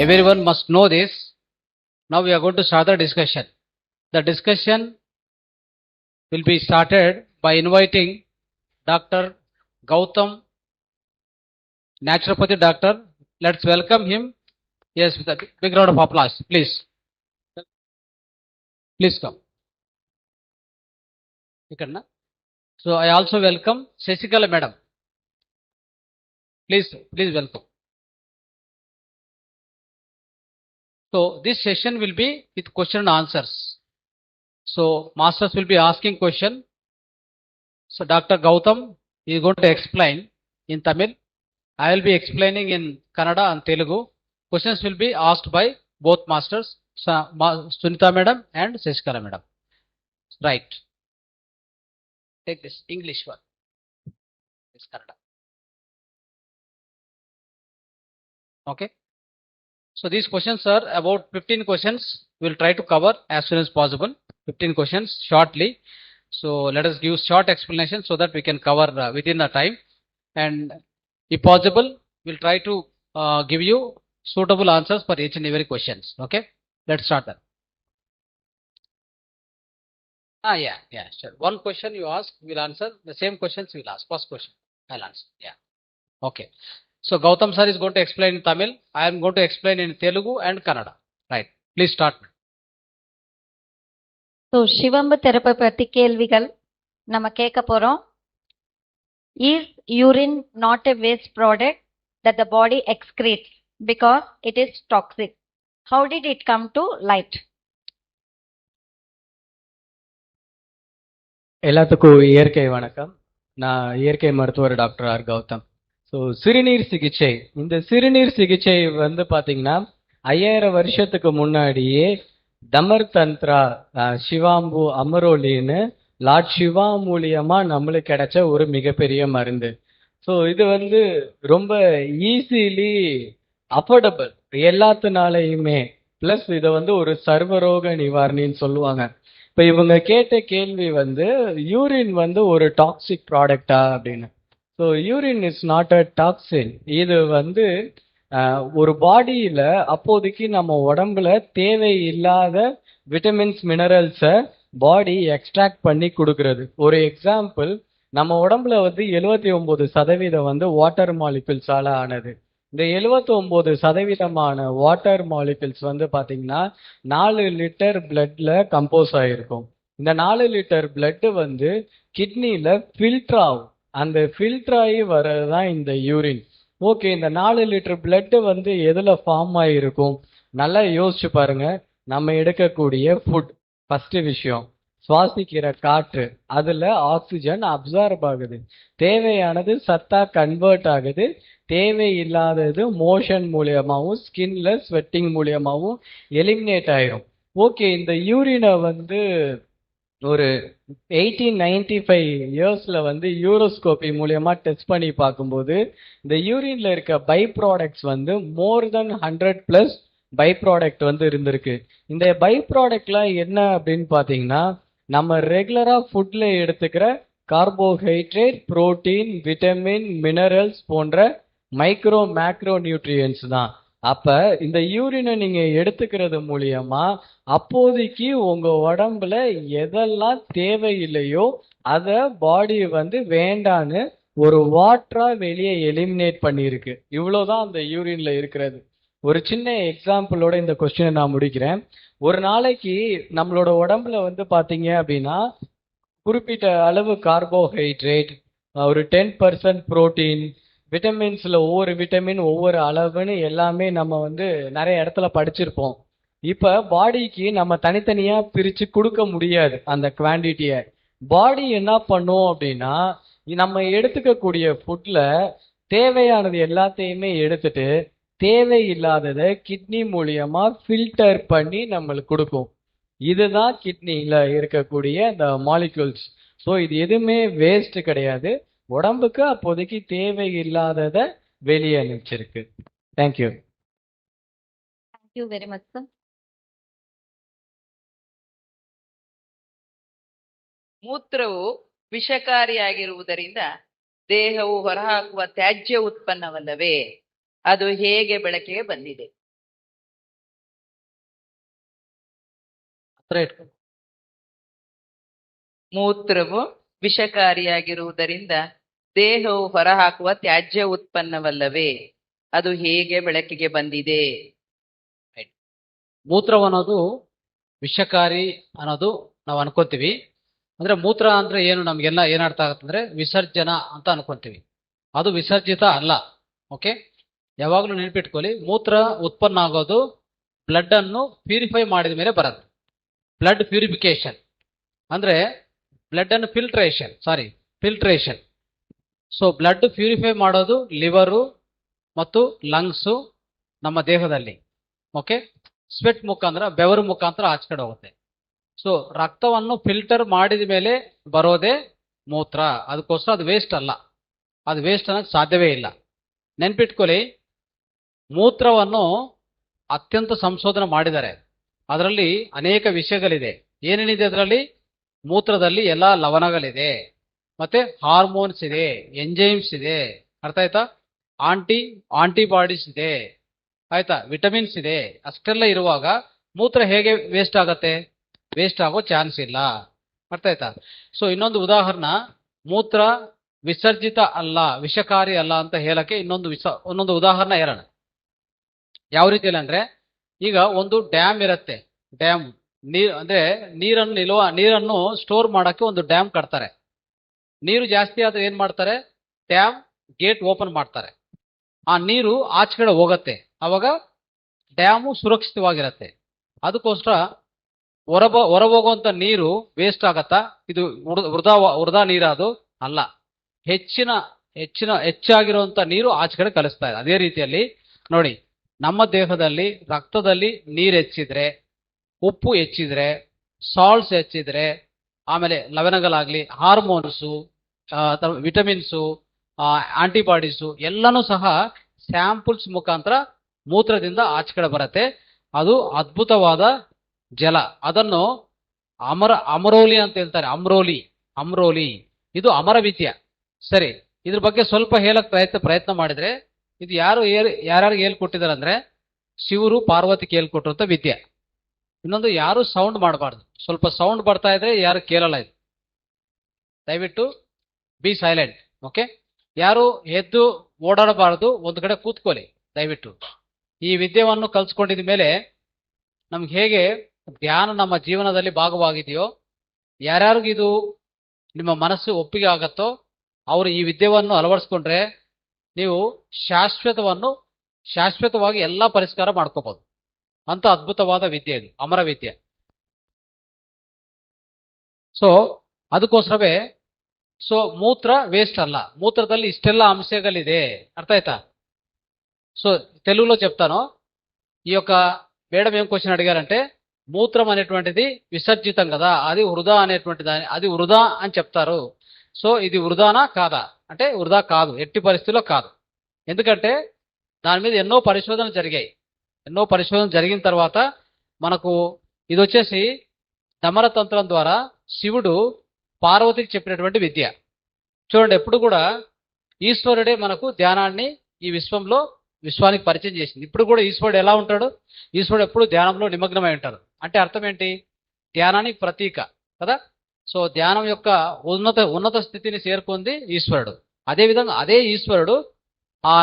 Everyone must know this. Now we are going to start the discussion. The discussion will be started by inviting Dr. Gautam, naturopathy doctor. Let's welcome him. Yes, with a big round of applause, please. Please come. So I also welcome Shashikala madam. Please welcome. So this session will be with question and answers. So masters will be asking question. So Dr. Gautam is going to explain in Tamil. I will be explaining in Kannada and Telugu. Questions will be asked by both masters, Sunita madam and Shashikala madam. Right. Take this English one. This Kannada. Okay. So these questions are about 15 questions. We will try to cover as soon as possible. 15 questions shortly. So let us give short explanation so that we can cover within the time. And if possible, we'll try to give you suitable answers for each and every questions. Okay. Let's start that. Yeah, sure. One question you ask, we'll answer. The same questions we'll ask. First question, I'll answer. Yeah. Okay. So Gautam sir is going to explain in Tamil. I am going to explain in Telugu and Kannada. Right. Please start. So Shivambu தெரப்பை பற்றி கேள்விகள் நம்ம கேட்க போகிறோம். Is urine not a waste product that the body excretes because it is toxic? How did it come to light? எல்லாத்துக்கும் இயற்கை வணக்கம். நான் இயற்கை மருத்துவர் டாக்டர் ஆர் கௌதம். ஸோ சிறுநீர் சிகிச்சை, இந்த சிறுநீர் சிகிச்சை பார்த்தீங்கன்னா 5000 வருஷத்துக்கு முன்னாடியே தமர் தந்த்ரா சிவாம்பு அமரோலின்னு லார்ட் சிவா மூலியமா நம்மளுக்கு கிடைச்ச ஒரு மிகப்பெரிய மருந்து. ஸோ இது ரொம்ப ஈஸிலி அஃபோர்டபுள் எல்லாத்துனாலையுமே. பிளஸ் இதை ஒரு சர்வரோக நிவாரணின்னு சொல்லுவாங்க. இப்போ இவங்க கேட்ட கேள்வி யூரின் ஒரு டாக்ஸிக் ப்ராடக்டா அப்படின்னு. So urine is not a toxin. இது ஒரு பாடியில அப்போதைக்கு நம்ம உடம்புல தேவையில்லாத விட்டமின்ஸ் மினரல்ஸை பாடி எக்ஸ்ட்ராக்ட் பண்ணி கொடுக்கறது. ஒரு எக்ஸாம்பிள், நம்ம உடம்புல 79% வாட்டர் மாலிகுல்ஸால ஆனது. இந்த 79% வாட்டர் மாலிகுல்ஸ் பாத்தீங்கன்னா 4 லிட்டர் பிளட்ல கம்போஸ் ஆயிருக்கும். இந்த 4 லிட்டர் பிளட் கிட்னில ஃபில்டர் ஆகும். அந்த ஃபில்டர் ஆகி வர்றதுதான் இந்த யூரின். ஓகே, இந்த 4 லிட்டர் பிளட் எதுல ஃபார்ம் ஆகிருக்கும்? நல்லா யோசிச்சு பாருங்க. நம்ம எடுக்கக்கூடிய ஃபுட், ஃபர்ஸ்ட் விஷயம் சுவாசிக்கிற காற்று, அதுல ஆக்சிஜன் அப்சார்ப் ஆகுது, தேவையானது சத்தா கன்வெர்ட் ஆகுது, தேவையில்லாதது மோஷன் மூலியமாவும் ஸ்கின்ல ஸ்வெட்டிங் மூலியமாவும் எலிமினேட் ஆயிரும். ஓகே, இந்த யூரினை ஒரு 1895 இயர்ஸ்ல யூரோஸ்கோபி மூலியமா டெஸ்ட் பண்ணி பார்க்கும்போது இந்த யூரின்ல இருக்க by products more then 100+ by product இருந்திருக்கு. இந்த பை ப்ராடக்ட்லாம் என்ன அப்படின்னு பாத்தீங்கன்னா, நம்ம ரெகுலரா ஃபுட்ல எடுத்துக்கிற கார்போஹைட்ரேட், புரோட்டீன், விட்டமின், மினரல்ஸ் போன்ற மைக்ரோ மேக்ரோ நியூட்ரியன்ஸ் தான். அப்ப இந்த யூரினை நீங்க எடுத்துக்கிறது மூலியமா அப்போதைக்கு உங்க உடம்புல எதெல்லாம் தேவையில்லையோ அத பாடி வேண்டான்னு ஒரு வாட்டரா வெளியே எலிமினேட் பண்ணிருக்கு. இவ்வளவுதான் அந்த யூரின்ல இருக்கிறது. ஒரு சின்ன எக்ஸாம்பிளோட இந்த கொஸ்டினை நான் முடிக்கிறேன். ஒரு நாளைக்கு நம்மளோட உடம்புல பாத்தீங்க அப்படின்னா குறிப்பிட்ட அளவு கார்போஹைட்ரேட், ஒரு 10% புரோட்டீன், விட்டமின்ஸ்ல ஒவ்வொரு விட்டமின் ஒவ்வொரு அளவுன்னு எல்லாமே நம்ம நிறைய இடத்துல படிச்சிருப்போம். இப்ப பாடிக்கு நம்ம தனித்தனியா பிரிச்சு கொடுக்க முடியாது அந்த குவான்டிட்டிய. பாடி என்ன பண்ணும் அப்படின்னா, நம்ம எடுத்துக்கக்கூடிய ஃபுட்ல தேவையானது எல்லாத்தையுமே எடுத்துட்டு தேவையில்லாததை கிட்னி மூலியமா ஃபில்டர் பண்ணி நம்மளுக்கு கொடுக்கும். இதுதான் கிட்னில இருக்கக்கூடிய இந்த மாலிகூல்ஸ். ஸோ இது எதுவுமே வேஸ்ட் கிடையாது. உடம்புக்கு அப்போதைக்கு தேவையில்லாததை வெளியே அனுப்பிச்சிருக்கு. Thank you. Thank you very much sir. ಮೂತ್ರವು ವಿಷಕಾರಿಯಾಗಿರುವುದರಿಂದ ದೇಹವು ಹೊರಹಾಕುವ ತ್ಯಾಜ್ಯ ಉತ್ಪನ್ನವಲ್ಲವೇ? ಅದು ಹೇಗೆ ಬೆಳಕಿಗೆ ಬಂದಿದೆ? ಹತ್ರ ಇಟ್ಕೊಂಡು. ಮೂತ್ರವು ವಿಷಕಾರಿಯಾಗಿರುವುದರಿಂದ ದೇಹವು ಹೊರಹಾಕುವ ತ್ಯಾಜ್ಯ ಉತ್ಪನ್ನವಲ್ಲವೇ? ಅದು ಹೇಗೆ ಬೆಳಕಿಗೆ ಬಂದಿದೆ? ಮೂತ್ರವನ್ನೋದು ವಿಷಕಾರಿ ಅನ್ನೋದು ನಾವು ಅನ್ಕೊಂತೀವಿ. ಅಂದ್ರೆ ಮೂತ್ರ ಅಂದ್ರೆ ಏನು ನಮ್ಗೆಲ್ಲ ಏನ್ ಅರ್ಥ ಆಗುತ್ತಂದ್ರೆ ವಿಸರ್ಜನ ಅಂತ ಅನ್ಕೊಂತೀವಿ. ಅದು ವಿಸರ್ಜಿತ ಅಲ್ಲ. ಓಕೆ, ಯಾವಾಗ್ಲೂ ನೆನಪಿಟ್ಕೊಳ್ಳಿ, ಮೂತ್ರ ಉತ್ಪನ್ನ ಆಗೋದು ಬ್ಲಡ್ ಅನ್ನು ಪ್ಯೂರಿಫೈ ಮಾಡಿದ ಮೇಲೆ ಬರುತ್ತೆ. ಬ್ಲಡ್ ಪ್ಯೂರಿಫಿಕೇಶನ್ ಅಂದ್ರೆ ಬ್ಲಡ್ ಅನ್ನು ಫಿಲ್ಟ್ರೇಷನ್. ಸೊ ಬ್ಲಡ್ ಪ್ಯೂರಿಫೈ ಮಾಡೋದು ಲಿವರು ಮತ್ತು ಲಂಗ್ಸು ನಮ್ಮ ದೇಹದಲ್ಲಿ. ಓಕೆ, ಸ್ವೆಟ್ ಮುಖಾಂತರ, ಬೆವರು ಮುಖಾಂತರ ಆಚೆ ಹೋಗುತ್ತೆ. ಸೊ ರಕ್ತವನ್ನು ಫಿಲ್ಟರ್ ಮಾಡಿದ ಮೇಲೆ ಬರೋದೇ ಮೂತ್ರ. ಅದಕ್ಕೋಸ್ಕರ ಅದು ವೇಸ್ಟ್ ಅಲ್ಲ, ಅದು ವೇಸ್ಟ್ ಅನ್ನೋದು ಸಾಧ್ಯವೇ ಇಲ್ಲ. ನೆನ್ಪಿಟ್ಕೊಳ್ಳಿ, ಮೂತ್ರವನ್ನು ಅತ್ಯಂತ ಸಂಶೋಧನೆ ಮಾಡಿದ್ದಾರೆ. ಅದರಲ್ಲಿ ಅನೇಕ ವಿಷಯಗಳಿದೆ. ಏನೇನಿದೆ ಅದರಲ್ಲಿ? ಮೂತ್ರದಲ್ಲಿ ಎಲ್ಲ ಲವಣಗಳಿದೆ, ಮತ್ತೆ ಹಾರ್ಮೋನ್ಸ್ ಇದೆ, ಎಂಜೈಮ್ಸ್ ಇದೆ, ಅರ್ಥ ಆಯ್ತಾ? ಆಂಟಿಬಾಡೀಸ್ ಇದೆ, ಆಯ್ತಾ, ವಿಟಮಿನ್ಸ್ ಇದೆ. ಅಷ್ಟೆಲ್ಲ ಇರುವಾಗ ಮೂತ್ರ ಹೇಗೆ ವೇಸ್ಟ್ ಆಗತ್ತೆ? ವೇಸ್ಟ್ ಆಗೋ ಚಾನ್ಸ್ ಇಲ್ಲ, ಅರ್ಥ ಆಯ್ತಾ? ಸೊ ಇನ್ನೊಂದು ಉದಾಹರಣೆ, ಮೂತ್ರ ವಿಸರ್ಜಿತ ಅಲ್ಲ, ವಿಷಕಾರಿ ಅಲ್ಲ ಅಂತ ಹೇಳಕ್ಕೆ ಇನ್ನೊಂದು ಉದಾಹರಣೆ ಹೇಳೋಣ. ಯಾವ ರೀತಿಯಲ್ಲಿ ಅಂದ್ರೆ, ಈಗ ಒಂದು ಡ್ಯಾಮ್ ಇರುತ್ತೆ. ಡ್ಯಾಮ್ ಅಂದ್ರೆ ನೀರನ್ನು ಸ್ಟೋರ್ ಮಾಡಕ್ಕೆ ಒಂದು ಡ್ಯಾಮ್ ಕಟ್ತಾರೆ. ನೀರು ಜಾಸ್ತಿ ಆದ್ರೆ ಏನ್ ಮಾಡ್ತಾರೆ? ಡ್ಯಾಮ್ ಗೇಟ್ ಓಪನ್ ಮಾಡ್ತಾರೆ. ಆ ನೀರು ಆಚೆ ಕಡೆ ಹೋಗತ್ತೆ, ಅವಾಗ ಡ್ಯಾಮು ಸುರಕ್ಷಿತವಾಗಿರತ್ತೆ. ಅದಕ್ಕೋಸ್ಕರ ಹೊರಹೋಗುವಂತ ನೀರು ವೇಸ್ಟ್ ಆಗತ್ತಾ? ಇದು ವೃಧಾ ನೀರಾದು ಅಲ್ಲ. ಹೆಚ್ಚಾಗಿರುವಂತ ನೀರು ಆಚೆ ಕಡೆ ಕಳಿಸ್ತಾ ಇದೆ. ಅದೇ ರೀತಿಯಲ್ಲಿ ನೋಡಿ, ನಮ್ಮ ದೇಹದಲ್ಲಿ ರಕ್ತದಲ್ಲಿ ನೀರು ಹೆಚ್ಚಿದ್ರೆ, ಉಪ್ಪು ಹೆಚ್ಚಿದ್ರೆ, ಸಾಲ್ಟ್ಸ್ ಹೆಚ್ಚಿದ್ರೆ, ಆಮೇಲೆ ಲವಣಗಳಾಗ್ಲಿ, ಹಾರ್ಮೋನ್ಸು, ವಿಟಮಿನ್ಸು, ಆಂಟಿಬಾಡೀಸು ಎಲ್ಲನೂ ಸಹ ಸ್ಯಾಂಪಲ್ಸ್ ಮುಖಾಂತರ ಮೂತ್ರದಿಂದ ಆಚೆ ಕಡೆ ಬರುತ್ತೆ. ಅದು ಅದ್ಭುತವಾದ ಜಲ. ಅದನ್ನು ಅಮರೋಲಿ ಅಂತ ಹೇಳ್ತಾರೆ. ಅಮ್ರೋಲಿ ಇದು ಅಮರ ವಿದ್ಯೆ. ಸರಿ, ಇದ್ರ ಬಗ್ಗೆ ಸ್ವಲ್ಪ ಹೇಳಕ್ ಪ್ರಯತ್ನ ಮಾಡಿದ್ರೆ, ಇದು ಯಾರ್ಯಾರಿಗೆ ಹೇಳ್ಕೊಟ್ಟಿದ್ದಾರೆ ಅಂದ್ರೆ ಶಿವರು ಪಾರ್ವತಿಗೆ ಹೇಳ್ಕೊಟ್ಟಿರುವಂತ ವಿದ್ಯೆ. ಇನ್ನೊಂದು, ಯಾರು ಸೌಂಡ್ ಮಾಡಬಾರ್ದು. ಸ್ವಲ್ಪ ಸೌಂಡ್ ಬರ್ತಾ ಇದ್ರೆ ಯಾರು ಕೇಳಲ್ಲ. ಇದು ದಯವಿಟ್ಟು ಬಿ ಸೈಲೆಂಟ್. ಓಕೆ, ಯಾರು ಎದ್ದು ಓಡಾಡಬಾರದು, ಒಂದು ಕಡೆ ಕೂತ್ಕೊಳ್ಳಿ ದಯವಿಟ್ಟು. ಈ ವಿದ್ಯೆಯನ್ನು ಕಲ್ಸ್ಕೊಂಡಿದ ಮೇಲೆ ನಮ್ಗೆ ಹೇಗೆ ಧ್ಯಾನ ನಮ್ಮ ಜೀವನದಲ್ಲಿ ಭಾಗವಾಗಿದೆಯೋ, ಯಾರ್ಯಾರಿಗೂ ಇದು ನಿಮ್ಮ ಮನಸ್ಸು ಒಪ್ಪಿಗೆ ಆಗತ್ತೋ ಅವರು ಈ ವಿದ್ಯೆಯನ್ನು ಅಳವಡಿಸ್ಕೊಂಡ್ರೆ ನೀವು ಶಾಶ್ವತವಾಗಿ ಎಲ್ಲ ಪರಿಷ್ಕಾರ ಮಾಡ್ಕೋಬಹುದು. ಅಂತ ಅದ್ಭುತವಾದ ವಿದ್ಯೆ ಇದು, ಅಮರ ವಿದ್ಯೆ. ಸೊ ಅದಕ್ಕೋಸ್ಕರವೇ ಮೂತ್ರ ವೇಸ್ಟ್ ಅಲ್ಲ. మూత్రದಲ್ಲಿ ఇష్టెల్ల అంశాలిదే, అర్థ అవుతా? సో తెలుగులో చెప్తాను. ఈ యొక్క మేడం ఏం క్వశ్చన్ అడిగారంటే, మూత్రం అనేటువంటిది విసర్జితం కదా, అది వృధా అనేటువంటి దాని, అది వృధా అని చెప్తారు. సో ఇది వృధానా కాదా అంటే వృధా కాదు, ఎట్టి పరిస్థితుల్లో కాదు. ఎందుకంటే దాని మీద ఎన్నో పరిశోధనలు జరిగాయి. ఎన్నో పరిశోధనలు జరిగిన తర్వాత మనకు ఇది వచ్చేసి దమరతంత్రం ద్వారా శివుడు పార్వతికి చెప్పినటువంటి విద్య. చూడండి, ఎప్పుడు కూడా ఈశ్వరుడే మనకు ధ్యానాన్ని ఈ విశ్వానికి పరిచయం చేసింది. ఇప్పుడు కూడా ఈశ్వరుడు ఎలా ఉంటాడు? ఈశ్వరుడు ఎప్పుడు ధ్యానంలో నిమగ్నమై ఉంటాడు. అంటే అర్థం ఏంటి? ధ్యానానికి ప్రతీక కదా. సో ధ్యానం యొక్క ఉన్నత స్థితిని చేరుకుంది ఈశ్వరుడు. అదేవిధంగా అదే ఈశ్వరుడు ఆ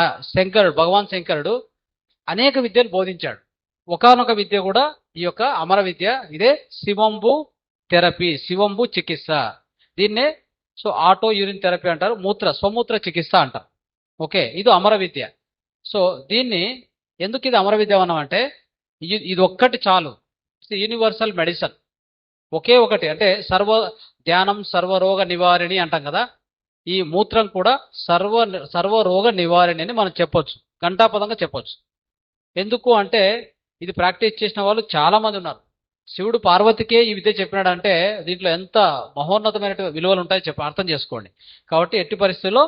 భగవాన్ శంకరుడు అనేక విద్యలు బోధించాడు. ఒకానొక విద్య కూడా ఈ యొక్క అమర విద్య. ఇదే శివంబు థెరపీ, శివంబు చికిత్స. దీన్నే ఆటో యూరిన్ థెరపీ అంటారు, స్వమూత్ర చికిత్స అంటారు. ఓకే, ఇది అమర విద్య. సో దీన్ని ఎందుకు ఇది అమర విద్య అన్నామంటే, ఇది ఒక్కటి చాలు, యూనివర్సల్ మెడిసిన్. ఒకే ఒకటి, అంటే ధ్యానం సర్వరోగ నివారిణి అంటాం కదా. ఈ మూత్రం కూడా సర్వరోగ నివారిణి అని మనం చెప్పొచ్చు, ఘంటాపదంగా చెప్పొచ్చు. ఎందుకు అంటే ఇది ప్రాక్టీస్ చేసిన వాళ్ళు చాలా మంది ఉన్నారు. శివుడు పార్వతికే ఈ విద్య చెప్పినాడంటే దీంట్లో ఎంత మహోన్నతమైన విలువలు ఉంటాయో అర్థం చేసుకోండి. కాబట్టి ఎట్టి పరిస్థితుల్లో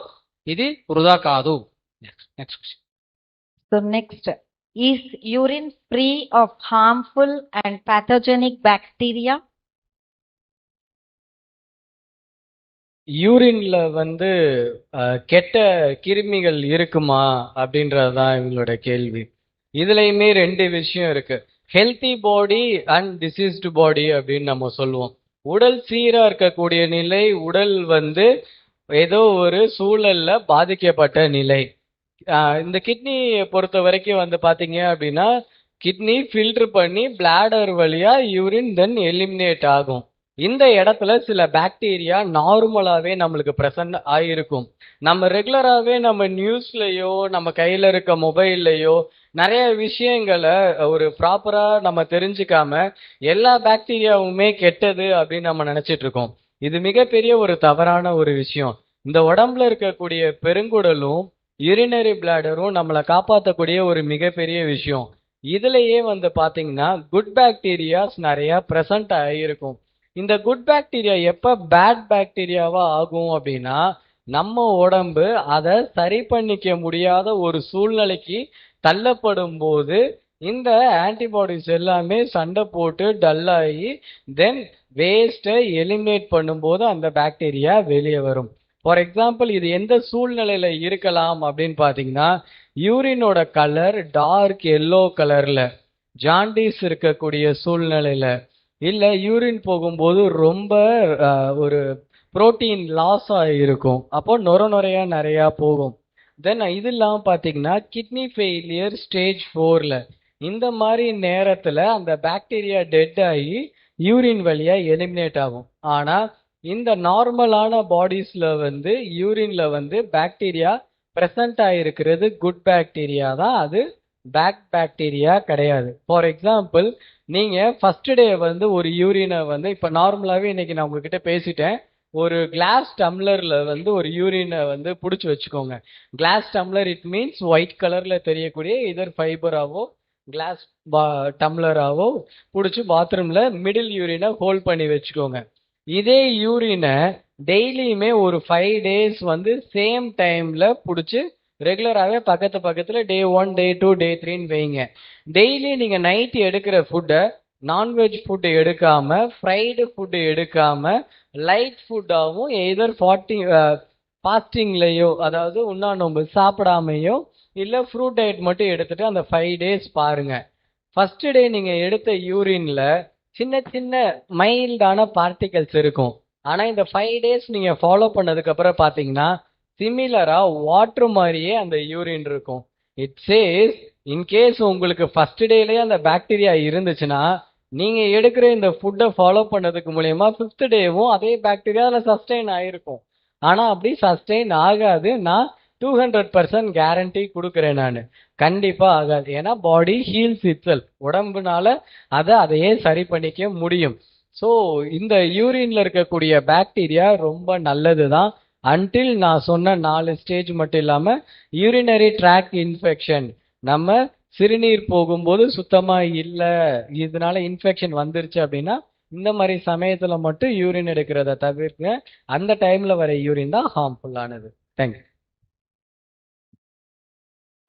ఇది వృధా కాదు. Next question. So next, is urine free of harmful and pathogenic bacteria? யூரின்ல கெட்ட கிருமிகள் இருக்குமா அப்படின்றதுதான் இவங்களோட கேள்வி. இதுலயுமே ரெண்டு விஷயம் இருக்கு. ஹெல்த்தி பாடி அண்ட் டிசீஸ்டு பாடி அப்படின்னு நம்ம சொல்லுவோம். உடல் சீரா இருக்கக்கூடிய நிலை, உடல் வந்து ஏதோ ஒரு சூழல்ல பாதிக்கப்பட்ட நிலை. இந்த கிட்னியை பொறுத்த வரைக்கும் வந்து பாத்தீங்க அப்படின்னா, கிட்னி ஃபில்டர் பண்ணி பிளாடர் வழியா யூரின் தென் எலிமினேட் ஆகும். இந்த இடத்துல சில பாக்டீரியா நார்மலாவே நம்மளுக்கு பிரசன்ட் ஆயிருக்கும். நம்ம ரெகுலராகவே நம்ம நியூஸ்லயோ நம்ம கையில இருக்க மொபைல்லையோ நிறைய விஷயங்களை ஒரு ப்ராப்பரா நம்ம தெரிஞ்சுக்காம எல்லா பாக்டீரியாவுமே கெட்டது அப்படின்னு நம்ம நினைச்சிட்டு இருக்கோம். இது மிகப்பெரிய ஒரு தவறான ஒரு விஷயம். இந்த உடம்புல இருக்கக்கூடிய பெருங்குடலும் யூரினரி பிளாடரும் நம்மளை காப்பாற்றக்கூடிய ஒரு மிகப்பெரிய விஷயம். இதுலயே வந்து பாத்தீங்கன்னா குட் பாக்டீரியாஸ் நிறைய பிரசன்ட் ஆகியிருக்கும். இந்த குட் பாக்டீரியா எப்ப பேட் பாக்டீரியாவா ஆகும் அப்படின்னா, நம்ம உடம்பு அதை சரி பண்ணிக்க முடியாத ஒரு சூழ்நிலைக்கு தள்ளப்படும் போது இந்த ஆன்டிபாடிஸ் எல்லாமே சண்டை போட்டு டல்லாகி தென் வேஸ்ட்டை எலிமினேட் பண்ணும்போது அந்த பாக்டீரியா வெளியே வரும். ஃபார் எக்ஸாம்பிள், இது எந்த சூழ்நிலையில இருக்கலாம் அப்படின்னு பார்த்தீங்கன்னா, யூரினோட கலர் டார்க் எல்லோ கலர்ல ஜாண்டிஸ் இருக்கக்கூடிய சூழ்நிலையில, இல்லை யூரின் போகும்போது ரொம்ப ஒரு புரோட்டீன் லாஸ் ஆகிருக்கும், அப்போ நுரையா நிறையா போகும். தென் இது இல்லாமல் பார்த்தீங்கன்னா கிட்னி ஃபெயிலியர் ஸ்டேஜ் 4ல இந்த மாதிரி நேரத்தில் அந்த பாக்டீரியா டெட் ஆகி யூரின் வழியாக எலிமினேட் ஆகும். ஆனால் இந்த நார்மலான பாடிஸில் வந்து யூரின்ல வந்து பாக்டீரியா ப்ரெசண்ட் ஆகிருக்கிறது குட் பாக்டீரியா தான், அது பேட் பாக்டீரியா கிடையாது. ஃபார் எக்ஸாம்பிள், நீங்கள் ஃபர்ஸ்ட் டே வந்து ஒரு யூரினை வந்து இப்போ நார்மலாகவே இன்னைக்கு நான் உங்ககிட்ட பேசிட்டேன், ஒரு கிளாஸ் டம்ளர்ல வந்து ஒரு யூரினை வந்து பிடிச்சி வச்சுக்கோங்க. Class tumbler it means white கலர்ல தெரியக்கூடிய இதர் ஃபைபராவோ கிளாஸ் டம்ளராவோ பிடிச்சி பாத்ரூம்ல மிடில் யூரினை ஹோல்ட் பண்ணி வச்சுக்கோங்க. இதே யூரினை டெய்லியுமே ஒரு 5 days வந்து சேம் டைம்ல பிடிச்சி ரெகுலராகவே பக்கத்துல டே 1 டே 2 டே 3ன்னு வைங்க. டெய்லி நீங்க நைட்டு எடுக்கிற ஃபுட்டை நான்வெஜ் ஃபுட்டு எடுக்காம, ஃப்ரைடு ஃபுட்டு எடுக்காம, லைட் ஃபுட்டாகவும் எதர் ஃபாஸ்டிங்லையோ அதாவது உண்ணாநோம்பு சாப்பிடாமையோ இல்லை ஃப்ரூட் டயட் மட்டும் எடுத்துட்டு அந்த 5 days பாருங்க. ஃபர்ஸ்ட் டே நீங்க எடுத்த யூரின்ல சின்ன சின்ன மைல்டான பார்ட்டிகல்ஸ் இருக்கும். ஆனா இந்த 5 days நீங்க ஃபாலோ பண்ணதுக்கு அப்புறம் பாத்தீங்கன்னா சிமிலரா வாட்டர் மாதிரியே அந்த யூரின் இருக்கும். இட் சேஸ் இன்கேஸ் உங்களுக்கு ஃபர்ஸ்ட் டேலயே அந்த பாக்டீரியா இருந்துச்சுன்னா நீங்க எடுக்கிற இந்த ஃபுட்டை ஃபாலோ பண்ணதுக்கு மூலயமா 5th டேவும் அதே பாக்டீரியா அதில் சஸ்டெயின் ஆயிருக்கும். ஆனா அப்படி சஸ்டெயின் ஆகாது. நான் 200% கேரண்டி கொடுக்குறேன். நான் கண்டிப்பா ஆகாது. ஏன்னா பாடி ஹீல்ஸ் இட்செல்ஃப், உடம்புனால அதையே சரி பண்ணிக்க முடியும். ஸோ இந்த யூரின்ல இருக்கக்கூடிய பாக்டீரியா ரொம்ப நல்லது தான் அன்டில் நான் சொன்ன 4 ஸ்டேஜ் மட்டும் இல்லாம யூரினரி ட்ராக் இன்ஃபெக்ஷன், நம்ம சிறுநீர் போகும்போது சுத்தமா இல்லை, இதனால இன்ஃபெக்ஷன் வந்துருச்சு அப்படின்னா இந்த மாதிரி சமயத்துல மட்டும் யூரின் எடுக்கிறத தவிர்க்க. அந்த டைம்ல வர யூரின் தான் ஹார்ம்ஃபுல்லானது. தேங்க்யூ.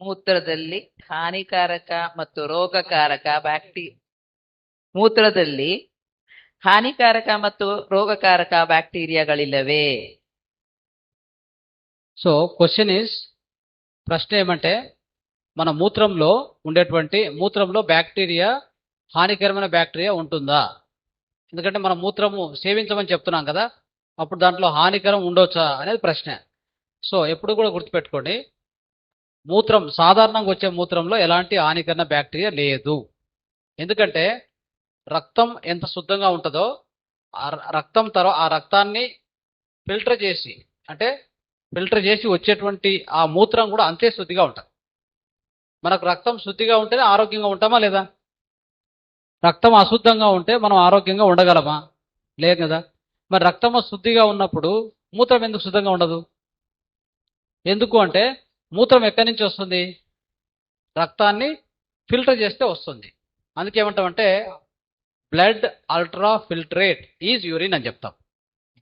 ಮೂತ್ರದಲ್ಲಿ ಹಾನಿಕಾರಕ ಮತ್ತು ರೋಗಕಾರಕ ಮೂತ್ರದಲ್ಲಿ ಹಾನಿಕಾರಕ ಮತ್ತು ರೋಗಕಾರಕ ಬ್ಯಾಕ್ಟೀರಿಯಾಗಳಿಲ್ಲವೇ? సో క్వశ్చన్ ఇస్, ప్రశ్న ఏమంటే మన మూత్రంలో ఉండేటువంటి మూత్రంలో బ్యాక్టీరియా, హానికరమైన బ్యాక్టీరియా ఉంటుందా? ఎందుకంటే మన మూత్రము సేవించమని చెప్తున్నాం కదా, అప్పుడు దాంట్లో హానికరం ఉండొచ్చా అనేది ప్రశ్న. సో ఎప్పుడు కూడా గుర్తుపెట్టుకోండి, మూత్రం సాధారణంగా వచ్చే మూత్రంలో ఎలాంటి హానికరణ బ్యాక్టీరియా లేదు. ఎందుకంటే రక్తం ఎంత శుద్ధంగా ఉంటుందో ఆ రక్తాన్ని ఫిల్టర్ చేసి వచ్చేటువంటి ఆ మూత్రం కూడా అంతే శుద్ధిగా ఉంటుంది. మనకు రక్తం శుద్ధిగా ఉంటేనే ఆరోగ్యంగా ఉంటామా లేదా? రక్తం అశుద్ధంగా ఉంటే మనం ఆరోగ్యంగా ఉండగలమా? లేదు కదా. మరి రక్తం శుద్ధిగా ఉన్నప్పుడు మూత్రం ఎందుకు శుద్ధంగా ఉండదు? ఎందుకు అంటే మూత్రం ఎక్కడి నుంచి వస్తుంది? రక్తాన్ని ఫిల్టర్ చేస్తే వస్తుంది. అందుకే ఏమంటామంటే blood ultra filtrate is urine అని చెప్తాం.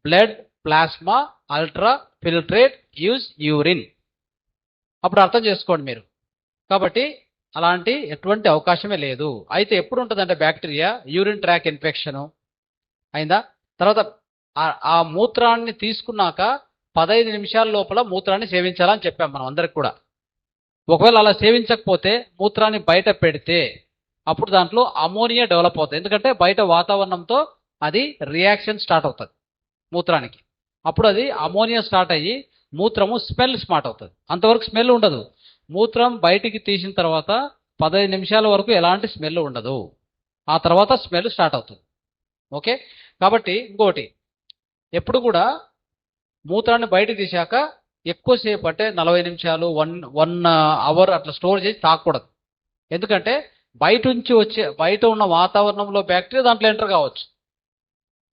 Blood plasma ultra filtrate use urine. అప్పుడు అర్థం చేసుకోండి మీరు. కాబట్టి అలాంటి ఎటువంటి అవకాశమే లేదు. అయితే ఎప్పుడు ఉంటుందంటే బ్యాక్టీరియా యూరిన్ ట్రాక్ ఇన్ఫెక్షన్ అయిందా, తర్వాత ఆ మూత్రాన్ని తీసుకున్నాక 15 నిమిషాల లోపల మూత్రాన్ని సేవించాలని చెప్పాం మనం అందరికి కూడా. ఒకవేళ అలా సేవించకపోతే మూత్రాన్ని బయట పెడితే అప్పుడు దాంట్లో అమోనియా డెవలప్ అవుతుంది. ఎందుకంటే బయట వాతావరణంతో అది రియాక్షన్ స్టార్ట్ అవుతుంది మూత్రానికి. అప్పుడు అది అమోనియా స్టార్ట్ అయ్యి మూత్రము స్మెల్ స్టార్ట్ అవుతుంది. అంతవరకు స్మెల్ ఉండదు. మూత్రం బయటికి తీసిన తర్వాత 15 నిమిషాల వరకు ఎలాంటి స్మెల్ ఉండదు. ఆ తర్వాత స్మెల్ స్టార్ట్ అవుతుంది. ఓకే, కాబట్టి ఇంకోటి, ఎప్పుడు కూడా మూత్రాన్ని బయటకు తీశాక ఎక్కువసేపు అంటే 40 నిమిషాలు 1 అవర్ అట్లా స్టోర్ చేసి తాగకూడదు. ఎందుకంటే బయట ఉన్న వాతావరణంలో బ్యాక్టీరియా దాంట్లో ఎంటర్ కావచ్చు,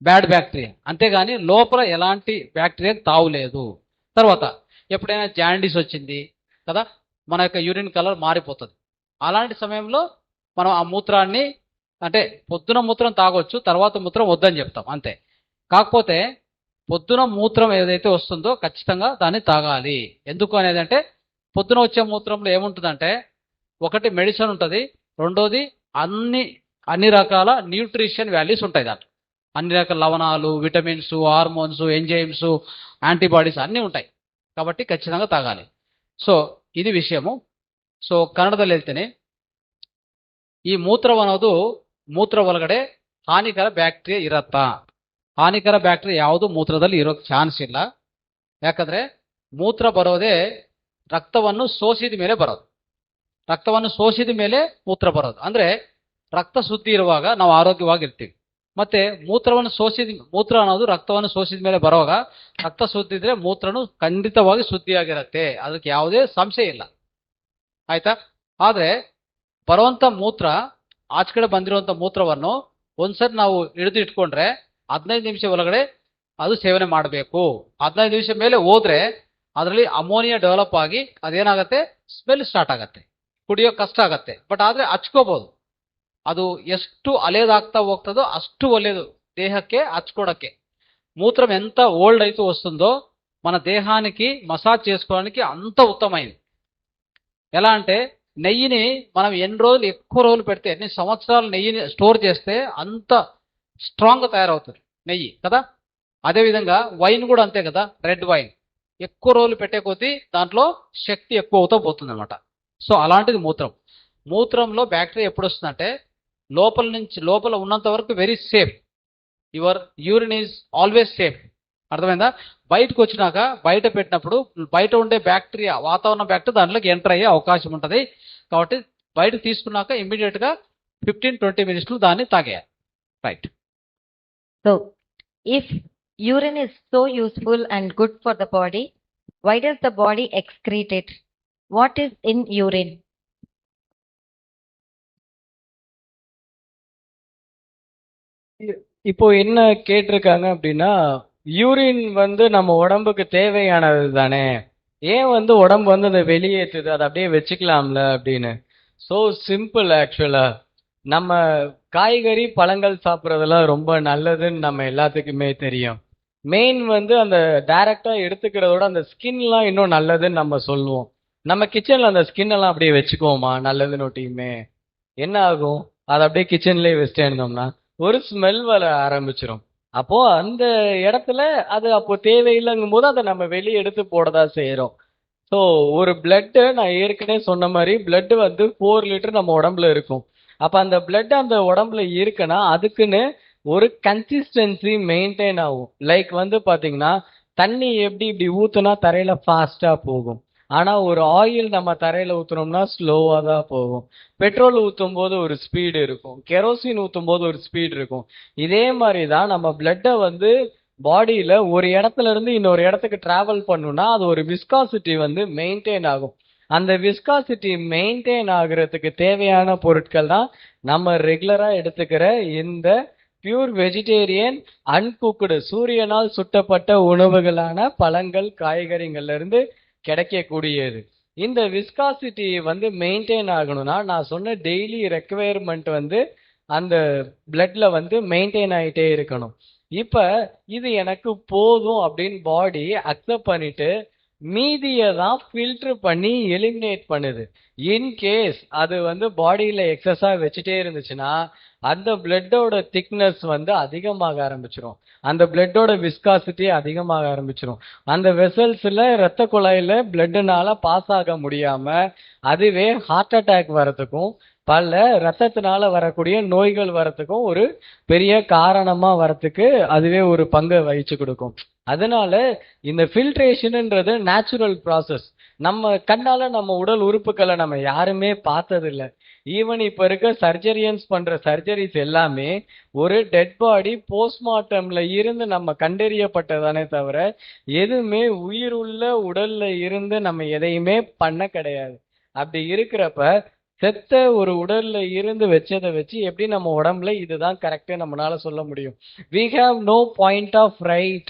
బ్యాడ్ బ్యాక్టీరియా, అంతేగాని లోపల ఎలాంటి బ్యాక్టీరియా తావులేదు. తర్వాత ఎప్పుడైనా జాండీస్ వచ్చింది కదా, మన యొక్క యూరిన్ కలర్ మారిపోతుంది. అలాంటి సమయంలో మనం ఆ మూత్రాన్ని అంటే పొద్దున మూత్రం తాగొచ్చు, తర్వాత మూత్రం వద్దని చెప్తాం అంతే. కాకపోతే పొద్దున మూత్రం ఏదైతే వస్తుందో ఖచ్చితంగా దాన్ని తాగాలి. ఎందుకు అనేది అంటే పొద్దున వచ్చే మూత్రంలో ఏముంటుందంటే ఒకటి మెడిసిన్ ఉంటుంది, రెండోది అన్ని రకాల న్యూట్రిషన్ వాల్యూస్ ఉంటాయి దాంట్లో. అన్ని రకాల లవణాలు, విటమిన్స్, హార్మోన్స్, ఎంజైమ్స్, యాంటీబాడీస్ అన్నీ ఉంటాయి. కాబట్టి ఖచ్చితంగా తాగాలి. సో ఇది ವಿಷಯము. ಸೊ ಕನ್ನಡದಲ್ಲಿ ಹೇಳ್ತೇನೆ, ಈ ಮೂತ್ರವನ್ನೋದು ಮೂತ್ರ ಒಳಗಡೆ ಹಾನಿಕರ ಬ್ಯಾಕ್ಟೀರಿಯಾ ಇರತ್ತಾ? ಹಾನಿಕರ ಬ್ಯಾಕ್ಟೀರಿಯಾ ಯಾವುದು ಮೂತ್ರದಲ್ಲಿ ಇರೋಕ್ಕೆ ಚಾನ್ಸ್ ಇಲ್ಲ. ಯಾಕಂದ್ರೆ ಮೂತ್ರ ಬರೋದೇ ರಕ್ತವನ್ನು ಸೋಸಿದ ಮೇಲೆ ಬರೋದು. ರಕ್ತವನ್ನು ಸೋಸಿದ ಮೇಲೆ ಮೂತ್ರ ಬರೋದು. ಅಂದ್ರೆ ರಕ್ತ ಶುದ್ಧಿ ಇರುವಾಗ ನಾವು ಆರೋಗ್ಯವಾಗಿರ್ತೀವಿ. ಮತ್ತೆ ಮೂತ್ರ ಅನ್ನೋದು ರಕ್ತವನ್ನು ಸೋಸಿದ ಮೇಲೆ ಬರುವಾಗ ರಕ್ತ ಶುದ್ಧಿ ಇದ್ರೆ ಮೂತ್ರನು ಖಂಡಿತವಾಗಿ ಶುದ್ಧಿಯಾಗಿರುತ್ತೆ, ಅದಕ್ಕೆ ಯಾವುದೇ ಸಂಶಯ ಇಲ್ಲ. ಆಯ್ತಾ? ಆದ್ರೆ ಬರುವಂತ ಮೂತ್ರ, ಆಚೆ ಕಡೆ ಬಂದಿರುವಂತ ಮೂತ್ರವನ್ನು ಒಂದ್ಸರಿ ನಾವು ಹಿಡಿದು ಇಟ್ಕೊಂಡ್ರೆ 15 ನಿಮಿಷ ಒಳಗಡೆ ಅದು ಸೇವನೆ ಮಾಡಬೇಕು. 15 ನಿಮಿಷ ಮೇಲೆ ಹೋದ್ರೆ ಅದರಲ್ಲಿ ಅಮೋನಿಯಾ ಡೆವಲಪ್ ಆಗಿ ಅದೇನಾಗತ್ತೆ, ಸ್ಮೆಲ್ ಸ್ಟಾರ್ಟ್ ಆಗತ್ತೆ, ಕುಡಿಯೋ ಕಷ್ಟ ಆಗತ್ತೆ. ಬಟ್ ಆದ್ರೆ ಹಚ್ಕೋಬಹುದು. ಅದು ಎಷ್ಟು అలేదాಗ್ತಾ ಹೋಗ್ತదో అಷ್ಟು ಒಳ್ಳೆಯದು దేహಕ್ಕೆ హచ్చుకోవడానికి. మూత్రం ఎంత ఓల్డ్ అయితే వస్తుందో మన దేహానికి మసాజ్ చేసుకోవడానికి అంత ఉత్తమమైంది. ఎలా అంటే నెయ్యిని మనం ఎక్కువ రోజులు పెడితే, ఎన్ని సంవత్సరాలు నెయ్యిని స్టోర్ చేస్తే అంత స్ట్రాంగ్గా తయారవుతుంది నెయ్యి కదా. అదేవిధంగా వైన్ కూడా అంతే కదా, రెడ్ వైన్ ఎక్కువ రోజులు పెట్టే కొద్దీ దాంట్లో శక్తి ఎక్కువ అవుతూ పోతుంది అనమాట. సో అలాంటిది మూత్రం. మూత్రంలో బ్యాక్టీరియా ఎప్పుడు వస్తుందంటే లోపల ఉన్నంత వరకు very safe. Your urine is always safe. అర్థమైందా? బయటకు వచ్చినాక బయట పెట్టినప్పుడు బయట ఉండే బ్యాక్టీరియా, వాతావరణ బ్యాక్టీరియా దాంట్లోకి ఎంటర్ అయ్యే అవకాశం ఉంటుంది. కాబట్టి బయట తీసుకున్నాక ఇమ్మీడియట్గా 15-20 మినిట్స్లో దాన్ని తాగేయాలి. Right. So, if urine is so useful and good for the body, why does the body excrete it? What is in urine? இப்போ என்ன கேட்டிருக்காங்க அப்படின்னா, யூரின் நம்ம உடம்புக்கு தேவையானது தானே, ஏன் உடம்பு அதை வெளியேற்றுது, அதை அப்படியே வச்சுக்கலாம்ல அப்படின்னு. So simple. ஆக்சுவலா நம்ம காய்கறி பழங்கள் சாப்பிட்றதெல்லாம் ரொம்ப நல்லதுன்னு நம்ம எல்லாத்துக்குமே தெரியும். மெயின் அந்த டைரக்டா எடுத்துக்கிறதோட அந்த ஸ்கின்லாம் இன்னும் நல்லதுன்னு நம்ம சொல்லுவோம். நம்ம கிச்சன்ல அந்த ஸ்கின் எல்லாம் அப்படியே வச்சுக்குவோமா நல்லதுன்னு ஒட்டியுமே? என்ன ஆகும், அதை அப்படியே கிச்சன்லயே வச்சுட்டே இருந்தோம்னா ஒரு ஸ்மெல் வர ஆரம்பிச்சிடும். அப்போ அந்த இடத்துல அது அப்போ தேவையில்லைங்கும் போது அதை நம்ம வெளியே எடுத்து போடதா செய்யறோம். ஸோ ஒரு பிளட்டு, நான் ஏற்கனவே சொன்ன மாதிரி பிளட் 4 லிட்டர் நம்ம உடம்புல இருக்கும். அப்ப அந்த பிளட் அந்த உடம்புல இருக்குன்னா அதுக்குன்னு ஒரு கன்சிஸ்டன்சி மெயின்டைன் ஆகும். லைக் பாத்தீங்கன்னா தண்ணி இப்படி ஊத்துனா தரையில ஃபாஸ்டா போகும். ஆனா ஒரு ஆயில் நம்ம தரையில ஊத்துனோம்னா ஸ்லோவா தான் போகும். பெட்ரோல் ஊத்தும் போது ஒரு ஸ்பீடு இருக்கும், கெரோசின் ஊத்தும் போது ஒரு ஸ்பீடு இருக்கும். இதே மாதிரிதான் நம்ம பிளட்டை பாடியில ஒரு இடத்துல இருந்து இன்னொரு இடத்துக்கு டிராவல் பண்ணுனா அது ஒரு விஸ்காசிட்டி மெயின்டைன் ஆகும். அந்த விஸ்காசிட்டி மெயின்டைன் ஆகுறதுக்கு தேவையான பொருட்கள் தான் நம்ம ரெகுலரா எடுத்துக்கிற இந்த பியூர் வெஜிடேரியன் அன்குக்டு சூரியனால் சுட்டப்பட்ட உணவுகளான பழங்கள், காய்கறிகள்ல இருந்து கிடைக்கக்கூடியது. இந்த விஸ்காசிட்டி மெயின்டைன் ஆகணும்னா நான் சொன்ன டெய்லி ரெக்குவயர்மெண்ட் அந்த பிளட்ல மெயின்டைன் ஆயிட்டே இருக்கணும். இப்ப இது எனக்கு போதும் அப்படின்னு பாடி அக்செப்ட் பண்ணிட்டு மீதியை தான் ஃபில்டர் பண்ணி எலிமினேட் பண்ணுது. இன்கேஸ் அது பாடியில எக்ஸஸா வச்சுட்டே இருந்துச்சுன்னா அந்த பிளட்டோட திக்னஸ் அதிகமாக ஆரம்பிச்சிடும், அந்த பிளட்டோட விஸ்காசிட்டி அதிகமாக ஆரம்பிச்சிடும். அந்த வெசல்ஸ்ல ரத்த குழாயில பிளட்னால பாஸ் ஆக முடியாம அதுவே ஹார்ட் அட்டாக் வரதுக்கும் பல ரத்தத்தினால வரக்கூடிய நோய்கள் வரத்துக்கும் ஒரு பெரிய காரணமா வரத்துக்கு அதுவே ஒரு பங்கை வகிச்சு கொடுக்கும். அதனால இந்த ஃபில்ட்ரேஷன்ன்றது நேச்சுரல் ப்ராசஸ். நம்ம கண்ணால நம்ம உடல் உறுப்புகளை நம்ம யாருமே பார்த்தது இல்ல. ஈவன் இப்ப இருக்க சர்ஜரியன்ஸ் பண்ற சர்ஜரிஸ் எல்லாமே ஒரு டெட் பாடி போஸ்ட்மார்ட்டம்ல இருந்து நம்ம கண்டறியப்பட்டதானே தவிர எதுவுமே உயிருள்ள உடல்ல இருந்து நம்ம எதையுமே பண்ண கிடையாது. அப்படி இருக்கிறப்ப செத்த ஒரு உடல்ல இருந்து வச்சதை வச்சு எப்படி நம்ம உடம்புல இதுதான் கரெக்டா நம்மளால சொல்ல முடியும்? we have no point of right.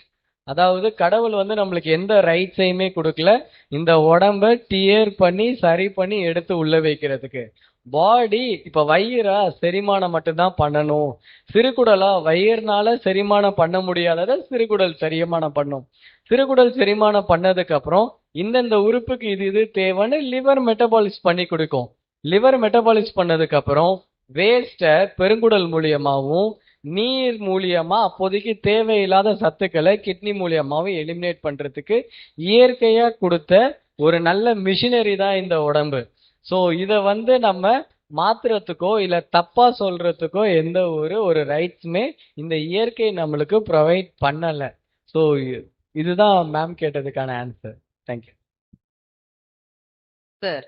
அதாவது கடவுள் வந்து நம்மளுக்கு எந்த ரைட்ஸையுமே கொடுக்கல இந்த உடம்ப டியர் பண்ணி சரி பண்ணி எடுத்து உள்ள வைக்கிறதுக்கு. பாடி இப்ப வயிறா செரிமானம் மட்டும்தான் பண்ணணும், சிறுகுடலா வயிறுனால செரிமானம் பண்ண முடியாததை சிறுகுடல் செரிமானம் பண்ணும். சிறுகுடல் செரிமானம் பண்ணதுக்கு அப்புறம் இந்தந்த உறுப்புக்கு இது இது தேவைன்னு லிவர் மெட்டபாலிஸ் பண்ணி கொடுக்கும். லிவர் மெட்டபாலிஸ் பண்ணதுக்கு அப்புறம் வேஸ்ட்டை பெருங்குடல் மூலியமாவும் நீர் மூலியமா அப்போதைக்கு தேவையில்லாத சத்துக்களை கிட்னி மூலியமாவும் எலிமினேட் பண்றதுக்கு இயற்கையா கொடுத்த ஒரு நல்ல மிஷினரி தான் இந்த உடம்பு. ஸோ இதை வந்து நம்ம மாத்துறதுக்கோ இல்ல தப்பா சொல்றதுக்கோ எந்த ஒரு ரைட்ஸுமே இந்த இயற்கை நம்மளுக்கு ப்ரொவைட் பண்ணல. ஸோ இதுதான் மேம் கேட்டதுக்கான ಆನ್ಸರ್. Thank you. ಸರ್,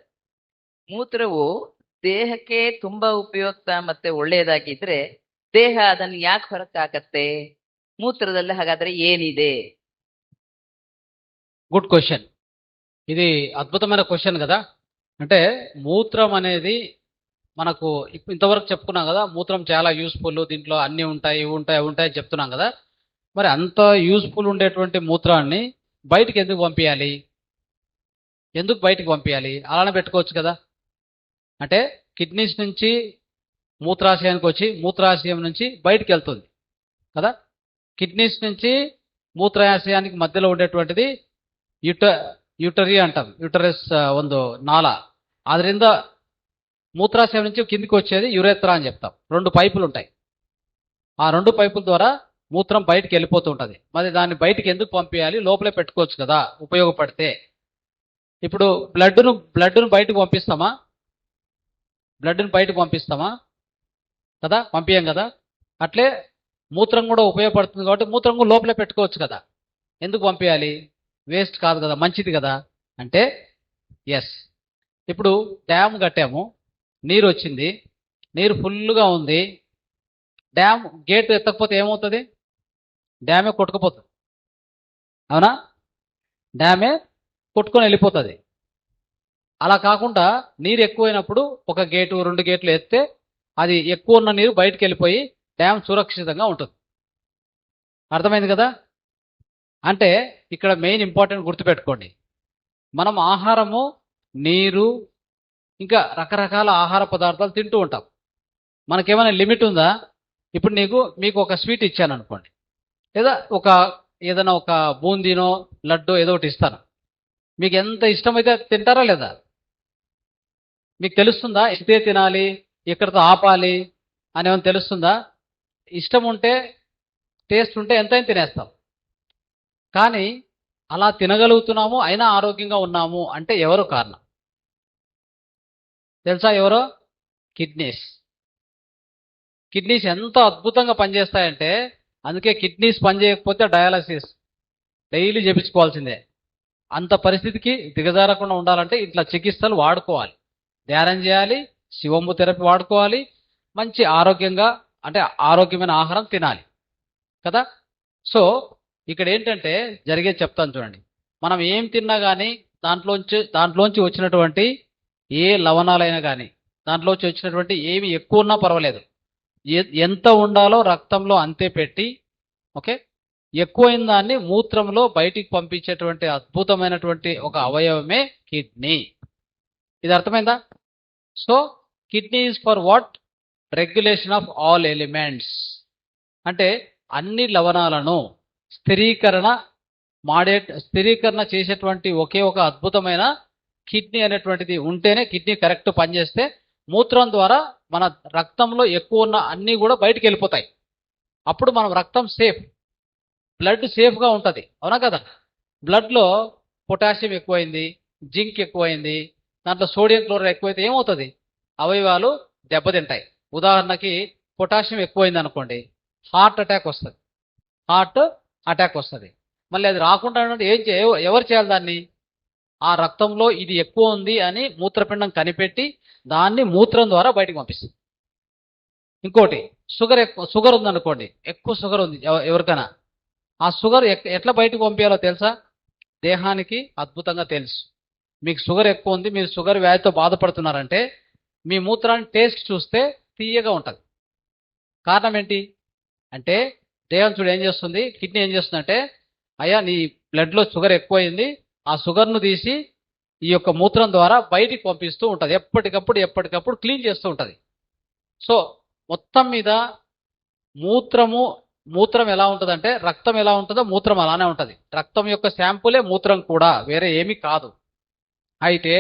ಮೂತ್ರವು ದೇಹಕ್ಕೆ ತುಂಬಾ ಉಪಯುಕ್ತ ಮತ್ತೆ ಒಳ್ಳೆಯದಾಗಿದ್ರೆ ದೇಹ ಅದನ್ನು ಯಾಕೆ ಹೊರಕಾಕತ್ತೆ? ಮೂತ್ರದಲ್ಲಿ ಹಾಗಾದ್ರೆ ಏನಿದೆ? Good question. ఇది అద్భుతమైన క్వశ్చన్ కదా. అంటే మూత్రం అనేది మనకు ఇంతవరకు చెప్పుకున్నాం కదా, మూత్రం చాలా యూస్ఫుల్, దీంట్లో అన్నీ ఉంటాయి ఇవి ఉంటాయి అవి ఉంటాయి చెప్తున్నాం కదా. మరి అంత యూస్ఫుల్ ఉండేటువంటి మూత్రాన్ని బయటికి ఎందుకు పంపించాలి? ఎందుకు బయటికి పంపించాలి? అలానే పెట్టుకోవచ్చు కదా. అంటే కిడ్నీస్ నుంచి మూత్రాశయానికి వచ్చి మూత్రాశయం నుంచి బయటికి వెళ్తుంది కదా. కిడ్నీస్ నుంచి మూత్రాశయానికి మధ్యలో ఉండేటువంటిది యూటరీ అంటాం, యూటరస్ ಒಂದು నాళ. ಅದರಿಂದ మూత్రాశయం నుంచి కిందికి వచ్చేది యురేత్రా అని చెప్తాం. 2 పైపులు ఉంటాయి. ఆ 2 పైపుల ద్వారా మూత్రం బయటికి వెళ్ళిపోతూ ఉంటుంది. మరి దాన్ని బయటికి ఎందుకు పంపించాలి? లోపలే పెట్టుకోవచ్చు కదా ఉపయోగపడితే. ఇప్పుడు బ్లడ్ను బయటకు పంపిస్తామా? బ్లడ్ను బయటకు పంపిస్తామా కదా? పంపించాం కదా. అట్లే మూత్రం కూడా ఉపయోగపడుతుంది కాబట్టి మూత్రం కూడా లోపలే పెట్టుకోవచ్చు కదా. ఎందుకు పంపించాలి? వేస్ట్ కాదు కదా, మంచిది కదా. అంటే ఎస్, ఇప్పుడు డ్యామ్ కట్టాము, నీరు వచ్చింది, నీరు ఫుల్గా ఉంది. డ్యామ్ గేట్ ఎత్తకపోతే ఏమవుతుంది? డ్యామే కొట్టుకుపోతుంది, అవునా? డ్యామే కొట్టుకొని వెళ్ళిపోతుంది. అలా కాకుండా నీరు ఎక్కువైనప్పుడు ఒక గేటు 2 గేట్లు ఎత్తే అది ఎక్కువ ఉన్న నీరు బయటకు వెళ్ళిపోయి డ్యామ్ సురక్షితంగా ఉంటుంది. అర్థమైంది కదా. అంటే ఇక్కడ మెయిన్ ఇంపార్టెంట్ గుర్తుపెట్టుకోండి, మనం ఆహారము, నీరు, ఇంకా రకరకాల ఆహార పదార్థాలు తింటూ ఉంటాం. మనకేమైనా లిమిట్ ఉందా? ఇప్పుడు మీకు ఒక స్వీట్ ఇచ్చాను అనుకోండి, లేదా ఏదైనా ఒక బూందీనో లడ్డో ఏదో ఒకటి ఇస్తాను. మీకు ఎంత ఇష్టమైతే తింటారా లేదా? మీకు తెలుస్తుందా ఇంతే తినాలి, ఇక్కడితో ఆపాలి అని ఏమైనా తెలుస్తుందా? ఇష్టం ఉంటే, టేస్ట్ ఉంటే ఎంతైనా తినేస్తాం. కానీ అలా తినగలుగుతున్నాము, అయినా ఆరోగ్యంగా ఉన్నాము అంటే ఎవరు కారణం తెలుసా? ఎవరో? కిడ్నీస్. కిడ్నీస్ ఎంత అద్భుతంగా పనిచేస్తాయంటే, అందుకే కిడ్నీస్ పనిచేయకపోతే డయాలసిస్ డైలీ చేపించుకోవాల్సిందే. అంత పరిస్థితికి దిగజారకుండా ఉండాలంటే ఇట్లా చికిత్సలు వాడుకోవాలి, ధ్యానం చేయాలి, శివము థెరపీ వాడుకోవాలి, మంచి ఆరోగ్యంగా అంటే ఆరోగ్యమైన ఆహారం తినాలి కదా. సో ఇక్కడ ఏంటంటే జరిగేది చెప్తాను చూడండి. మనం ఏం తిన్నా కానీ దాంట్లోంచి వచ్చినటువంటి ఏ లవణాలైనా కానీ, దాంట్లోంచి వచ్చినటువంటి ఏమి ఎక్కువ ఉన్నా పర్వాలేదు, ఎంత ఉండాలో రక్తంలో అంతే పెట్టి, ఓకే, ఎక్కువైన దాన్ని మూత్రంలో బయటికి పంపించేటువంటి అద్భుతమైనటువంటి ఒక అవయవమే కిడ్నీ. ఇది అర్థమైందా? So kidney is for what? Regulation of all elements. అంటే అన్ని లవణాలను స్థిరీకరణ చేసేటువంటి ఒకే ఒక అద్భుతమైన కిడ్నీ అనేటువంటిది ఉంటేనే కిడ్నీ కరెక్ట్ పనిచేస్తే మూత్రం ద్వారా మన రక్తంలో ఎక్కువ ఉన్న అన్నీ కూడా బయటికి వెళ్ళిపోతాయి. అప్పుడు మనం రక్తం సేఫ్, బ్లడ్ సేఫ్గా ఉంటుంది, అవునా కదా. బ్లడ్లో పొటాషియం ఎక్కువైంది, జింక్ ఎక్కువైంది, దాంట్లో సోడియం క్లోరైడ్ ఎక్కువైతే ఏమవుతుంది? అవయవాలు దెబ్బతింటాయి. ఉదాహరణకి పొటాషియం ఎక్కువైంది అనుకోండి, హార్ట్ అటాక్ వస్తుంది. మళ్ళీ అది రాకుండా ఉంటే ఎవరు చేయాలి దాన్ని? ఆ రక్తంలో ఇది ఎక్కువ ఉంది అని మూత్రపిండం కనిపెట్టి దాన్ని మూత్రం ద్వారా బయటకు పంపిస్తుంది. ఇంకోటి షుగర్ ఉందనుకోండి, ఎక్కువ షుగర్ ఉంది ఎవరికైనా, ఆ షుగర్ ఎట్లా బయటకు పంపించాలో తెలుసా? దేహానికి అద్భుతంగా తెలుసు. మీకు షుగర్ ఎక్కువ ఉంది, మీరు షుగర్ వ్యాధితో బాధపడుతున్నారంటే మీ మూత్రాన్ని టేస్ట్ చూస్తే తీయగా ఉంటుంది. కారణం ఏంటి అంటే దేహం చూడు ఏం చేస్తుంది, కిడ్నీ ఏం చేస్తుందంటే, అయ్యా నీ బ్లడ్లో షుగర్ ఎక్కువైంది, ఆ షుగర్ను తీసి ఈ యొక్క మూత్రం ద్వారా బయటికి పంపిస్తూ ఉంటుంది. ఎప్పటికప్పుడు క్లీన్ చేస్తూ ఉంటుంది. సో మొత్తం మీద మూత్రం ఎలా ఉంటుందంటే, రక్తం ఎలా ఉంటుందో మూత్రం అలానే ఉంటుంది. రక్తం యొక్క శాంపులే మూత్రం కూడా, వేరే ఏమీ కాదు. అయితే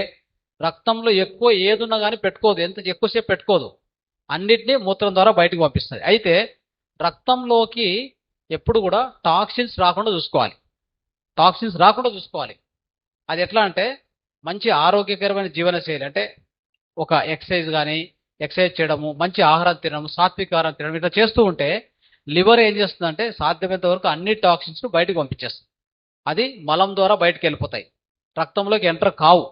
రక్తంలో ఎక్కువ ఏదున్నా కానీ పెట్టుకోదు, ఎంత ఎక్కువసేపు పెట్టుకోదు, అన్నిటినీ మూత్రం ద్వారా బయటకు పంపిస్తుంది. అయితే రక్తంలోకి ఎప్పుడు కూడా టాక్సిన్స్ రాకుండా చూసుకోవాలి. అది ఎట్లా అంటే, మంచి ఆరోగ్యకరమైన జీవనశైలి అంటే ఒక ఎక్సర్సైజ్ చేయడము, మంచి ఆహారం తినడం, సాత్విక ఆహారం తినడం, ఇట్లా చేస్తూ ఉంటే లివర్ ఏం చేస్తుందంటే సాధ్యమైనంత వరకు అన్ని టాక్సిన్స్ బయటకు పంపించేస్తుంది. అది మలం ద్వారా బయటకు వెళ్ళిపోతాయి, రక్తంలోకి ఎంటర్ కావు,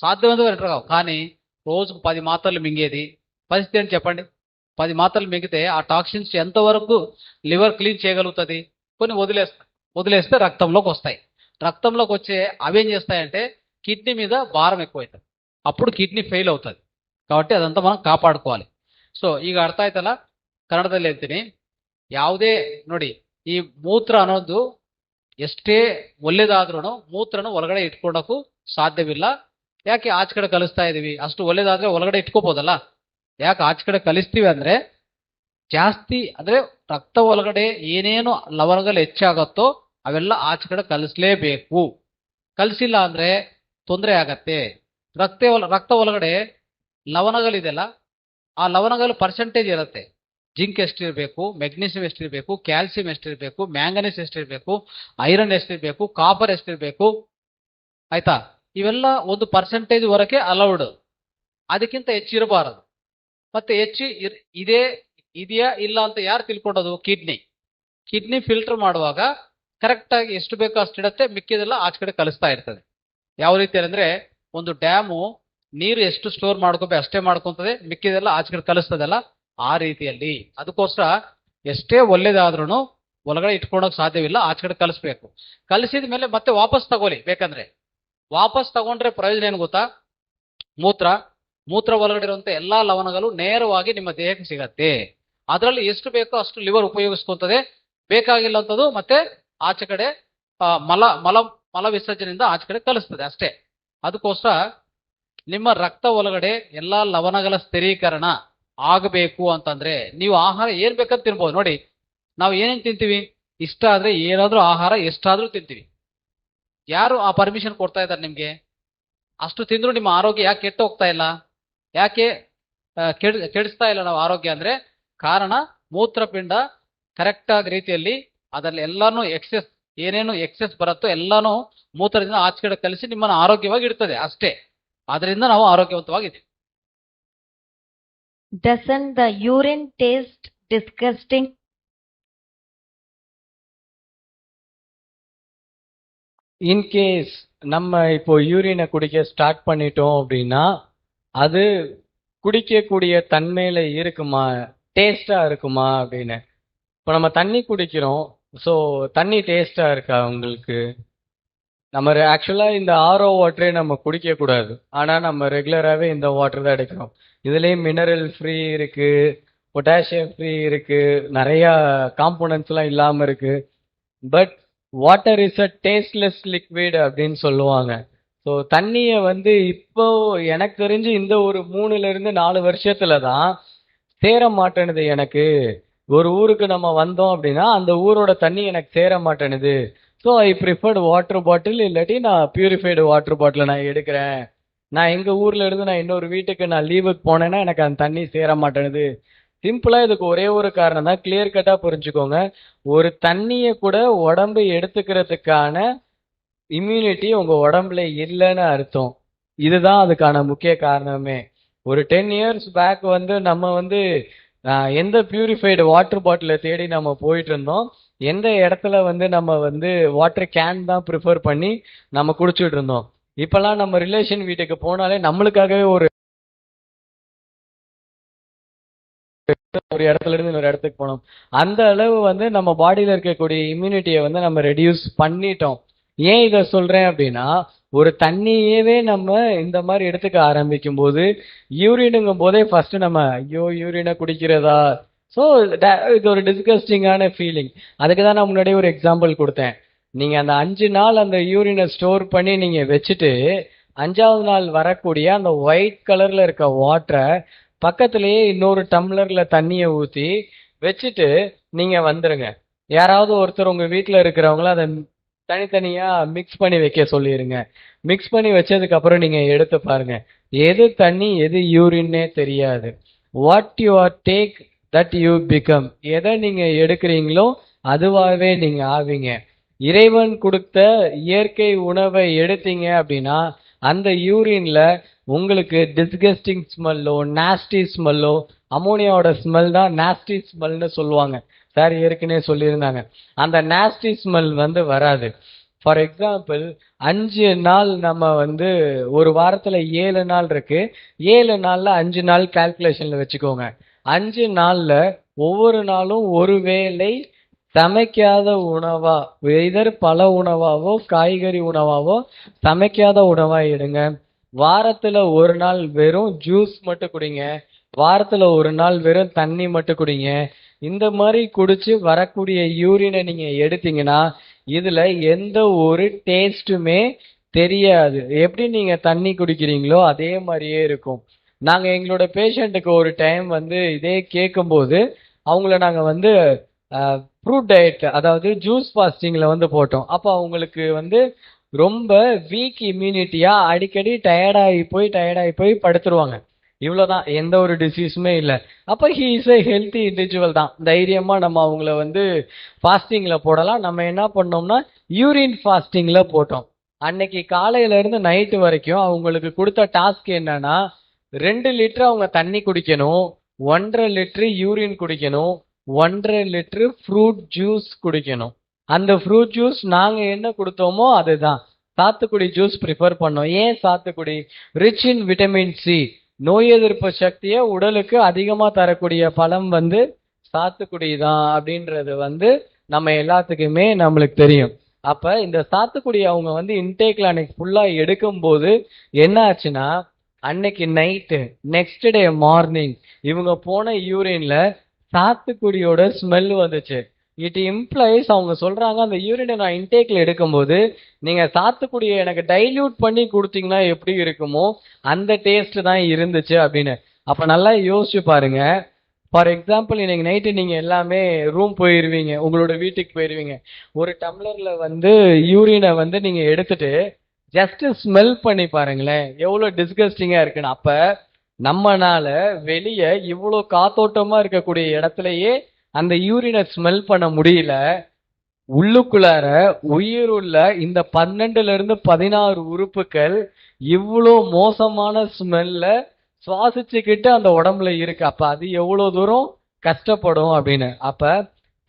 సాధ్యమైనంత వరకు ఎంటర్ కావు. కానీ రోజుకు 10 మాత్రలు మింగేది పరిస్థితి ఏంటి చెప్పండి? 10 మాత్రలు మింగితే ఆ టాక్సిన్స్ ఎంతవరకు లివర్ క్లీన్ చేయగలుగుతుంది? కొన్ని వదిలేస్తే రక్తంలోకి వస్తాయి. రక్తంలోకి వచ్చే అవేం చేస్తాయంటే కిడ్నీ మీద భారం ఎక్కువవుతుంది, అప్పుడు కిడ్నీ ఫెయిల్ అవుతుంది. కాబట్టి అదంతా మనం ಕಾಪಾಡ್ಕೊಳ್ಳಿ. ಸೊ ಈಗ ಅರ್ಥ ಆಯ್ತಲ್ಲ ಕನ್ನಡದಲ್ಲಿ ಹೇಳ್ತೀನಿ. ಯಾವುದೇ ನೋಡಿ, ಈ ಮೂತ್ರ ಅನ್ನೋದು ಎಷ್ಟೇ ಒಳ್ಳೇದಾದ್ರೂ ಮೂತ್ರನ ಒಳಗಡೆ ಇಟ್ಕೊಳ್ಳೋಕ್ಕೂ ಸಾಧ್ಯವಿಲ್ಲ. ಯಾಕೆ ಆಚೆ ಕಡೆ ಕಲಿಸ್ತಾ ಇದೀವಿ? ಅಷ್ಟು ಒಳ್ಳೇದಾದ್ರೆ ಒಳಗಡೆ ಇಟ್ಕೋಬೋದಲ್ಲ. ಯಾಕೆ ಆಚೆ ಕಡೆ ಕಲಿಸ್ತೀವಿ ಅಂದ್ರೆ, ಜಾಸ್ತಿ ಅಂದ್ರೆ ರಕ್ತ ಒಳಗಡೆ ಏನೇನು ಲವಣಗಳು ಹೆಚ್ಚಾಗತ್ತೋ ಅವೆಲ್ಲ ಆಚೆ ಕಡೆ ಕಲಿಸ್ಲೇಬೇಕು. ಕಲಿಸಿಲ್ಲ ಅಂದ್ರೆ ತೊಂದರೆ ಆಗತ್ತೆ. ರಕ್ತ ಒಳಗಡೆ ಲವಣಗಳಿದೆಯಲ್ಲ, ಆ ಲವಣಗಳು ಪರ್ಸೆಂಟೇಜ್ ಇರುತ್ತೆ. ಜಿಂಕ್ ಎಷ್ಟಿರಬೇಕು, ಮೆಗ್ನೀಷಿಯಂ ಎಷ್ಟಿರಬೇಕು, ಕ್ಯಾಲ್ಸಿಯಂ ಎಷ್ಟಿರಬೇಕು, ಮ್ಯಾಂಗನೀಸ್ ಎಷ್ಟಿರಬೇಕು, ಐರನ್ ಎಷ್ಟಿರಬೇಕು, ಕಾಪರ್ ಎಷ್ಟಿರಬೇಕು, ಆಯ್ತಾ? ಇವೆಲ್ಲ ಒಂದು ಪರ್ಸೆಂಟೇಜ್ ವರೆಗೆ ಅಲೌಡ್, ಅದಕ್ಕಿಂತ ಹೆಚ್ಚಿರಬಾರದು. ಮತ್ತೆ ಹೆಚ್ಚು ಇದೆಯಾ ಇಲ್ಲ ಅಂತ ಯಾರು ತಿಳ್ಕೊಂಡದು? ಕಿಡ್ನಿ ಫಿಲ್ಟರ್ ಮಾಡುವಾಗ ಕರೆಕ್ಟ್ ಆಗಿ ಎಷ್ಟು ಬೇಕೋ ಅಷ್ಟಿಡತ್ತೆ, ಮಿಕ್ಕಿದೆಲ್ಲ ಆಚೆ ಕಡೆ ಕಲಿಸ್ತಾ ಇರ್ತದೆ. ಯಾವ ರೀತಿ ಅಂದ್ರೆ, ಒಂದು ಡ್ಯಾಮು ನೀರು ಎಷ್ಟು ಸ್ಟೋರ್ ಮಾಡ್ಕೋಬೇಕು ಅಷ್ಟೇ ಮಾಡ್ಕೊಂತದೆ, ಮಿಕ್ಕಿದೆಲ್ಲ ಆಚೆ ಕಡೆ ಕಲಿಸ್ತದಲ್ಲ, ಆ ರೀತಿಯಲ್ಲಿ. ಅದಕ್ಕೋಸ್ಕರ ಎಷ್ಟೇ ಒಳ್ಳೇದಾದ್ರೂ ಒಳಗಡೆ ಇಟ್ಕೊಳಕ್ ಸಾಧ್ಯವಿಲ್ಲ, ಆಚೆ ಕಡೆ ಕಲಿಸ್ಬೇಕು. ಕಲಿಸಿದ ಮೇಲೆ ಮತ್ತೆ ವಾಪಸ್ ತಗೊಳ್ಳಿ ಬೇಕಂದ್ರೆ. ವಾಪಸ್ ತಗೊಂಡ್ರೆ ಪ್ರಯೋಜನ ಏನು ಗೊತ್ತಾ? ಮೂತ್ರ ಒಳಗಡೆ ಇರುವಂತ ಎಲ್ಲಾ ಲವಣಗಳು ನೇರವಾಗಿ ನಿಮ್ಮ ದೇಹಕ್ಕೆ ಸಿಗತ್ತೆ. ಅದರಲ್ಲಿ ಎಷ್ಟು ಬೇಕೋ ಅಷ್ಟು ಲಿವರ್ ಉಪಯೋಗಿಸ್ಕೊಂತದೆ, ಬೇಕಾಗಿಲ್ಲ ಅಂತದ್ದು ಮತ್ತೆ ಆಚೆ ಕಡೆ ಮಲ ವಿಸರ್ಜನೆಯಿಂದ ಆಚೆ ಕಡೆ ಕಲಿಸ್ತದೆ ಅಷ್ಟೇ. ಅದಕ್ಕೋಸ್ಕರ ನಿಮ್ಮ ರಕ್ತ ಒಳಗಡೆ ಎಲ್ಲಾ ಲವಣಗಳ ಸ್ಥಿರೀಕರಣ ಆಗಬೇಕು ಅಂತಂದ್ರೆ ನೀವು ಆಹಾರ ಏನ್ ಬೇಕಂತ ತಿನ್ಬೋದು. ನೋಡಿ, ನಾವು ಏನೇನು ತಿಂತೀವಿ, ಇಷ್ಟ ಆದ್ರೆ ಏನಾದ್ರೂ ಆಹಾರ ಎಷ್ಟಾದ್ರೂ ತಿಂತೀವಿ. ಯಾರು ಆ ಪರ್ಮಿಷನ್ ಕೊಡ್ತಾ ಇದ್ದಾರೆ ನಿಮ್ಗೆ? ಅಷ್ಟು ತಿಂದ್ರು ನಿಮ್ಮ ಆರೋಗ್ಯ ಯಾಕೆ ಕೆಟ್ಟು ಹೋಗ್ತಾ ಇಲ್ಲ? ಯಾಕೆ ಕೆಡಿಸ್ತಾ ಇಲ್ಲ ನಾವು ಆರೋಗ್ಯ ಅಂದ್ರೆ? ಕಾರಣ ಮೂತ್ರಪಿಂಡ ಕರೆಕ್ಟ್ ಆದ ರೀತಿಯಲ್ಲಿ ಅದರಲ್ಲಿ ಎಲ್ಲಾನು ಏನೇನು ಎಕ್ಸೆಸ್ ಬರುತ್ತೋ ಎಲ್ಲಾನು ಮೂತ್ರದಿಂದ ಆಚೆ ಕಡೆ ಕಲಿಸಿ ನಿಮ್ಮನ್ನು ಆರೋಗ್ಯವಾಗಿ ಇಡ್ತದೆ ಅಷ್ಟೇ. ಅದರಿಂದ ನಾವು ಆರೋಗ್ಯವಂತವಾಗಿದ್ದೀವಿ. Doesn't the urine taste disgusting? In case நம்ம இப்போ யூரினை குடிக்க ஸ்டார்ட் பண்ணிட்டோம் அப்படின்னா அது குடிக்கக்கூடிய தன்மையில இருக்குமா, டேஸ்டா இருக்குமா அப்படின்னு. இப்போ நம்ம தண்ணி குடிக்கிறோம், ஸோ தண்ணி டேஸ்டா இருக்கா உங்களுக்கு? நம்ம ஆக்சுவலாக இந்த ஆர்ஓ வாட்டரே நம்ம குடிக்கக்கூடாது, ஆனால் நம்ம ரெகுலராகவே இந்த வாட்டர் தான் எடுக்கிறோம். இதுலேயும் மினரல் ஃப்ரீ இருக்குது, பொட்டாசியம் ஃப்ரீ இருக்குது, நிறையா காம்போனன்ட்ஸ்லாம் இல்லாமல் இருக்குது. But water is a tasteless liquid அப்படின்னு சொல்லுவாங்க. ஸோ தண்ணியை இப்போ எனக்கு தெரிஞ்சு இந்த ஒரு 3-4 வருஷத்துல தான் சேர மாட்டேனுது எனக்கு. ஒரு ஊருக்கு நம்ம வந்தோம் அப்படின்னா அந்த ஊரோட தண்ணி எனக்கு சேர மாட்டேனுது. So I preferred water bottle, இல்லாட்டி நான் பியூரிஃபைடு வாட்டர் பாட்டில் நான் எடுக்கிறேன். நான் எங்கள் ஊரில் இருந்து நான் இன்னொரு வீட்டுக்கு நான் லீவுக்கு போனேன்னா எனக்கு அந்த தண்ணி சேர மாட்டேனுது. சிம்பிளாக இதுக்கு ஒரே ஒரு காரணம் தான், கிளியர் கட்டாக புரிஞ்சுக்கோங்க. ஒரு தண்ணியை கூட உடம்பு எடுத்துக்கிறதுக்கான இம்யூனிட்டி உங்கள் உடம்புல இல்லைன்னு அர்த்தம். இதுதான் அதுக்கான முக்கிய காரணமே. ஒரு 10 இயர்ஸ் பேக் வந்து நம்ம வந்து எந்த பியூரிஃபைடு வாட்டர் பாட்டிலை தேடி நம்ம போயிட்டு இருந்தோம், எந்த இடத்துல வந்து நம்ம வந்து வாட்டர் கேன் தான் ப்ரிஃபர் பண்ணி நம்ம குடிச்சிட்டு இருந்தோம். இப்பெல்லாம் நம்ம ரிலேஷன் வீட்டுக்கு போனாலே நம்மளுக்காகவே ஒரு இடத்துல இருந்து இன்னொரு இடத்துக்கு போனோம். அந்த அளவு வந்து நம்ம பாடியில இருக்கக்கூடிய இம்யூனிட்டியை வந்து நம்ம ரெடியூஸ் பண்ணிட்டோம். ஏன் இதை சொல்றேன் அப்படின்னா, ஒரு தண்ணியவே நம்ம இந்த மாதிரி எடுத்துக்க ஆரம்பிக்கும் போது, யூரினுங்கும் போதே ஃபர்ஸ்ட் நம்ம ஐயோ யூரினை குடிக்கிறதா, ஸோ இது ஒரு டிஸ்கஸ்டிங்கான ஃபீலிங். அதுக்கு தான் நான் முன்னாடியே ஒரு எக்ஸாம்பிள் கொடுத்தேன். நீங்க அந்த 5 நாள் அந்த யூரினை ஸ்டோர் பண்ணி நீங்க வச்சுட்டு 5ஆவது நாள் வரக்கூடிய அந்த ஒயிட் கலர்ல இருக்க வாட்டரை பக்கத்திலேயே இன்னொரு டம்ளர்ல தண்ணியை ஊத்தி வச்சுட்டு நீங்க வந்துருங்க. யாராவது ஒருத்தர் உங்க வீட்டுல இருக்கிறவங்கள அதை தனித்தனியா மிக்ஸ் பண்ணி வைக்க சொல்லிருங்க. மிக்ஸ் பண்ணி வச்சதுக்கு அப்புறம் நீங்க எடுத்து பாருங்க, எது தண்ணி எது யூரின்னே தெரியாது. What you are take that you become. எதை நீங்க எடுக்கிறீங்களோ அதுவாகவே நீங்க ஆவீங்க. இறைவன் கொடுத்த இயற்கை உணவை எடுத்தீங்க அப்படின்னா அந்த யூரின்ல உங்களுக்கு டிஸ்கஸ்டிங் ஸ்மெல்லோ நாஸ்டி ஸ்மெல்லோ, அமோனியாவோட ஸ்மெல் தான் நாஸ்டி ஸ்மெல்னு சொல்லுவாங்க. சார் ஏற்கனவே சொல்லியிருந்தாங்க. அந்த நாஸ்டி ஸ்மெல் வந்து வராது. ஃபார் எக்ஸாம்பிள் 5 நாள் நம்ம வந்து ஒரு வாரத்துல 7 நாள் இருக்கு. 7 நாள்ல 5 நாள் கால்குலேஷன்ல வச்சுக்கோங்க. 5 நாள்ல ஒவ்வொரு நாளும் ஒரு வேளை சமைக்காத உணவா, எதர் பல உணவாவோ காய்கறி உணவாவோ சமைக்காத உணவா எடுங்க. வாரத்துல ஒரு நாள் வெறும் ஜூஸ் மட்டும் குடிங்க. வாரத்துல ஒரு நாள் வெறும் தண்ணி மட்டும் குடிங்க. இந்த மாதிரி குடிச்சு வரக்கூடிய யூரினை நீங்க எடுத்தீங்கன்னா இதுல எந்த ஒரு டேஸ்ட்டுமே தெரியாது. எப்படி நீங்க தண்ணி குடிக்கிறீங்களோ அதே மாதிரியே இருக்கும். நாங்க எங்களோட பேஷண்ட்டுக்கு ஒரு டைம் வந்து இதே கேட்கும்போது அவங்கள நாங்க வந்து ஃப்ரூட் டயட், அதாவது ஜூஸ் ஃபாஸ்டிங்ல வந்து போட்டோம். அப்போ அவங்களுக்கு வந்து ரொம்ப வீக் இம்யூனிட்டியா அடிக்கடி டயர்டாகி போய் படுத்துருவாங்க. இவ்வளவுதான், எந்த ஒரு டிசீஸுமே இல்லை. அப்போ he is a healthy individual தான். தைரியமா நம்ம அவங்கள வந்து ஃபாஸ்டிங்ல போடலாம். நம்ம என்ன பண்ணோம்னா யூரின் ஃபாஸ்டிங்ல போட்டோம். அன்னைக்கு காலையில இருந்து நைட்டு வரைக்கும் அவங்களுக்கு கொடுத்த டாஸ்க் என்னன்னா 2 லிட்டர் அவங்க தண்ணி குடிக்கணும், 1.5 லிட்டர் யூரின் குடிக்கணும், 1.5 லிட்டர் ஃப்ரூட் ஜூஸ் குடிக்கணும். அந்த ஃப்ரூட் ஜூஸ் நாங்க என்ன கொடுத்தோமோ அதுதான். சாத்துக்குடி ஜூஸ் ப்ரிஃபர் பண்ணோம். ஏன் சாத்துக்குடி? Rich in vitamin C. நோய் எதிர்ப்பு சக்தியை உடலுக்கு அதிகமா தரக்கூடிய பழம் வந்து சாத்துக்குடி தான் அப்படின்றது வந்து நம்ம எல்லாத்துக்குமே நம்மளுக்கு தெரியும். அப்ப இந்த சாத்துக்குடி அவங்க வந்து இன்டேக்ல அன்னைக்கு ஃபுல்லா எடுக்கும் போது என்ன ஆச்சுன்னா, அன்னைக்கு நைட்டு நெக்ஸ்ட் டே மார்னிங் இவங்க போன யூரின்ல சாத்துக்குடியோட ஸ்மெல் வந்துச்சு. இட் இம்ப்ளைஸ், அவங்க சொல்றாங்க, அந்த யூரினை நான் இன்டேக்ல எடுக்கும்போது நீங்க சாத்துக்குடியை எனக்கு டைல்யூட் பண்ணி கொடுத்தீங்கன்னா எப்படி இருக்குமோ அந்த டேஸ்ட் தான் இருந்துச்சு அப்படின்னு. அப்ப நல்லா யோசிச்சு பாருங்க. ஃபார் எக்ஸாம்பிள் இன்னைக்கு நைட்டு நீங்க எல்லாமே ரூம் போயிருவீங்க, உங்களோட வீட்டுக்கு போயிருவீங்க. ஒரு டம்ளர்ல வந்து யூரினை வந்து நீங்க எடுத்துட்டு ஜஸ்ட் ஸ்மெல் பண்ணி பாருங்களேன், எவ்வளவு டிஸ்கஸ்டிங்கா இருக்குன்னு. அப்ப நம்மனால வெளியே இவ்வளோ காத்தோட்டமா இருக்கக்கூடிய இடத்துலயே அந்த யூரினை ஸ்மெல் பண்ண முடியல. உள்ளுக்குள்ளார உயிருள்ள இந்த 12ல இருந்து 16 உறுப்புகள் இவ்வளோ மோசமான ஸ்மெல்ல சுவாசிச்சுக்கிட்டு அந்த உடம்புல இருக்கு. அப்ப அது எவ்வளவு தூரம் கஷ்டப்படும் அப்படின்னு. அப்ப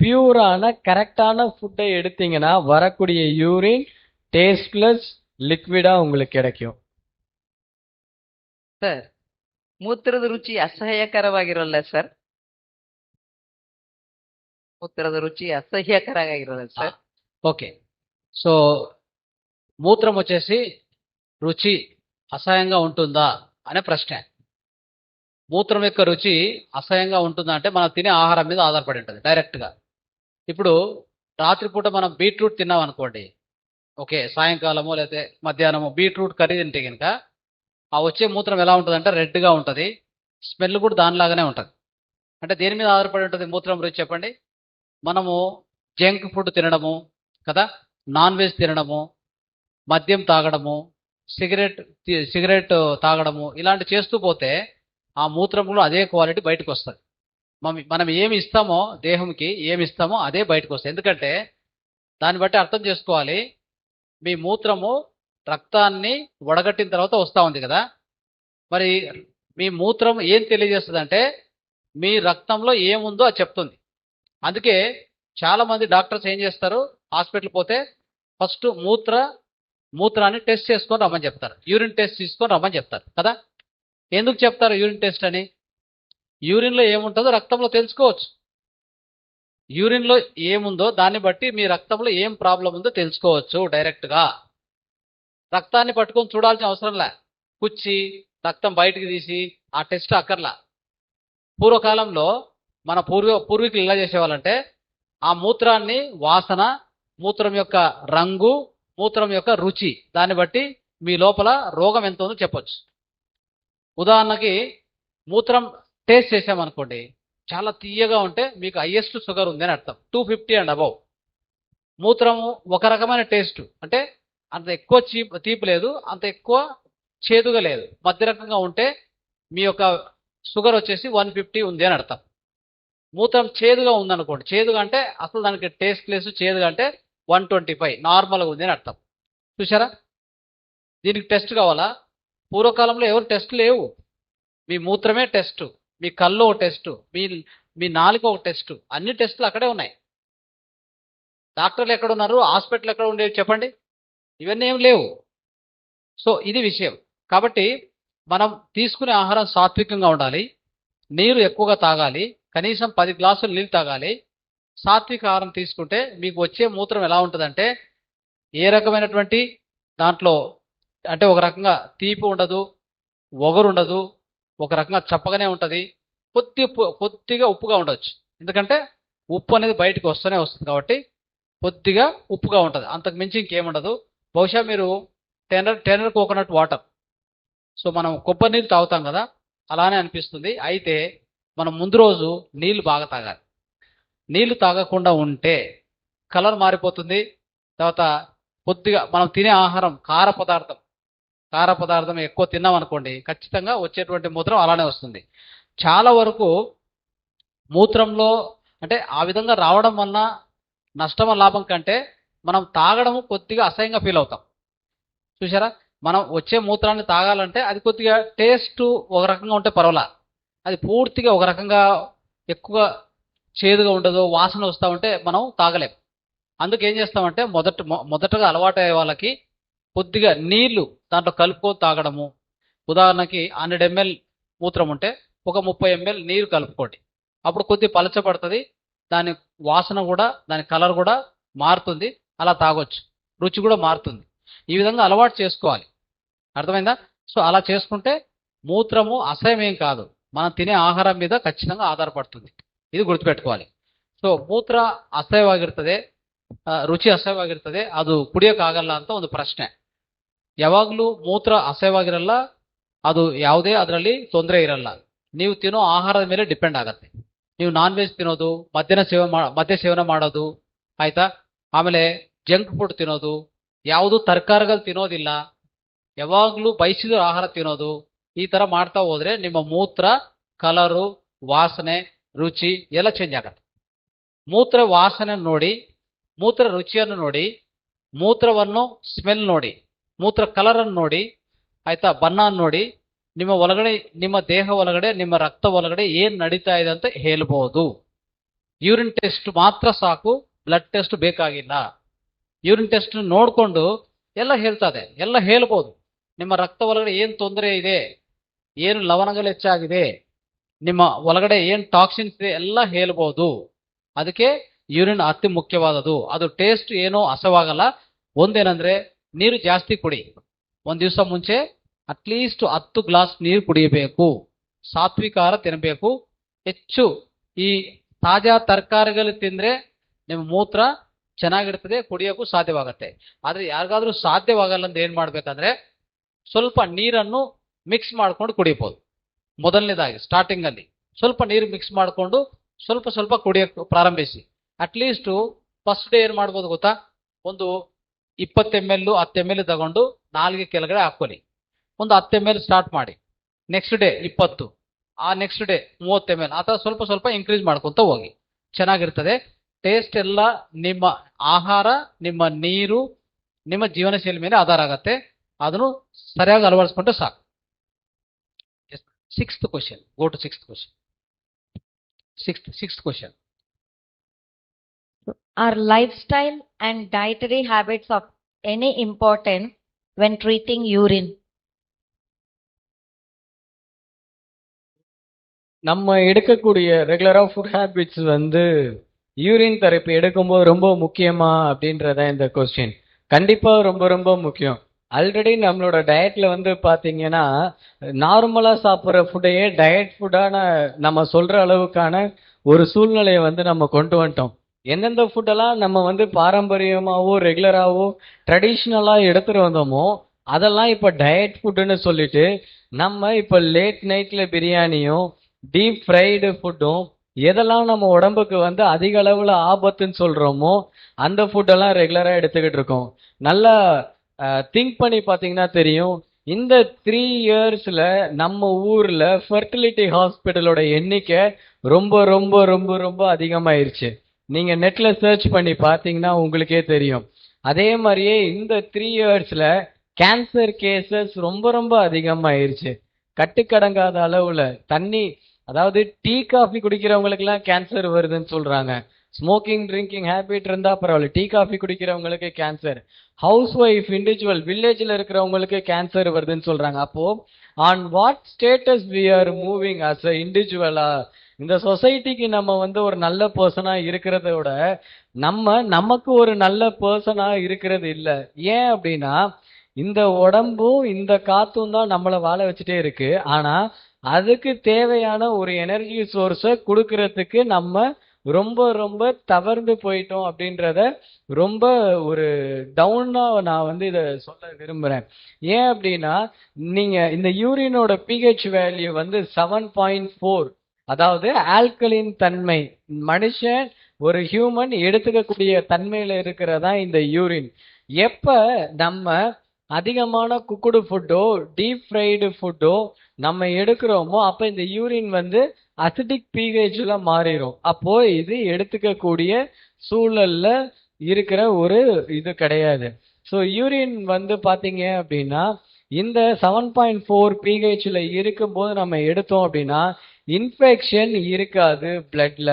பியூரான கரெக்டான ஃபுட்டை எடுத்தீங்கன்னா வரக்கூடிய யூரின் டேஸ்ட்லெஸ் லிக்விடா உங்களுக்கு கிடைக்கும். ಸರ್, ಮೂತ್ರದ ರುಚಿ ಅಸಹ್ಯಕರವಾಗಿರಲ್ಲ ಸರ್? ಮೂತ್ರದ ರುಚಿ అసహ్యకరంగా సార్? ఓకే. సో మూత్రం వచ్చేసి రుచి అసహ్యంగా ఉంటుందా అనే ప్రశ్న. మూత్రం యొక్క రుచి అసహ్యంగా ఉంటుందా అంటే మనం తినే ఆహారం మీద ఆధారపడి ఉంటుంది డైరెక్ట్గా. ఇప్పుడు రాత్రిపూట మనం బీట్రూట్ తిన్నాం అనుకోండి, ఓకే, సాయంకాలము లేకపోతే మధ్యాహ్నము బీట్రూట్ కర్రీ తింటే కనుక ఆ వచ్చే మూత్రం ఎలా ఉంటుందంటే రెడ్గా ఉంటుంది, స్మెల్ కూడా దానిలాగానే ఉంటుంది. అంటే దేని మీద ఆధారపడి ఉంటుంది మూత్రం రుచి చెప్పండి? మనము జంక్ ఫుడ్ తినడము కదా, నాన్ వెజ్ తినడము, మద్యం తాగడము, సిగరెట్ తాగడము, ఇలాంటి చేస్తూ పోతే ఆ మూత్రంలో అదే క్వాలిటీ బయటకు వస్తుంది. మనం ఏమి ఇస్తామో దేహంకి, ఏమి ఇస్తామో అదే బయటకు వస్తుంది. ఎందుకంటే దాన్ని బట్టి అర్థం చేసుకోవాలి, మీ మూత్రము రక్తాన్ని వడగట్టిన తర్వాత వస్తూ ఉంది కదా, మరి మీ మూత్రం ఏం తెలియజేస్తుంది అంటే మీ రక్తంలో ఏముందో అది చెప్తుంది. అందుకే చాలా మంది డాక్టర్స్ ఏం చేస్తారు, హాస్పిటల్ పోతే ఫస్ట్ మూత్రాన్ని టెస్ట్ చేసుకొని రమ్మని చెప్తారు, యూరిన్ టెస్ట్ తీసుకొని రమ్మని చెప్తారు కదా. ఎందుకు చెప్తారు యూరిన్ టెస్ట్ అని? యూరిన్లో ఏముంటుందో రక్తంలో తెలుసుకోవచ్చు. యూరిన్లో ఏముందో దాన్ని బట్టి మీ రక్తంలో ఏం ప్రాబ్లం ఉందో తెలుసుకోవచ్చు డైరెక్ట్గా. రక్తాన్ని పట్టుకొని చూడాల్సిన అవసరంలే, కుచ్చి రక్తం బయటికి తీసి ఆ టెస్ట్ అక్కర్లా. పూర్వకాలంలో మన పూర్వీకులు ఎలా చేసేవాళ్ళంటే ఆ మూత్రాన్ని వాసన, మూత్రం యొక్క రంగు, మూత్రం యొక్క రుచి, దాన్ని బట్టి మీ లోపల రోగం ఎంత ఉందో చెప్పొచ్చు. ఉదాహరణకి మూత్రం టేస్ట్ చేసామనుకోండి, చాలా తీయగా ఉంటే మీకు హైయెస్ట్ షుగర్ ఉంది అని అర్థం, 250 అండ్ అబౌవ్. మూత్రము ఒక రకమైన టేస్ట్, అంటే అంత ఎక్కువ తీపి లేదు, అంత ఎక్కువ చేదుగా లేదు, మధ్య రకంగా ఉంటే మీ యొక్క షుగర్ వచ్చేసి 150 ఉంది అని అర్థం. మూత్రం చేదుగా ఉందనుకోండి, చేదుగా అంటే అసలు దానికి టేస్ట్ లేదు, చేదుగా అంటే 125 నార్మల్గా ఉంది అని అర్థం. చూసారా? దీనికి టెస్ట్ కావాలా? పూర్వకాలంలో ఎవరు టెస్ట్ లేవు. మీ మూత్రమే టెస్ట్, మీ కళ్ళు ఒక టెస్ట్, మీ నాలుక ఒక టెస్ట్, అన్ని టెస్టులు అక్కడే ఉన్నాయి. డాక్టర్లు ఎక్కడ ఉన్నారు, హాస్పిటల్ ఎక్కడ ఉండేవి చెప్పండి? ఇవన్నీ ఏం లేవు. సో ఇది విషయం. కాబట్టి మనం తీసుకునే ఆహారం సాత్వికంగా ఉండాలి, నీరు ఎక్కువగా తాగాలి, కనీసం 10 గ్లాసులు నీళ్ళు తాగాలి. సాత్విక ఆహారం తీసుకుంటే మీకు వచ్చే మూత్రం ఎలా ఉంటుందంటే ఏ రకమైనటువంటి దాంట్లో అంటే ఒక రకంగా తీపి ఉండదు, ఒగరు ఉండదు, ఒక రకంగా చప్పగానే ఉంటుంది, కొద్దిగా ఉప్పుగా ఉండొచ్చు. ఎందుకంటే ఉప్పు అనేది బయటకు వస్తూనే వస్తుంది కాబట్టి కొద్దిగా ఉప్పుగా ఉంటుంది, అంతకు మించి ఇంకేముండదు. బహుశా మీరు టెనర్ కోకోనట్ వాటర్, సో మనం కొబ్బరి నీళ్ళు తాగుతాం కదా, అలానే అనిపిస్తుంది. అయితే మనం ముందు రోజు నీళ్లు బాగా తాగాలి. నీళ్లు తాగకుండా ఉంటే కలర్ మారిపోతుంది. తర్వాత కొద్దిగా మనం తినే ఆహారం కార పదార్థం ఎక్కువ తిన్నాం అనుకోండి, ఖచ్చితంగా వచ్చేటువంటి మూత్రం అలానే వస్తుంది. చాలా వరకు మూత్రంలో అంటే ఆ విధంగా రావడం వలన నష్టమ లాభం కంటే మనం తాగడము కొద్దిగా అసహ్యంగా ఫీల్ అవుతాం. చూసారా? మనం వచ్చే మూత్రాన్ని తాగాలంటే అది కొద్దిగా టేస్ట్ ఒక రకంగా ఉంటే పర్వాలా, అది పూర్తిగా ఒక రకంగా ఎక్కువ చేదుగా ఉండదు, వాసన వస్తూ ఉంటే మనం తాగలేం. అందుకు ఏం చేస్తామంటే మొదటగా అలవాటు అయ్యే వాళ్ళకి కొద్దిగా నీళ్లు దాంట్లో కలుపుకొని తాగడము. ఉదాహరణకి 100 ml మూత్రం ఉంటే ఒక 30 ml నీరు కలుపుకోండి. అప్పుడు కొద్దిగా పలచబడుతుంది, దాని వాసన కూడా దాని కలర్ కూడా మారుతుంది, అలా తాగొచ్చు, రుచి కూడా మారుతుంది. ఈ విధంగా అలవాటు చేసుకోవాలి. అర్థమైందా? సో అలా చేసుకుంటే మూత్రము అసహ్యం ఏం కాదు, మనం తినే ఆహారం మీద ఖచ్చితంగా ఆధారపడుతుంది. ಇದು ಗುರುತುಪೆಟ್ಟುಕೋవాలి. ಸೊ ಮೂತ್ರ ಅಸಹ್ಯವಾಗಿರ್ತದೆ, ರುಚಿ ಅಸಹ್ಯವಾಗಿರ್ತದೆ, ಅದು ಕುಡಿಯೋಕ್ಕಾಗಲ್ಲ ಅಂತ ಒಂದು ಪ್ರಶ್ನೆ. ಯಾವಾಗಲೂ ಮೂತ್ರ ಅಸಹ್ಯವಾಗಿರಲ್ಲ, ಅದು ಯಾವುದೇ ಅದರಲ್ಲಿ ತೊಂದರೆ ಇರಲ್ಲ. ನೀವು ತಿನ್ನೋ ಆಹಾರದ ಮೇಲೆ ಡಿಪೆಂಡ್ ಆಗುತ್ತೆ. ನೀವು ನಾನ್ ವೆಜ್ ತಿನ್ನೋದು, ಮದ್ಯ ಸೇವನೆ ಮಾಡೋದು ಆಯ್ತಾ, ಆಮೇಲೆ ಜಂಕ್ ಫುಡ್ ತಿನ್ನೋದು, ಯಾವುದು ತರಕಾರಿಗಳು ತಿನ್ನೋದಿಲ್ಲ, ಯಾವಾಗಲೂ ಬಯಸಿದ ಆಹಾರ ತಿನ್ನೋದು, ಈ ತರ ಮಾಡ್ತಾ ಹೋದ್ರೆ ನಿಮ್ಮ ಮೂತ್ರ ಕಲರು, ವಾಸನೆ, ರುಚಿ ಎಲ್ಲ ಚೇಂಜ್ ಆಗುತ್ತೆ. ಮೂತ್ರ ವಾಸನೆ ನೋಡಿ, ಮೂತ್ರ ರುಚಿಯನ್ನು ನೋಡಿ, ಮೂತ್ರವನ್ನು ಸ್ಮೆಲ್ ನೋಡಿ, ಮೂತ್ರ ಕಲರ್ ಅನ್ನು ನೋಡಿ ಆಯ್ತಾ, ಬಣ್ಣ ನೋಡಿ, ನಿಮ್ಮ ಒಳಗಡೆ, ನಿಮ್ಮ ದೇಹ ಒಳಗಡೆ, ನಿಮ್ಮ ರಕ್ತ ಒಳಗಡೆ ಏನ್ ನಡೀತಾ ಇದೆ ಅಂತ ಹೇಳ್ಬೋದು. ಯೂರಿನ್ ಟೆಸ್ಟ್ ಮಾತ್ರ ಸಾಕು, ಬ್ಲಡ್ ಟೆಸ್ಟ್ ಬೇಕಾಗಿಲ್ಲ. ಯೂರಿನ್ ಟೆಸ್ಟ್ ನೋಡ್ಕೊಂಡು ಎಲ್ಲ ಹೇಳ್ತದೆ, ಎಲ್ಲ ಹೇಳ್ಬೋದು. ನಿಮ್ಮ ರಕ್ತ ಒಳಗಡೆ ಏನ್ ತೊಂದರೆ ಇದೆ, ಏನು ಲವಣಗಳು ಹೆಚ್ಚಾಗಿದೆ, ನಿಮ್ಮ ಒಳಗಡೆ ಏನ್ ಟಾಕ್ಸಿನ್ಸ್ ಇದೆ ಎಲ್ಲ ಹೇಳ್ಬೋದು. ಅದಕ್ಕೆ ಯೂರಿನ್ ಅತಿ ಮುಖ್ಯವಾದದ್ದು. ಅದು ಟೇಸ್ಟ್ ಏನೋ ಅಸವಾಗಲ್ಲ. ಒಂದೇನಂದ್ರೆ ನೀರು ಜಾಸ್ತಿ ಕುಡಿ. ಒಂದ್ ದಿವಸ ಮುಂಚೆ ಅಟ್ಲೀಸ್ಟ್ 10 ಗ್ಲಾಸ್ ನೀರು ಕುಡಿಯಬೇಕು. ಸಾತ್ವಿಕ ಆಹಾರ ತಿನ್ನಬೇಕು. ಹೆಚ್ಚು ಈ ತಾಜಾ ತರಕಾರಿಗಳು ತಿಂದ್ರೆ ನಿಮ್ಮ ಮೂತ್ರ ಚೆನ್ನಾಗಿರ್ತದೆ, ಕುಡಿಯೋಕ್ಕೂ ಸಾಧ್ಯವಾಗುತ್ತೆ. ಆದ್ರೆ ಯಾರಿಗಾದ್ರೂ ಸಾಧ್ಯವಾಗಲ್ಲ ಅಂತ ಏನ್ ಮಾಡ್ಬೇಕಂದ್ರೆ ಸ್ವಲ್ಪ ನೀರನ್ನು ಮಿಕ್ಸ್ ಮಾಡ್ಕೊಂಡು ಕುಡಿಬಹುದು. ಮೊದಲನೇದಾಗಿ ಸ್ಟಾರ್ಟಿಂಗ್ ಅಲ್ಲಿ ಸ್ವಲ್ಪ ನೀರು ಮಿಕ್ಸ್ ಮಾಡಿಕೊಂಡು ಸ್ವಲ್ಪ ಸ್ವಲ್ಪ ಕುಡಿಯೋಕ್ಕೆ ಪ್ರಾರಂಭಿಸಿ. ಅಟ್ಲೀಸ್ಟ್ ಫಸ್ಟ್ ಡೇ ಏನ್ ಮಾಡ್ಬೋದು ಗೊತ್ತಾ, ಒಂದು 20 ml 10 ml ತಗೊಂಡು ನಾಲ್ಗೆ ಕೆಳಗಡೆ ಹಾಕೊಳ್ಳಿ. ಒಂದು 10 ml ಸ್ಟಾರ್ಟ್ ಮಾಡಿ, ನೆಕ್ಸ್ಟ್ ಡೇ 20, ಆ ನೆಕ್ಸ್ಟ್ ಡೇ 30 ml, ಅಥವಾ ಸ್ವಲ್ಪ ಸ್ವಲ್ಪ ಇನ್ಕ್ರೀಸ್ ಮಾಡ್ಕೊಂತ ಹೋಗಿ. ಚೆನ್ನಾಗಿರ್ತದೆ. ಟೇಸ್ಟ್ ಎಲ್ಲ ನಿಮ್ಮ ಆಹಾರ, ನಿಮ್ಮ ನೀರು, ನಿಮ್ಮ ಜೀವನ ಶೈಲಿ ಮೇಲೆ ಆಧಾರ ಆಗತ್ತೆ. ಅದನ್ನು ಸರಿಯಾಗಿ ಅಳವಡಿಸ್ಕೊಂಡ್ರೆ ಸಾಕು. Sixth question. Go to sixth question. Sixth question. Are lifestyle and dietary habits of any importance when treating urine? நம்ம எடுக்கக்கூடிய ரெகுலரா ஃபுட் ஹேபிட்ஸ் வந்து யூரின் தெரப்பி எடுக்கும்போது ரொம்ப முக்கியமா அப்படின்றத இந்த கொஸ்டின். கண்டிப்பா ரொம்ப ரொம்ப முக்கியம். ஆல்ரெடி நம்மளோட டயட்ல வந்து பாத்தீங்கன்னா நார்மலா சாப்பிட்ற ஃபுட்டையே டயட் ஃபுட்டான நம்ம சொல்ற அளவுக்கான ஒரு சூழ்நிலையை வந்து நம்ம கொண்டு வந்துட்டோம். எந்தெந்த ஃபுட்டெல்லாம் நம்ம வந்து பாரம்பரியமாவோ ரெகுலராகவோ ட்ரெடிஷ்னலா எடுத்துட்டு வந்தோமோ அதெல்லாம் இப்போ டயட் ஃபுட்டுன்னு சொல்லிட்டு நம்ம இப்போ லேட் நைட்ல பிரியாணியும் டீப் ஃப்ரைடு ஃபுட்டும் எதெல்லாம் நம்ம உடம்புக்கு வந்து அதிக அளவுல ஆபத்துன்னு சொல்றோமோ அந்த ஃபுட்டெல்லாம் ரெகுலரா எடுத்துக்கிட்டு இருக்கோம். நல்லா திங்க் பண்ணி பார்த்தீங்கன்னா தெரியும். இந்த 3 இயர்ஸ்ல நம்ம ஊர்ல ஃபெர்டிலிட்டி ஹாஸ்பிட்டலோட எண்ணிக்கை ரொம்ப ரொம்ப ரொம்ப ரொம்ப அதிகமாயிருச்சு. நீங்க நெட்ல சர்ச் பண்ணி பார்த்தீங்கன்னா உங்களுக்கே தெரியும். அதே மாதிரியே இந்த 3 இயர்ஸ்ல கேன்சர் கேசஸ் ரொம்ப ரொம்ப அதிகமாயிருச்சு. கட்டுக்கடங்காத அளவுல தண்ணி, அதாவது டீ காஃபி குடிக்கிறவங்களுக்குலாம் கேன்சர் வருதுன்னு சொல்றாங்க. ஸ்மோக்கிங் ட்ரிங்கிங் ஹேபிட் இருந்தா பரவாயில்ல, டீ காஃபி குடிக்கிறவங்களுக்கு கேன்சர், ஹவுஸ் ஒய்ஃப் இண்டிவிஜுவல் வில்லேஜ்ல இருக்கிறவங்களுக்கு கேன்சர் வருதுன்னு சொல்றாங்க. அப்போ on what status we are moving as a இண்டிவிஜுவலா? இந்த சொசைட்டிக்கு நம்ம வந்து ஒரு நல்ல பர்சனா இருக்கிறத விட நமக்கு ஒரு நல்ல பர்சனா இருக்கிறது இல்ல. ஏன் அப்படின்னா இந்த உடம்பும் இந்த காத்தும் தான் நம்மளை வாழ வச்சுட்டே இருக்கு. ஆனா அதுக்கு தேவையான ஒரு எனர்ஜி சோர்ஸை கொடுக்கறதுக்கு நம்ம ரொம்ப ரொம்ப தவறுந்து போயிட்டோம் அப்படின்றத ரொம்ப ஒரு டவுனா நான் வந்து இதை சொல்ல விரும்புறேன். ஏன் அப்படின்னா நீங்க இந்த யூரினோட பிஹெச் வேல்யூ வந்து 7.4, அதாவது ஆல்கலின் தன்மை, மனுஷன் ஒரு ஹியூமன் எடுத்துக்கக்கூடிய தன்மையில இருக்கிறதா இந்த யூரின். எப்ப நம்ம அதிகமான குக்குடு ஃபுட்டோ டீப் ஃப்ரைடு ஃபுட்டோ நம்ம எடுக்கிறோமோ அப்ப இந்த யூரின் வந்து அசிடிக் பிஹெச்ல மாறிடும். அப்போ இது எடுத்துக்கக்கூடிய சூழல்ல இருக்கிற ஒரு இது கிடையாது. ஸோ யூரின் வந்து பாத்தீங்க அப்படின்னா இந்த 7.4 பிஹெச்ல இருக்கும்போது நம்ம எடுத்தோம் அப்படின்னா இன்ஃபெக்ஷன் இருக்காது பிளட்ல.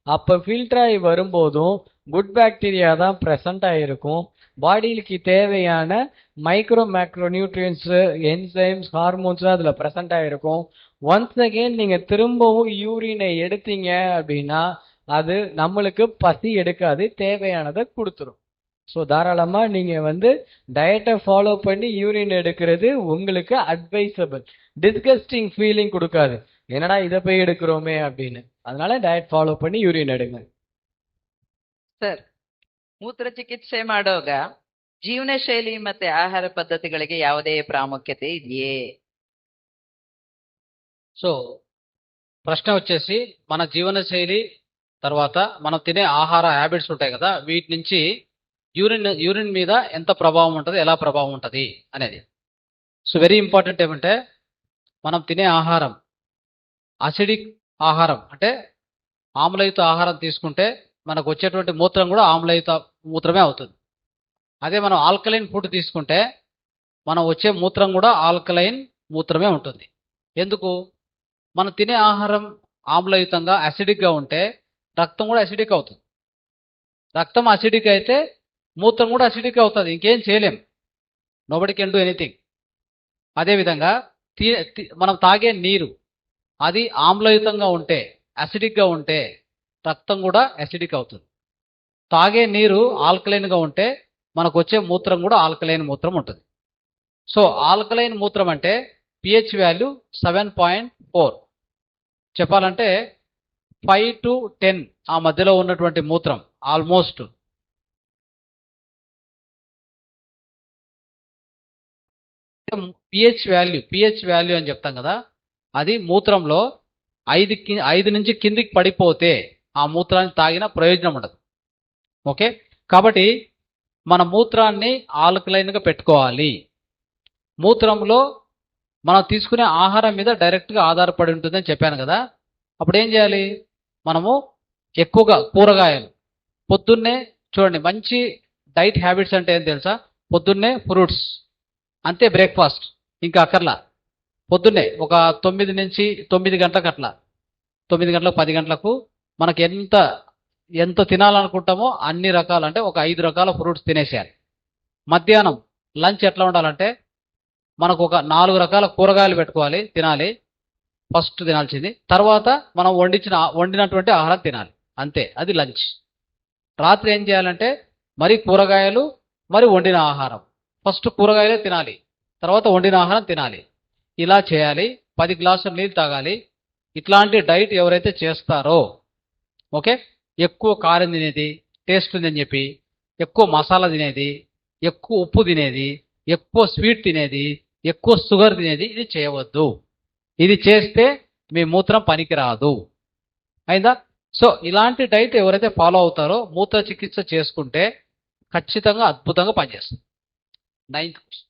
அப்ப ஃபில்டர் ஆகி வரும்போதும் குட் பாக்டீரியா தான் ப்ரெசண்ட் ஆகிருக்கும். பாடிக்கு தேவையான micro macro nutrients, enzymes, hormones அதுல ப்ரெசண்ட் ஆகிருக்கும். ஒன்ஸ் அகெயின் நீங்க திரும்பவும் யூரினை எடுத்தீங்க அப்படின்னா அது நம்மளுக்கு பசி எடுக்காது, தேவையானதை கொடுத்துரும். ஸோ தாராளமா நீங்க வந்து டயட்டை ஃபாலோ பண்ணி யூரின் எடுக்கிறது உங்களுக்கு அட்வைசபிள். டிஸ்கஸ்டிங் ஃபீலிங் கொடுக்காது, என்னடா இதை போய் எடுக்கிறோமே அப்படின்னு. அதனால டயட் ஃபாலோ பண்ணி யூரின் எடுங்க. ಸರ್, ಮೂತ್ರ ಚಿಕಿತ್ಸೆ ಮಾಡುವಾಗ ಜೀವನ ಶೈಲಿ ಮತ್ತೆ ಆಹಾರ ಪದ್ಧತಿಗಳಿಗೆ ಯಾವುದೇ ಪ್ರಾಮುಖ್ಯತೆ ಇದೆಯೇ? సో ప్రశ్న వచ్చేసి మన జీవన శైలి తర్వాత మనం తినే ఆహార హ్యాబిట్స్ ఉంటాయి కదా, వీటి నుంచి యూరిన్ మీద ఎంత ప్రభావం ఉంటుంది, ఎలా ప్రభావం ఉంటుంది అనేది. సో వెరీ ఇంపార్టెంట్ ఏమంటే మనం తినే ఆహారం అసిడిక్ ఆహారం అంటే ఆమ్లయుత ఆహారం తీసుకుంటే మనకు వచ్చేటువంటి మూత్రం కూడా ఆమ్లయుత మూత్రమే అవుతుంది. అదే మనం ఆల్కలైన్ ఫుడ్ తీసుకుంటే మనం వచ్చే మూత్రం కూడా ఆల్కలైన్ మూత్రమే ఉంటుంది. ఎందుకు? మనం తినే ఆహారం ఆమ్లయుతంగా అసిడిక్గా ఉంటే రక్తం కూడా అసిడిక్ అవుతుంది. రక్తం అసిడిక్ అయితే మూత్రం కూడా అసిడిక్ అవుతుంది. ఇంకేం చేయలేం, నోబడి కెన్ డూ ఎనీథింగ్. అదేవిధంగా మనం తాగే నీరు అది ఆమ్లయుతంగా ఉంటే, అసిడిక్గా ఉంటే రక్తం కూడా అసిడిక్ అవుతుంది. తాగే నీరు ఆల్కలైన్గా ఉంటే మనకు వచ్చే మూత్రం కూడా ఆల్కలైన్ మూత్రం ఉంటుంది. సో ఆల్కలైన్ మూత్రం అంటే పిహెచ్ వాల్యూ 7.4. చెప్పాలంటే 5 to 10 ఆ మధ్యలో ఉన్నటువంటి మూత్రం ఆల్మోస్ట్. పిహెచ్ వాల్యూ అని చెప్తాం కదా, అది మూత్రంలో 5 నుంచి కిందికి పడిపోతే ఆ మూత్రాన్ని తాగిన ప్రయోజనం ఉండదు. ఓకే, కాబట్టి మన మూత్రాన్ని ఆల్కలైన్గా పెట్టుకోవాలి. మూత్రంలో మనం తీసుకునే ఆహారం మీద డైరెక్ట్గా ఆధారపడి ఉంటుందని చెప్పాను కదా. అప్పుడు ఏం చేయాలి? మనము ఎక్కువగా కూరగాయలు పొద్దున్నే చూడండి, మంచి డైట్ హ్యాబిట్స్ అంటే ఏం తెలుసా? పొద్దున్నే ఫ్రూట్స్, అంతే బ్రేక్ఫాస్ట్, ఇంకా అక్కర్లా. పొద్దున్నే ఒక 9 నుంచి 9 గంటలకు అట్లా 9 గంటలకు 10 గంటలకు మనకి ఎంత తినాలనుకుంటామో అన్ని రకాలు అంటే ఒక 5 రకాల ఫ్రూట్స్ తినేసేయాలి. మధ్యాహ్నం లంచ్ ఎట్లా ఉండాలంటే మనకు ఒక 4 రకాల కూరగాయలు పెట్టుకోవాలి, తినాలి. ఫస్ట్ తినాల్సింది. తర్వాత మనం వండినటువంటి ఆహారం తినాలి, అంతే. అది లంచ్. రాత్రి ఏం చేయాలంటే మరి కూరగాయలు మరి వండిన ఆహారం. ఫస్ట్ కూరగాయలే తినాలి, తర్వాత వండిన ఆహారం తినాలి. ఇలా చేయాలి. 10 గ్లాసులు నీళ్ళు తాగాలి. ఇట్లాంటి డైట్ ఎవరైతే చేస్తారో, ఓకే, ఎక్కువ కారం తినేది, టేస్ట్ ఉందని చెప్పి ఎక్కువ మసాలా తినేది, ఎక్కువ ఉప్పు తినేది, ఎక్కువ స్వీట్ తినేది, ఎక్కువ షుగర్ తినేది ఇది చేయవద్దు. ఇది చేస్తే మీ మూత్రం పనికిరాదు. అయిందా? సో ఇలాంటి డైట్ ఎవరైతే ఫాలో అవుతారో మూత్ర చికిత్స చేసుకుంటే ఖచ్చితంగా అద్భుతంగా పనిచేస్తుంది. 9th question.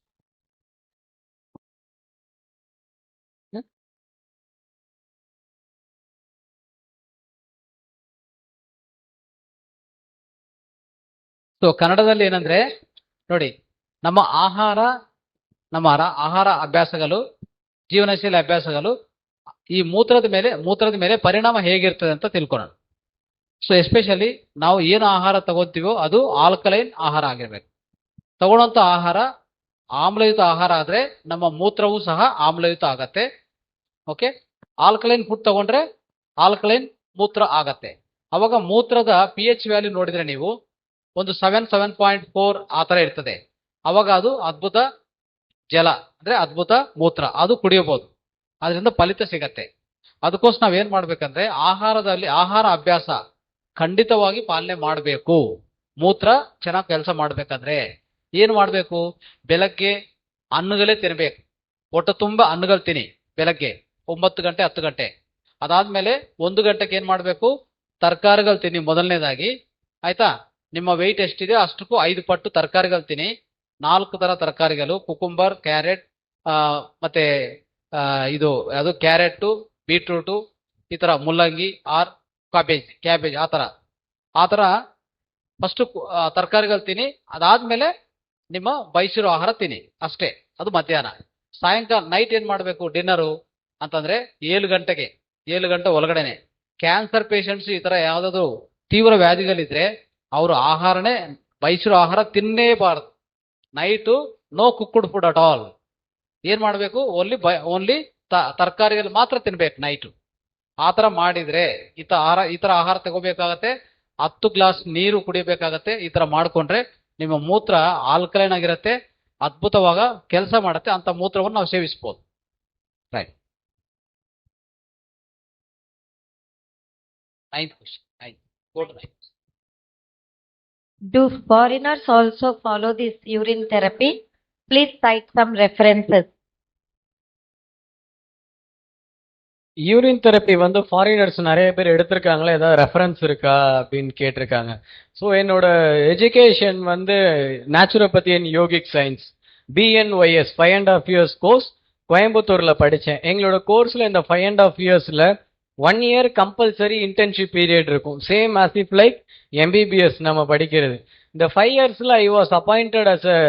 ಸೊ ಕನ್ನಡದಲ್ಲಿ ಏನಂದ್ರೆ ನೋಡಿ, ನಮ್ಮ ಆಹಾರ ಅಭ್ಯಾಸಗಳು, ಜೀವನಶೈಲಿ ಅಭ್ಯಾಸಗಳು ಈ ಮೂತ್ರದ ಮೇಲೆ ಪರಿಣಾಮ ಹೇಗಿರ್ತದೆ ಅಂತ ತಿಳ್ಕೊಳ್ಳೋಣ. ಸೊ ಎಸ್ಪೆಷಲಿ ನಾವು ಏನು ಆಹಾರ ತಗೋತೀವೋ ಅದು ಆಲ್ಕಲೈನ್ ಆಹಾರ ಆಗಿರ್ಬೇಕು. ತಗೊಳ್ಳೋಂಥ ಆಹಾರ ಆಮ್ಲಯುತ ಆಹಾರ ಆದರೆ ನಮ್ಮ ಮೂತ್ರವೂ ಸಹ ಆಮ್ಲಯುತ ಆಗತ್ತೆ. ಓಕೆ, ಆಲ್ಕಲೈನ್ ಫುಡ್ ತಗೊಂಡ್ರೆ ಆಲ್ಕಲೈನ್ ಮೂತ್ರ ಆಗತ್ತೆ. ಅವಾಗ ಮೂತ್ರದ pH ವ್ಯಾಲ್ಯೂ ನೋಡಿದ್ರೆ ನೀವು ಒಂದು 7.4 ಆ ಥರ ಇರ್ತದೆ. ಅವಾಗ ಅದು ಅದ್ಭುತ ಜಲ ಅಂದ್ರೆ ಅದ್ಭುತ ಮೂತ್ರ, ಅದು ಕುಡಿಯಬಹುದು. ಅದರಿಂದ ಫಲಿತ ಸಿಗತ್ತೆ. ಅದಕ್ಕೋಸ್ಕರ ನಾವೇನ್ ಮಾಡ್ಬೇಕಂದ್ರೆ ಆಹಾರ ಅಭ್ಯಾಸ ಖಂಡಿತವಾಗಿ ಪಾಲನೆ ಮಾಡಬೇಕು. ಮೂತ್ರ ಚೆನ್ನಾಗಿ ಕೆಲಸ ಮಾಡ್ಬೇಕಂದ್ರೆ ಏನ್ ಮಾಡ್ಬೇಕು? ಬೆಳಗ್ಗೆ ಹಣ್ಣುಗಳೇ ತಿನ್ಬೇಕು. ಹೊಟ್ಟೆ ತುಂಬಾ ಹಣ್ಣುಗಳು ತಿನ್ನಿ ಬೆಳಗ್ಗೆ 9 ಗಂಟೆ 10 ಗಂಟೆ. ಅದಾದ್ಮೇಲೆ 1 ಗಂಟೆಗೆ ಏನ್ ಮಾಡ್ಬೇಕು? ತರಕಾರಿಗಳು ತಿನ್ನಿ ಮೊದಲನೇದಾಗಿ, ಆಯ್ತಾ? ನಿಮ್ಮ ವೆಯ್ಟ್ ಎಷ್ಟಿದೆ ಅಷ್ಟಕ್ಕೂ 5 ಪಟ್ಟು ತರಕಾರಿಗಳು ತಿನ್ನಿ. 4 ತರ ತರಕಾರಿಗಳು, ಕುಕುಂಬರ್, ಕ್ಯಾರೆಟ್, ಮತ್ತೆ ಅದು ಕ್ಯಾರೆಟ್, ಬೀಟ್ರೂಟು, ಈ ತರ ಮುಲ್ಲಂಗಿ ಆರ್ ಕ್ಯಾಬೇಜ್ ಆ ತರ ಫಸ್ಟ್ ತರಕಾರಿಗಳು ತಿನ್ನಿ. ಅದಾದ್ಮೇಲೆ ನಿಮ್ಮ ಬಯಸಿರೋ ಆಹಾರ ತಿನ್ನಿ ಅಷ್ಟೇ. ಅದು ಮಧ್ಯಾಹ್ನ. ಸಾಯಂಕಾಲ ನೈಟ್ ಏನ್ ಮಾಡ್ಬೇಕು ಡಿನ್ನರು ಅಂತಂದ್ರೆ 7 ಗಂಟೆ ಒಳಗಡೆನೆ. ಕ್ಯಾನ್ಸರ್ ಪೇಷಂಟ್ಸ್ ಈ ತರ ಯಾವ್ದಾದ್ರು ತೀವ್ರ ವ್ಯಾಧಿಗಳಿದ್ರೆ ಅವರು ಬಯಸಿರೋ ಆಹಾರ ತಿನ್ನೇಬಾರದು. Night no cooked food at all. ಏನ್ ಮಾಡ್ಬೇಕು? ಓನ್ಲಿ ತರಕಾರಿಗಳು ಮಾತ್ರ ತಿನ್ಬೇಕು ನೈಟು. ಆ ತರ ಮಾಡಿದ್ರೆ ಈ ತರ ಆಹಾರ ತಗೋಬೇಕಾಗತ್ತೆ. 10 ಗ್ಲಾಸ್ ನೀರು ಕುಡಿಬೇಕಾಗತ್ತೆ. ಈ ತರ ಮಾಡ್ಕೊಂಡ್ರೆ ನಿಮ್ಮ ಮೂತ್ರ ಆಲ್ಕಲೈನ್ ಆಗಿರುತ್ತೆ, ಅದ್ಭುತವಾಗ ಕೆಲಸ ಮಾಡುತ್ತೆ. ಅಂತ ಮೂತ್ರವನ್ನು ನಾವು ಸೇವಿಸಬಹುದು. Right. 9th question. 9. Go to 9. Do foreigners also follow this urine therapy? Please cite some references. Urine therapy வந்து ஃபாரினர்ஸ் நிறைய பேர் எடுத்திருக்காங்களா, ஏதாவது ரெஃபரன்ஸ் இருக்கா அப்படின்னு கேட்டிருக்காங்க. ஸோ என்னோட எஜுகேஷன் வந்து naturopathy and yogic science BNYS 5.5 years course கோயம்புத்தூர்ல படித்தேன். எங்களோட கோர்ஸ்ல இந்த 5.5 yearsல 1 year கம்பல்சரி இன்டர்ன்ஷிப் பீரியட் இருக்கும். Same as if like MBBS நம்ம படிக்கிறது. இந்த 5 yearsல I was appointed as a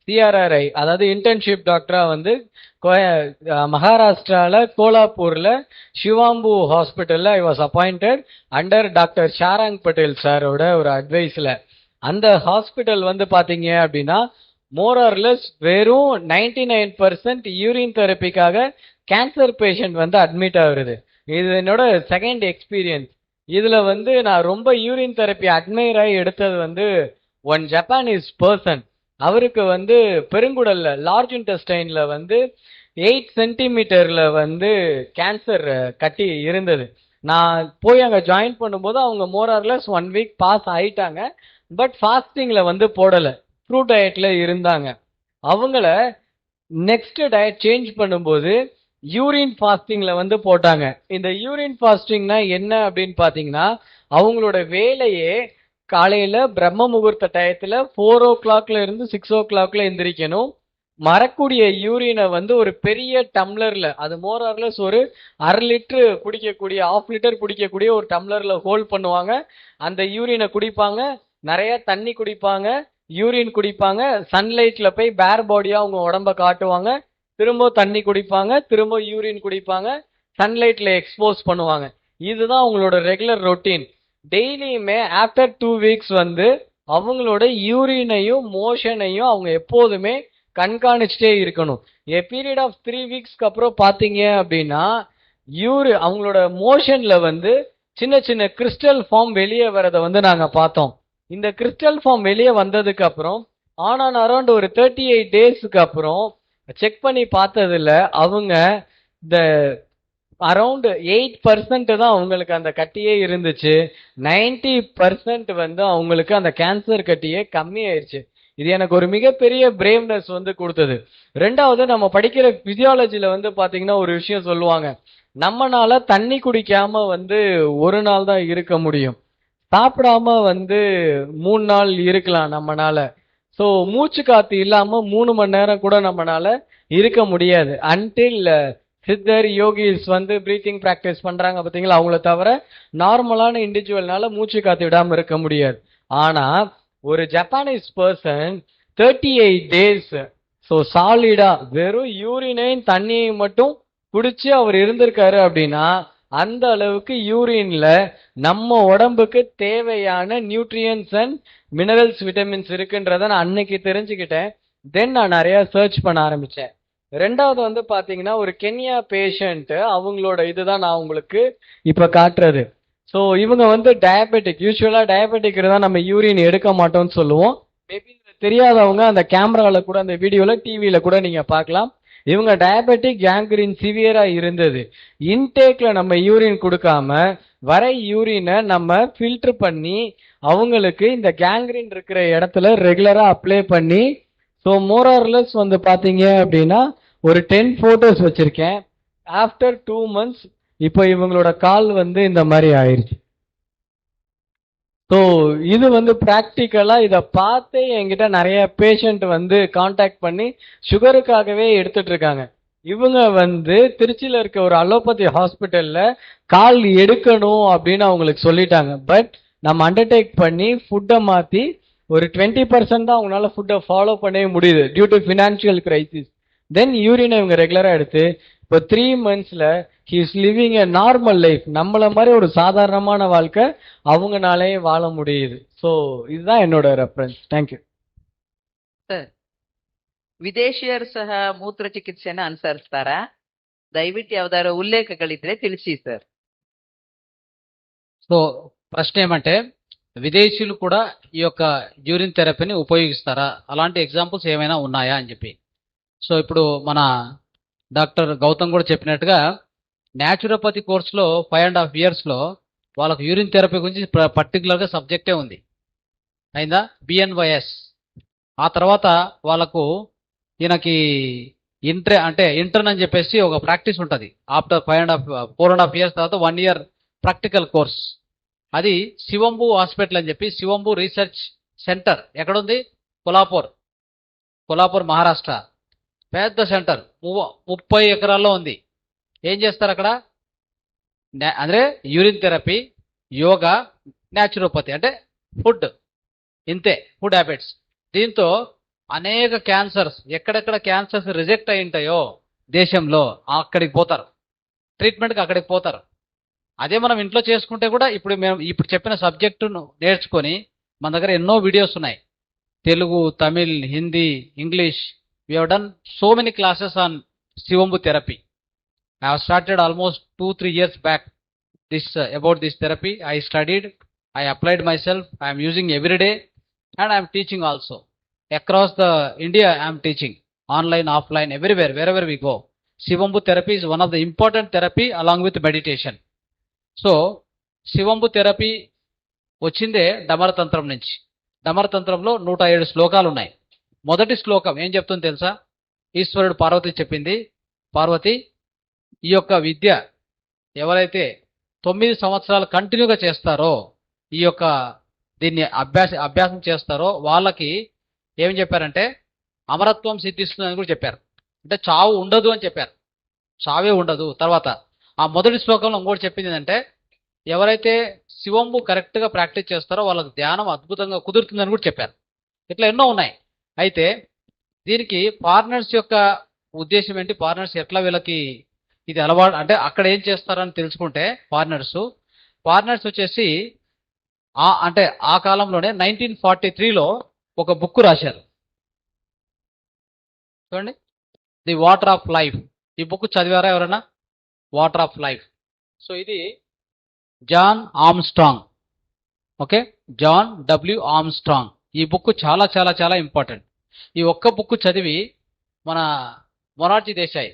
CRRI, அதாவது இன்டர்ன்ஷிப் டாக்டரா வந்து மகாராஷ்டிரால கோலாப்பூர்ல சிவாம்பு ஹாஸ்பிட்டல்ல I was appointed under doctor Sharang Patel சாரோட ஒரு அட்வைஸ்ல. அந்த ஹாஸ்பிட்டல் வந்து பாத்தீங்க அப்படின்னா மோர் ஆர்லெஸ் வெறும் 99% யூரின் தெரப்பிக்காக கேன்சர் பேஷண்ட் வந்து அட்மிட் ஆகுறது. இது என்னோட செகண்ட் எக்ஸ்பீரியன்ஸ். இதுல வந்து நான் ரொம்ப யூரின் தெரப்பி அட்மைர் ஆகி எடுத்தது வந்து ஒன் ஜப்பானீஸ் பர்சன். அவருக்கு வந்து பெருங்குடல்ல லார்ஜ் இன்டெஸ்டைன்ல வந்து 8 சென்டிமீட்டர்ல வந்து கேன்சர் கட்டி இருந்தது. நான் போய் அங்க ஜாயின் பண்ணும்போது அவங்க மோர் ஆர்லெஸ் 1 week பாஸ் ஆயிட்டாங்க. பட் ஃபாஸ்டிங்ல வந்து போடல, ஃப்ரூட் டயட்ல இருந்தாங்க. அவங்கள நெக்ஸ்ட் டயட் சேஞ்ச் பண்ணும்போது யூரின் ஃபாஸ்டிங்ல வந்து போட்டாங்க. இந்த யூரின் ஃபாஸ்டிங்னா என்ன அப்படின்னு பாத்தீங்கன்னா, அவங்களோட வேலையே காலையில பிரம்ம முகூர்த்த டயத்துல 4 o'clockல இருந்து 6 o'clockல எந்திரிக்கணும். மறக்கூடிய யூரினை வந்து ஒரு பெரிய டம்ளர்ல, அது மோர் ஆர்லெஸ் ஒரு 1/2 லிட்டர் குடிக்கக்கூடிய, 1/2 லிட்டர் குடிக்கக்கூடிய ஒரு டம்ளர்ல ஹோல்ட் பண்ணுவாங்க. அந்த யூரினை குடிப்பாங்க, நிறைய தண்ணி குடிப்பாங்க, யூரின் குடிப்பாங்க, சன்லைட்ல போய் பேர் பாடியா அவங்க உடம்ப காட்டுவாங்க. திரும்ப தண்ணி குடிப்பாங்க, திரும்ப யூரின் குடிப்பாங்க, சன்லைட்ல எக்ஸ்போஸ் பண்ணுவாங்க. இதுதான் அவங்களோட ரெகுலர் ரொட்டீன். டெய்லியுமே ஆஃப்டர் 2 வீக்ஸ் வந்து அவங்களோட யூரினையும் மோஷனையும் அவங்க எப்போதுமே கண்காணிச்சுட்டே இருக்கணும். a பீரியட் ஆஃப் 3 வீக்ஸ்க்கு அப்புறம் பாத்தீங்க அப்படின்னா அவங்களோட மோஷன்ல வந்து சின்ன சின்ன கிறிஸ்டல் ஃபார்ம் வெளியே வரதை வந்து நாங்க பார்த்தோம். இந்த கிறிஸ்டல் ஃபார்ம் வெளியே வந்ததுக்கு அப்புறம் ஆன் அரௌண்ட் ஒரு 38 டேஸ்க்கு அப்புறம் செக் பண்ணி பார்த்ததுல அவங்க இந்த அரௌண்ட் 8% தான் அவங்களுக்கு அந்த கட்டியே இருந்துச்சு. 90% வந்து அவங்களுக்கு அந்த கேன்சர் கட்டியே கம்மியாயிருச்சு. இது எனக்கு ஒரு மிகப்பெரிய பிரேவ்னஸ் வந்து கொடுத்தது. ரெண்டாவது, நம்ம படிக்கிற பிசியாலஜில வந்து பாத்தீங்கன்னா ஒரு விஷயம் சொல்லுவாங்க, நம்மனால தண்ணி குடிக்காம வந்து ஒரு நாள் தான் இருக்க முடியும், சாப்பிடாம வந்து 3 நாள் இருக்கலாம் நம்மனால. ஸோ மூச்சு காத்து இல்லாம 3 மணி நேரம் கூட நம்மனால இருக்க முடியாது. அன்டில் சித்தர் யோகிஸ் வந்து பிரீத்திங் ப்ராக்டிஸ் பண்றாங்க பார்த்தீங்களா, அவங்கள தவிர நார்மலான இண்டிவிஜுவல்னால மூச்சு காத்து விடாம இருக்க முடியாது. ஆனா ஒரு ஜப்பானீஸ் பர்சன் 38 டேஸ் ஸோ சாலிடா வெறும் யூரினையும் தண்ணியையும் மட்டும் குடிச்சு அவர் இருந்திருக்காரு அப்படின்னா அந்த அளவுக்கு யூரின்ல நம்ம உடம்புக்கு தேவையான நியூட்ரியன்ஸ் அண்ட் மினரல்ஸ், விட்டமின்ஸ் இருக்குன்றத நான் அன்னைக்கு தெரிஞ்சுக்கிட்டேன். தென் நான் நிறைய சர்ச் பண்ண ஆரம்பிச்சேன். ரெண்டாவது வந்து பாத்தீங்கன்னா ஒரு கென்யா பேஷண்ட், அவங்களோட இதுதான் நான் உங்களுக்கு இப்ப காட்டுறது. ஸோ இவங்க வந்து டயபெட்டிக், யூஸ்வலா டயபெட்டிக் தான் நம்ம யூரின் எடுக்க மாட்டோம்னு சொல்லுவோம். மேபி தெரியாதவங்க அந்த கேமரால கூட, அந்த வீடியோல டிவியில கூட நீங்க பார்க்கலாம். இவங்க டயபெட்டிக், கேங்க்ரீன் சிவியரா இருந்தது. இன்டேக்ல நம்ம யூரின் கொடுக்காம வர யூரினை நம்ம ஃபில்டர் பண்ணி அவங்களுக்கு இந்த கேங்க்ரீன் இருக்கிற இடத்துல ரெகுலரா அப்ளை பண்ணி, ஸோ மோரார்லெஸ் வந்து பாத்தீங்க அப்படின்னா ஒரு 10 போட்டோஸ் வச்சிருக்கேன். ஆஃப்டர் 2 months இப்போ இவங்களோட கால் வந்து இந்த மாதிரி ஆயிருச்சு. ஸோ இது வந்து ப்ராக்டிக்கலா இதை பார்த்து என்கிட்ட நிறைய பேஷண்ட் வந்து காண்டாக்ட் பண்ணி சுகருக்காகவே எடுத்துட்டு இருக்காங்க. இவங்க வந்து திருச்சியில இருக்க ஒரு அலோபதி ஹாஸ்பிட்டல்ல கால் எடுக்கணும் அப்படின்னு அவங்களுக்கு சொல்லிட்டாங்க. பட் நம்ம அண்டர்டேக் பண்ணி ஃபுட்டை மாத்தி ஒரு 20% தான் அவங்களால ஃபுட்டை ஃபாலோ பண்ணவே முடியுது due to financial crisis. Then யூரினை இவங்க ரெகுலரா எடுத்து இப்போ 3 monthsல he is living a normal life. நம்மள மாதிரி ஒரு சாதாரணமான வாழ்க்கை அவங்கனாலே வாழ முடியுது. ஸோ இதுதான் என்னோட ரெஃபரன்ஸ். தேங்க்யூ ಸರ್, ವಿದೇಶಿಯರು ಸಹ ಮೂತ್ರ ಚಿಕಿತ್ಸೆನ ಅನುಸರಿಸ್ತಾರಾ? ದಯವಿಟ್ಟು ಯಾವ್ದಾದ್ರು ಉಲ್ಲೇಖಗಳಿದ್ರೆ ತಿಳಿಸಿ ಸರ್. సో ప్రశ్న ఏమంటే విదేశీయులు కూడా ఈ యొక్క యూరిన్ థెరపీని ఉపయోగిస్తారా, అలాంటి ఎగ్జాంపుల్స్ ఏమైనా ఉన్నాయా అని చెప్పి. సో ఇప్పుడు మన డాక్టర్ గౌతమ్ కూడా చెప్పినట్టుగా న్యాచురోపతి కోర్సులో 5.5 yearsలో వాళ్ళకు యూరిన్ థెరపీ గురించి పర్టికులర్గా సబ్జెక్టే ఉంది, అయిందా, బిఎన్వైఎస్. ఆ తర్వాత వాళ్ళకు ఈయనకి ఇంటర్న్ అని చెప్పేసి ఒక ప్రాక్టీస్ ఉంటుంది. ఆఫ్టర్ 4.5 years తర్వాత 1 year ప్రాక్టికల్ కోర్స్. అది శివంబు హాస్పిటల్ అని చెప్పి, శివంబు రీసెర్చ్ సెంటర్ ఎక్కడుంది? కొల్లాపూర్ మహారాష్ట్ర. పెద్ద సెంటర్, 30 ఎకరాల్లో ఉంది. ఏం చేస్తారు అక్కడ? అంటే యూరిన్ థెరపీ, యోగా, న్యాచురోపతి, అంటే ఫుడ్, ఇంతే, ఫుడ్ హ్యాబిట్స్. దీంతో అనేక క్యాన్సర్స్, ఎక్కడెక్కడ క్యాన్సర్స్ రిజెక్ట్ అయి ఉంటాయో దేశంలో అక్కడికి పోతారు, ట్రీట్మెంట్కి అక్కడికి పోతారు. అదే మనం ఇంట్లో చేసుకుంటే కూడా ఇప్పుడు చెప్పిన సబ్జెక్టును నేర్చుకొని మన దగ్గర ఎన్నో వీడియోస్ ఉన్నాయి, Telugu, Tamil, Hindi, English. We have done so many classes on Shivambu therapy. I have started almost 2-3 years back about this therapy. I studied, I applied myself, I am using every day, and I am teaching also. Across the India I am teaching, online, offline, everywhere, wherever we go. Shivambu therapy is one of the important therapy along with meditation. So Shivambu therapy వచ్చిందే డమరతంత్రం నుంచి. డమరతంత్రంలో 107 శ్లోకాలు ఉన్నాయి. మొదటి శ్లోకం ఏం చెప్తుందో తెలుసా? ఈశ్వరుడు పార్వతి చెప్పింది, పార్వతి, ఈ యొక్క విద్య ఎవరైతే 9 సంవత్సరాలు కంటిన్యూగా చేస్తారో, ఈ యొక్క దీన్ని అభ్యాసం చేస్తారో వాళ్ళకి ఏం చెప్పారంటే అమరత్వం సిద్ధిస్తుందని కూడా చెప్పారు. అంటే చావు ఉండదు అని చెప్పారు, చావే ఉండదు. తర్వాత ఆ మొదటి శ్లోకంలో ఇంకోటి చెప్పింది ఏంటంటే ఎవరైతే శివంబు కరెక్ట్గా ప్రాక్టీస్ చేస్తారో వాళ్ళకి ధ్యానం అద్భుతంగా కుదురుతుందని కూడా చెప్పారు. ఇట్లా ఎన్నో ఉన్నాయి. అయితే దీనికి ఫారినర్స్ యొక్క ఉద్దేశం ఏంటి, ఫారినర్స్ ఎట్లా వీళ్ళకి ఇది అలవాటు అంటే అక్కడ ఏం చేస్తారని తెలుసుకుంటే ఫారినర్స్ వచ్చేసి అంటే ఆ కాలంలోనే 1943లో ఒక బుక్ రాశారు చూడండి, ది వాటర్ ఆఫ్ లైఫ్. ఈ బుక్ చదివారా ఎవరైనా? Water of life. సో ఇది John Armstrong, okay, John W Armstrong. ఈ బుక్ చాలా చాలా చాలా ఇంపార్టెంట్. ఈ ఒక్క బుక్ చదివి మన మొరార్జీ దేశాయ్,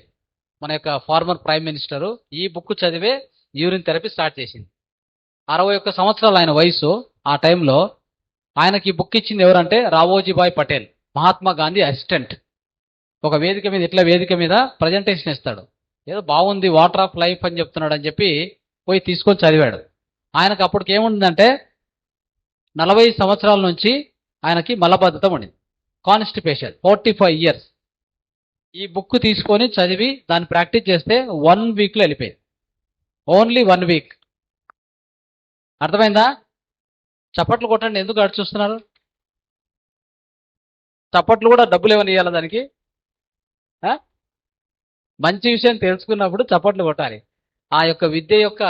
మన యొక్క ఫార్మర్ ప్రైమ్ మినిస్టరు, ఈ బుక్ చదివే యూరిన్ థెరపీ స్టార్ట్ చేసింది. 61 సంవత్సరాలు ఆయన వయసు. ఆ టైంలో ఆయనకి ఈ బుక్ ఇచ్చింది ఎవరంటే రావోజీభాయ్ పటేల్, మహాత్మా గాంధీ అసిస్టెంట్. ఒక వేదిక మీద ఇట్లా వేదిక మీద ప్రజెంటేషన్ ఇస్తాడు, ఏదో బాగుంది వాటర్ ఆఫ్ లైఫ్ అని చెప్తున్నాడు అని చెప్పి పోయి తీసుకొని చదివాడు. ఆయనకు అప్పటికి ఏముందంటే 40 సంవత్సరాల నుంచి ఆయనకి మలబద్ధతం ఉండింది, కాన్స్టిపేషన్, 45 ఇయర్స్. ఈ బుక్ తీసుకొని చదివి దాన్ని ప్రాక్టీస్ చేస్తే 1 వీక్లో వెళ్ళిపోయింది. Only 1 week. అర్థమైందా? చప్పట్లు కొట్టండి. ఎందుకు అటు చూస్తున్నారు? చప్పట్లు కూడా డబ్బులు ఏమైనా ఇవ్వాలి దానికి? మంచి విషయం తెలుసుకున్నప్పుడు చప్పట్లు కొట్టాలి. ఆ యొక్క విద్య యొక్క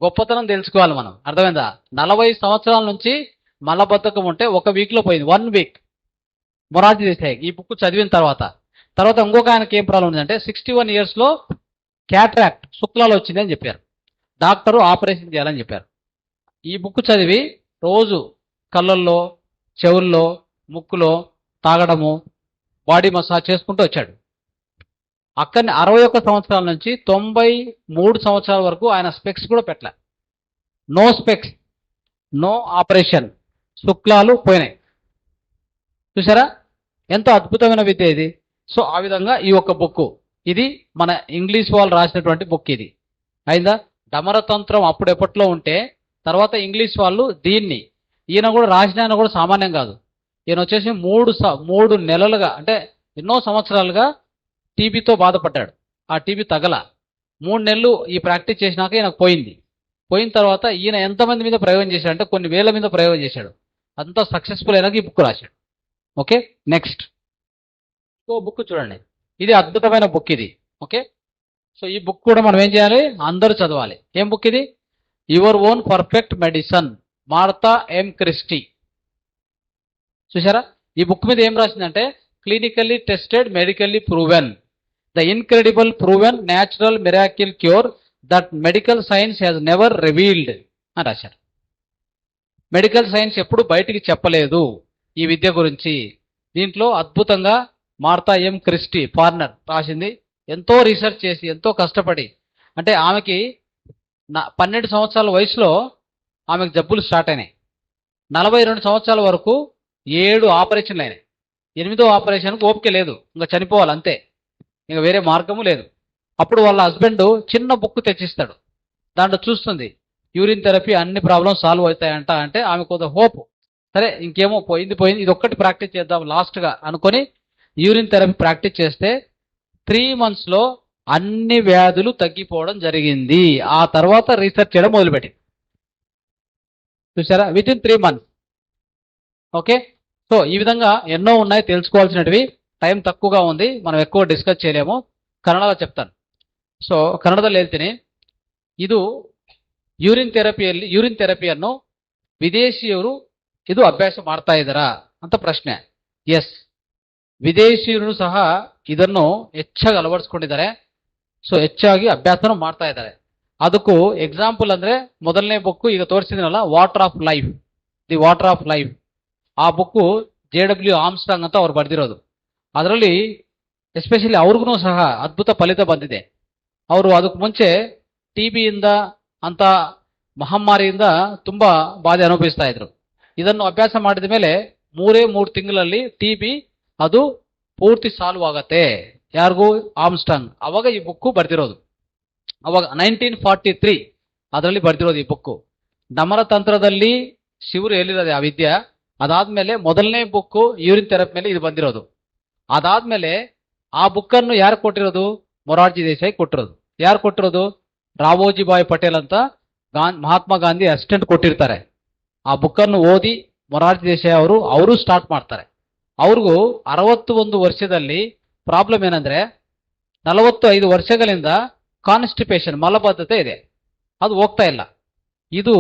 గొప్పతనం తెలుసుకోవాలి మనం. అర్థమైందా? 40 సంవత్సరాల నుంచి మలబద్ధకం ఉంటే 1 వీక్లో పోయింది. 1 వీక్. మొరార్జీ దేశాయ్ ఈ బుక్ చదివిన తర్వాత ఇంకొక ఆయనకి ఏం ప్రాబ్లం ఉందంటే 61 ఇయర్స్లో క్యాట్రాక్ట్, శుక్లాలు వచ్చింది అని చెప్పారు. డాక్టరు ఆపరేషన్ చేయాలని చెప్పారు. ఈ బుక్ చదివి రోజు కళ్ళల్లో, చెవుల్లో, ముక్కులో తాగడము, బాడీ మసాజ్ చేసుకుంటూ వచ్చాడు. అక్కడిని 61 సంవత్సరాల నుంచి 93 సంవత్సరాల వరకు ఆయన స్పెక్స్ కూడా పెట్టలే. నో స్పెక్స్, నో ఆపరేషన్, శుక్లాలు పోయినాయి. చూసారా ఎంతో అద్భుతమైన విద్య ఇది. సో ఆ విధంగా ఈ ఒక్క బుక్, ఇది మన ఇంగ్లీష్ వాళ్ళు రాసినటువంటి బుక్. ఇది అయిందా? డమరతంత్రం అప్పుడెప్పట్లో ఉంటే తర్వాత ఇంగ్లీష్ వాళ్ళు దీన్ని, ఈయన కూడా రాసిన ఆయన కూడా సామాన్యం కాదు. ఈయన వచ్చేసి 3 నెలలుగా అంటే ఎన్నో సంవత్సరాలుగా టీబీతో బాధపడ్డాడు. ఆ టీబీ తగల 3 నెలలు ఈ ప్రాక్టీస్ చేసినాక ఈయనకు పోయింది. పోయిన తర్వాత ఈయన ఎంతమంది మీద ప్రయోగం చేశాడు అంటే కొన్ని వేల మీద ప్రయోగం చేశాడు. అంతా సక్సెస్ఫుల్ అయినాక ఈ బుక్ రాశాడు. ఓకే, నెక్స్ట్ బుక్ చూడండి. ఇది అద్భుతమైన బుక్ ఇది. ఓకే, సో ఈ బుక్ కూడా మనం ఏం చేయాలి? అందరూ చదవాలి. ఏం బుక్ ఇది? Your own perfect medicine, Martha M Christie. చూసారా ఈ బుక్ మీద ఏం రాసిందంటే clinically tested, medically proven, the incredible proven natural miracle cure that medical science has never revealed అని రాశారు. మెడికల్ సైన్స్ ఎప్పుడు బయటికి చెప్పలేదు ఈ విద్య గురించి. దీంట్లో అద్భుతంగా మార్తా ఎం క్రిస్టీ ఫారినర్ రాసింది. ఎంతో రీసెర్చ్ చేసి ఎంతో కష్టపడి, అంటే ఆమెకి 12 సంవత్సరాల వయసులో ఆమెకు జబ్బులు స్టార్ట్ అయినాయి. 42 సంవత్సరాల వరకు 7 ఆపరేషన్లు అయినాయి. 8వ ఆపరేషన్కి ఓపిక లేదు, ఇంకా చనిపోవాలి అంతే, ఇంకా వేరే మార్గము లేదు. అప్పుడు వాళ్ళ హస్బెండ్ చిన్న బుక్ తెచ్చిస్తాడు. దాంట్లో చూస్తుంది యూరిన్ థెరపీ అన్ని ప్రాబ్లమ్స్ సాల్వ్ అవుతాయంట. అంటే ఆమె కొంత హోప్, సరే ఇంకేమో పోయింది, ఇది ఒక్కటి ప్రాక్టీస్ చేద్దాం లాస్ట్గా అనుకొని యూరిన్ థెరపీ ప్రాక్టీస్ చేస్తే 3 monthsలో అన్ని వ్యాధులు తగ్గిపోవడం జరిగింది. ఆ తర్వాత రీసెర్చ్ చేయడం మొదలుపెట్టింది. చూసారా, with in 3 months. Okay, so ఈ విధంగా ఎన్నో ఉన్నాయి తెలుసుకోవాల్సినవి. టైం తక్కువగా ఉంది, మనం ఎక్కువ డిస్కస్ చేయలేము. ಕನ್ನಡದಲ್ಲಿ చెప్తాను. ಸೊ ಕನ್ನಡದಲ್ಲಿ ಹೇಳ್ತೀನಿ, ಇದು ಯೂರಿನ್ ಥೆರಪಿಯನ್ನು ವಿದೇಶಿಯರು ಇದು ಅಭ್ಯಾಸ ಮಾಡ್ತಾ ಇದ್ದಾರಾ ಅಂತ ಪ್ರಶ್ನೆ. ಎಸ್, ವಿದೇಶಿಯರು ಸಹ ಇದನ್ನು ಹೆಚ್ಚಾಗಿ ಅಳವಡಿಸ್ಕೊಂಡಿದ್ದಾರೆ. ಸೊ ಹೆಚ್ಚಾಗಿ ಅಭ್ಯಾಸನೂ ಮಾಡ್ತಾ ಇದ್ದಾರೆ. ಅದಕ್ಕೂ ಎಕ್ಸಾಂಪಲ್ ಅಂದ್ರೆ ಮೊದಲನೇ ಬುಕ್ ಈಗ ತೋರಿಸಿದ್ನಲ್ಲ, water of life, the water of life. ಆ ಬುಕ್ಕು JW ಆರ್ಮ್ಸ್ಟ್ರಾಂಗ್ ಅಂತ ಅವ್ರು ಬರೆದಿರೋದು. ಅದರಲ್ಲಿ ಎಸ್ಪೆಷಲಿ ಅವ್ರಿಗೂ ಸಹ ಅದ್ಭುತ ಫಲಿತ ಬಂದಿದೆ. ಅವರು ಅದಕ್ಕೆ ಮುಂಚೆ TBಯಿಂದ ಅಂತ ಮಹಾಮಾರಿಯಿಂದ ತುಂಬಾ ಬಾಧೆ ಅನುಭವಿಸ್ತಾ ಇದ್ರು. ಇದನ್ನು ಅಭ್ಯಾಸ ಮಾಡಿದ ಮೇಲೆ 3 ತಿಂಗಳಲ್ಲಿ TB ಅದು ಪೂರ್ತಿ ಸಾಲ್ವ್ ಆಗತ್ತೆ. ಯಾರಿಗೂ? ಆರ್ಮ್ಸ್ಟ್ರಾಂಗ್. ಅವಾಗ ಈ ಬುಕ್ಕು ಬರ್ದಿರೋದು. ಅವಾಗ 1943 ಅದರಲ್ಲಿ ಬರ್ದಿರೋದು ಈ ಬುಕ್ಕು. ನಮರತಂತ್ರದಲ್ಲಿ ಶಿವರು ಹೇಳಿರೋದು ಆ ವಿದ್ಯೆ. ಅದಾದ್ಮೇಲೆ ಮೊದಲನೇ ಬುಕ್ಕು ಯೂರಿನ್ ಥೆರಪಿ ಮೇಲೆ ಇದು ಬಂದಿರೋದು. ಅದಾದ್ಮೇಲೆ ಆ ಬುಕ್ಕನ್ನು ಯಾರು ಕೊಟ್ಟಿರೋದು? ಮೊರಾರ್ಜಿ ದೇಸಾಯಿ ಕೊಟ್ಟಿರೋದು. ಯಾರು ಕೊಟ್ಟಿರೋದು? ರಾವೋಜಿಭಾಯ್ ಪಟೇಲ್ ಅಂತ ಮಹಾತ್ಮ ಗಾಂಧಿ ಅಸಿಸ್ಟೆಂಟ್ ಕೊಟ್ಟಿರ್ತಾರೆ. ಆ ಬುಕ್ಕನ್ನು ಓದಿ ಮೊರಾರ್ಜಿ ದೇಸಾಯಿ ಅವರು ಸ್ಟಾರ್ಟ್ ಮಾಡ್ತಾರೆ. ಅವ್ರಿಗೂ 61 ವರ್ಷದಲ್ಲಿ ಪ್ರಾಬ್ಲಮ್ ಏನಂದ್ರೆ 45 ವರ್ಷಗಳಿಂದ ಕಾನ್ಸ್ಟಿಪೇಷನ್ ಮಲಬದ್ಧತೆ ಇದೆ, ಅದು ಹೋಗ್ತಾ ಇಲ್ಲ. ಇದು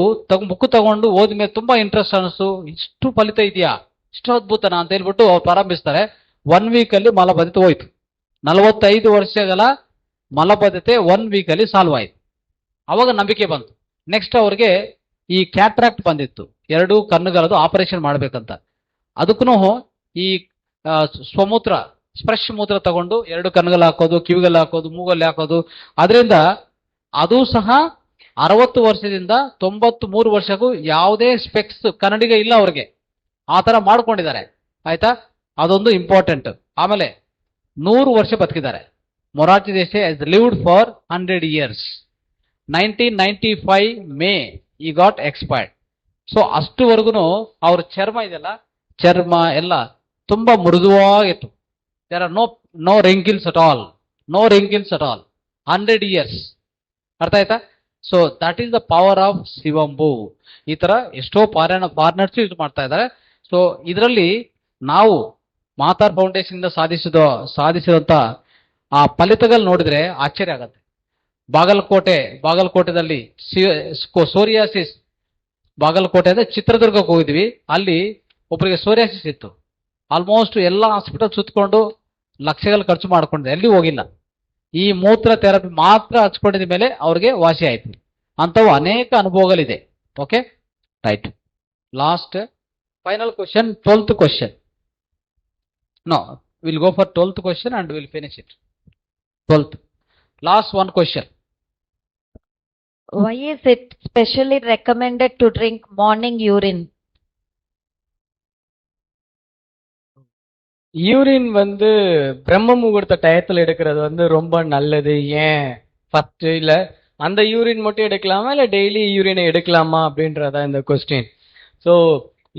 ಬುಕ್ ತಗೊಂಡು ಓದ್ಮೇಲೆ ತುಂಬಾ ಇಂಟ್ರೆಸ್ಟ್ ಅನಿಸ್ತು, ಇಷ್ಟು ಫಲಿತ ಇದೆಯಾ, ಇಷ್ಟು ಅದ್ಭುತನ ಅಂತ ಹೇಳ್ಬಿಟ್ಟು ಅವ್ರು ಪ್ರಾರಂಭಿಸ್ತಾರೆ. 1 ವೀಕ್ ಅಲ್ಲಿ ಮಲಬದ್ಧತೆ ಹೋಯ್ತು. 45 ವರ್ಷಗಳ ಮಲಬದ್ಧತೆ 1 ವೀಕ್ ಅಲ್ಲಿ ಸಾಲ್ವ್ ಆಯ್ತು. ಅವಾಗ ನಂಬಿಕೆ ಬಂತು. ನೆಕ್ಸ್ಟ್ ಅವ್ರಿಗೆ ಈ ಕ್ಯಾಟ್ರಾಕ್ಟ್ ಬಂದಿತ್ತು, 2 ಕಣ್ಣುಗಳದು ಆಪರೇಷನ್ ಮಾಡ್ಬೇಕಂತ. ಅದಕ್ಕೂ ಈ ಸ್ವಮೂತ್ರ ಸ್ಪರ್ಶ ಮೂತ್ರ ತಗೊಂಡು 2 ಕಣ್ಣುಗಳು ಹಾಕೋದು, ಕಿವಿಗಳು ಹಾಕೋದು, ಮೂಗಲ್ಲಿ ಹಾಕೋದು. ಅದರಿಂದ ಅದು ಸಹ 60 ವರ್ಷದಿಂದ 93 ವರ್ಷಕ್ಕೂ ಯಾವುದೇ ಸ್ಪೆಕ್ಸ್ ಕನ್ನಡಿಗ ಇಲ್ಲ ಅವ್ರಿಗೆ, ಆ ತರ ಮಾಡ್ಕೊಂಡಿದ್ದಾರೆ. ಆಯ್ತಾ, ಅದೊಂದು ಇಂಪಾರ್ಟೆಂಟ್. ಆಮೇಲೆ 100 ವರ್ಷ ಬದುಕಿದ್ದಾರೆ. Morarji Desai has lived for 100 years. 1995 May he got expired. So ಅಷ್ಟುವರೆಗೂ ಅವ್ರ ಚರ್ಮ ಇದೆಲ್ಲ, ಚರ್ಮ ಎಲ್ಲ ತುಂಬಾ ಮೃದುವಾಗಿತ್ತು. There are no wrinkles at all, 100 years. ಅರ್ಥ ಆಯ್ತಾ? So that is the power of Shivambu. ಈ ತರ ಎಷ್ಟೋ ಫಾರಿನರ್ಸ್ ಯೂಸ್ ಮಾಡ್ತಾ ಇದ್ದಾರೆ. ಸೊ ಇದರಲ್ಲಿ ನಾವು ಮಾತಾರ್ ಫೌಂಡೇಶನ್ ಇಂದ ಸಾಧಿಸಿದಂತ ಆ ಫಲಿತಗಳು ನೋಡಿದ್ರೆ ಆಶ್ಚರ್ಯ ಆಗತ್ತೆ. ಬಾಗಲಕೋಟೆದಲ್ಲಿ ಸೋರಿಯಾಸಿಸ್, ಬಾಗಲಕೋಟೆ ಅಂದ್ರೆ ಚಿತ್ರದುರ್ಗಕ್ಕೆ ಹೋಗಿದ್ವಿ, ಅಲ್ಲಿ ಒಬ್ಬರಿಗೆ ಸೋರಿಯಾಸಿಸ್ ಇತ್ತು. ಆಲ್ಮೋಸ್ಟ್ ಎಲ್ಲ ಹಾಸ್ಪಿಟಲ್ ಸುತ್ತಕೊಂಡು ಲಕ್ಷಗಳು ಖರ್ಚು ಮಾಡ್ಕೊಂಡಿದೆ, ಎಲ್ಲಿ ಹೋಗಿಲ್ಲ. ಈ ಮೂತ್ರ ಥೆರಪಿ ಮಾತ್ರ ಹಚ್ಕೊಂಡಿದ ಮೇಲೆ ಅವ್ರಿಗೆ ವಾಸಿ ಆಯ್ತು. ಅಂತವು ಅನೇಕ ಅನುಭವಗಳಿದೆ. Okay, right. Last final question, 12th question. No, will go for 12th question and will finish it. 12th, last one question. Why is it specially recommended to drink morning urine? Urine வந்து பிரம்ம முகூர்த்த டயத்துல எடுக்கிறது வந்து ரொம்ப நல்லது. ஏன் first இல்ல அந்த யூரின் மட்டும் எடுக்கலாமா இல்ல டெய்லி யூரினை எடுக்கலாமா அப்படின்றதா இந்த கொஸ்டின். ஸோ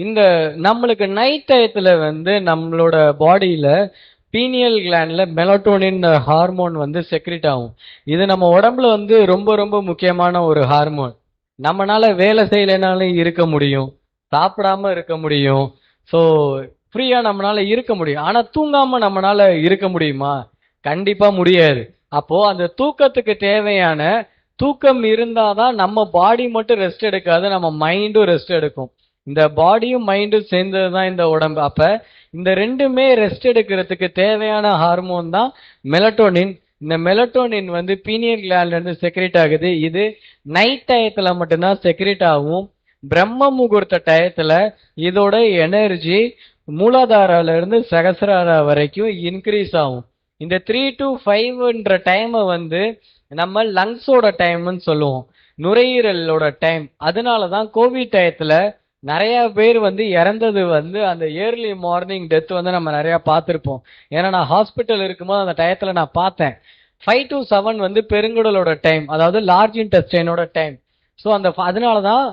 இந்த நம்மளுக்கு நைட் டயத்துல வந்து நம்மளோட பாடியில பீனியல் கிளாண்ட்ல மெலட்டோனின் ஹார்மோன் வந்து செக்ரிட் ஆகும். இது நம்ம உடம்புல வந்து ரொம்ப ரொம்ப முக்கியமான ஒரு ஹார்மோன். நம்மளால வேலை செய்யலைனாலும் இருக்க முடியும், சாப்பிடாம இருக்க முடியும், ஸோ ஃப்ரீயா நம்மளால இருக்க முடியும். ஆனா தூங்காம நம்மளால இருக்க முடியுமா? கண்டிப்பா முடியாது. அப்போ அந்த தூக்கத்துக்கு தேவையான தூக்கம் இருந்தாதான் நம்ம பாடி மட்டும் ரெஸ்ட் எடுக்காது, நம்ம மைண்டும் ரெஸ்ட் எடுக்கும். இந்த பாடியும் மைண்டும் சேர்ந்தது தான் இந்த உடம்பு. அப்ப இந்த ரெண்டுமே ரெஸ்ட் எடுக்கிறதுக்கு தேவையான ஹார்மோன் தான் மெலட்டோனின். இந்த மெலட்டோனின் வந்து பீனியல் கிளாண்ட்ல இருந்து செக்ரேட் ஆகுது. இது நைட் டயத்துல மட்டும்தான் செக்ரேட் ஆகும். பிரம்ம முகூர்த்த டயத்துல இதோட எனர்ஜி மூலாதாரால இருந்து சகசிராரா வரைக்கும் இன்க்ரீஸ் ஆகும். இந்த 3 to 5ன்ற டைமை வந்து நம்ம லங்ஸோட டைம்னு சொல்லுவோம், நுரையீரலோட டைம். அதனாலதான் கோவிட் டயத்துல நிறைய பேர் வந்து இறந்தது வந்து அந்த ஏர்லி மார்னிங் டெத் வந்து நம்ம நிறைய பார்த்துருப்போம். ஏன்னா நான் ஹாஸ்பிட்டல் இருக்கும்போது அந்த டயத்துல நான் பார்த்தேன். 5 to 7 வந்து பெருங்குடலோட டைம், அதாவது லார்ஜ் இன்டெஸ்டைனோட டைம். ஸோ அதனாலதான்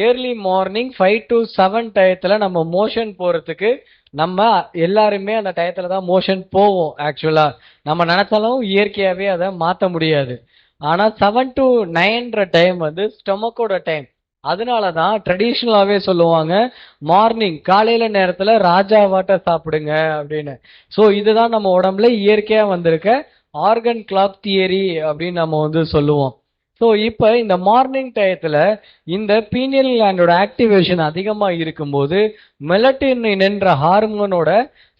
ஏர்லி மார்னிங் 5 to 7 டயத்துல நம்ம மோஷன் போறதுக்கு நம்ம எல்லாருமே அந்த டயத்துல தான் மோஷன் போவோம். ஆக்சுவலா நம்ம நினைச்சாலும் இயற்கையாவே அதை மாற்ற முடியாது. ஆனா 7 to 9ன்ற டைம் வந்து ஸ்டொமக்கோட டைம். அதனாலதான் ட்ரெடிஷ்னலாவே சொல்லுவாங்க மார்னிங் காலையில நேரத்துல ராஜாவாட்ட சாப்பிடுங்க அப்படின்னு. ஸோ இதுதான் நம்ம உடம்புல இயற்கையா வந்திருக்க ஆர்கன் கிளாக் தியரி அப்படின்னு நம்ம வந்து சொல்லுவோம். ஸோ இப்போ இந்த மார்னிங் டயத்துல இந்த பீனியல் கிளாண்டோட ஆக்டிவேஷன் அதிகமா இருக்கும்போது மெலட்டோனின் என்ற ஹார்மோனோட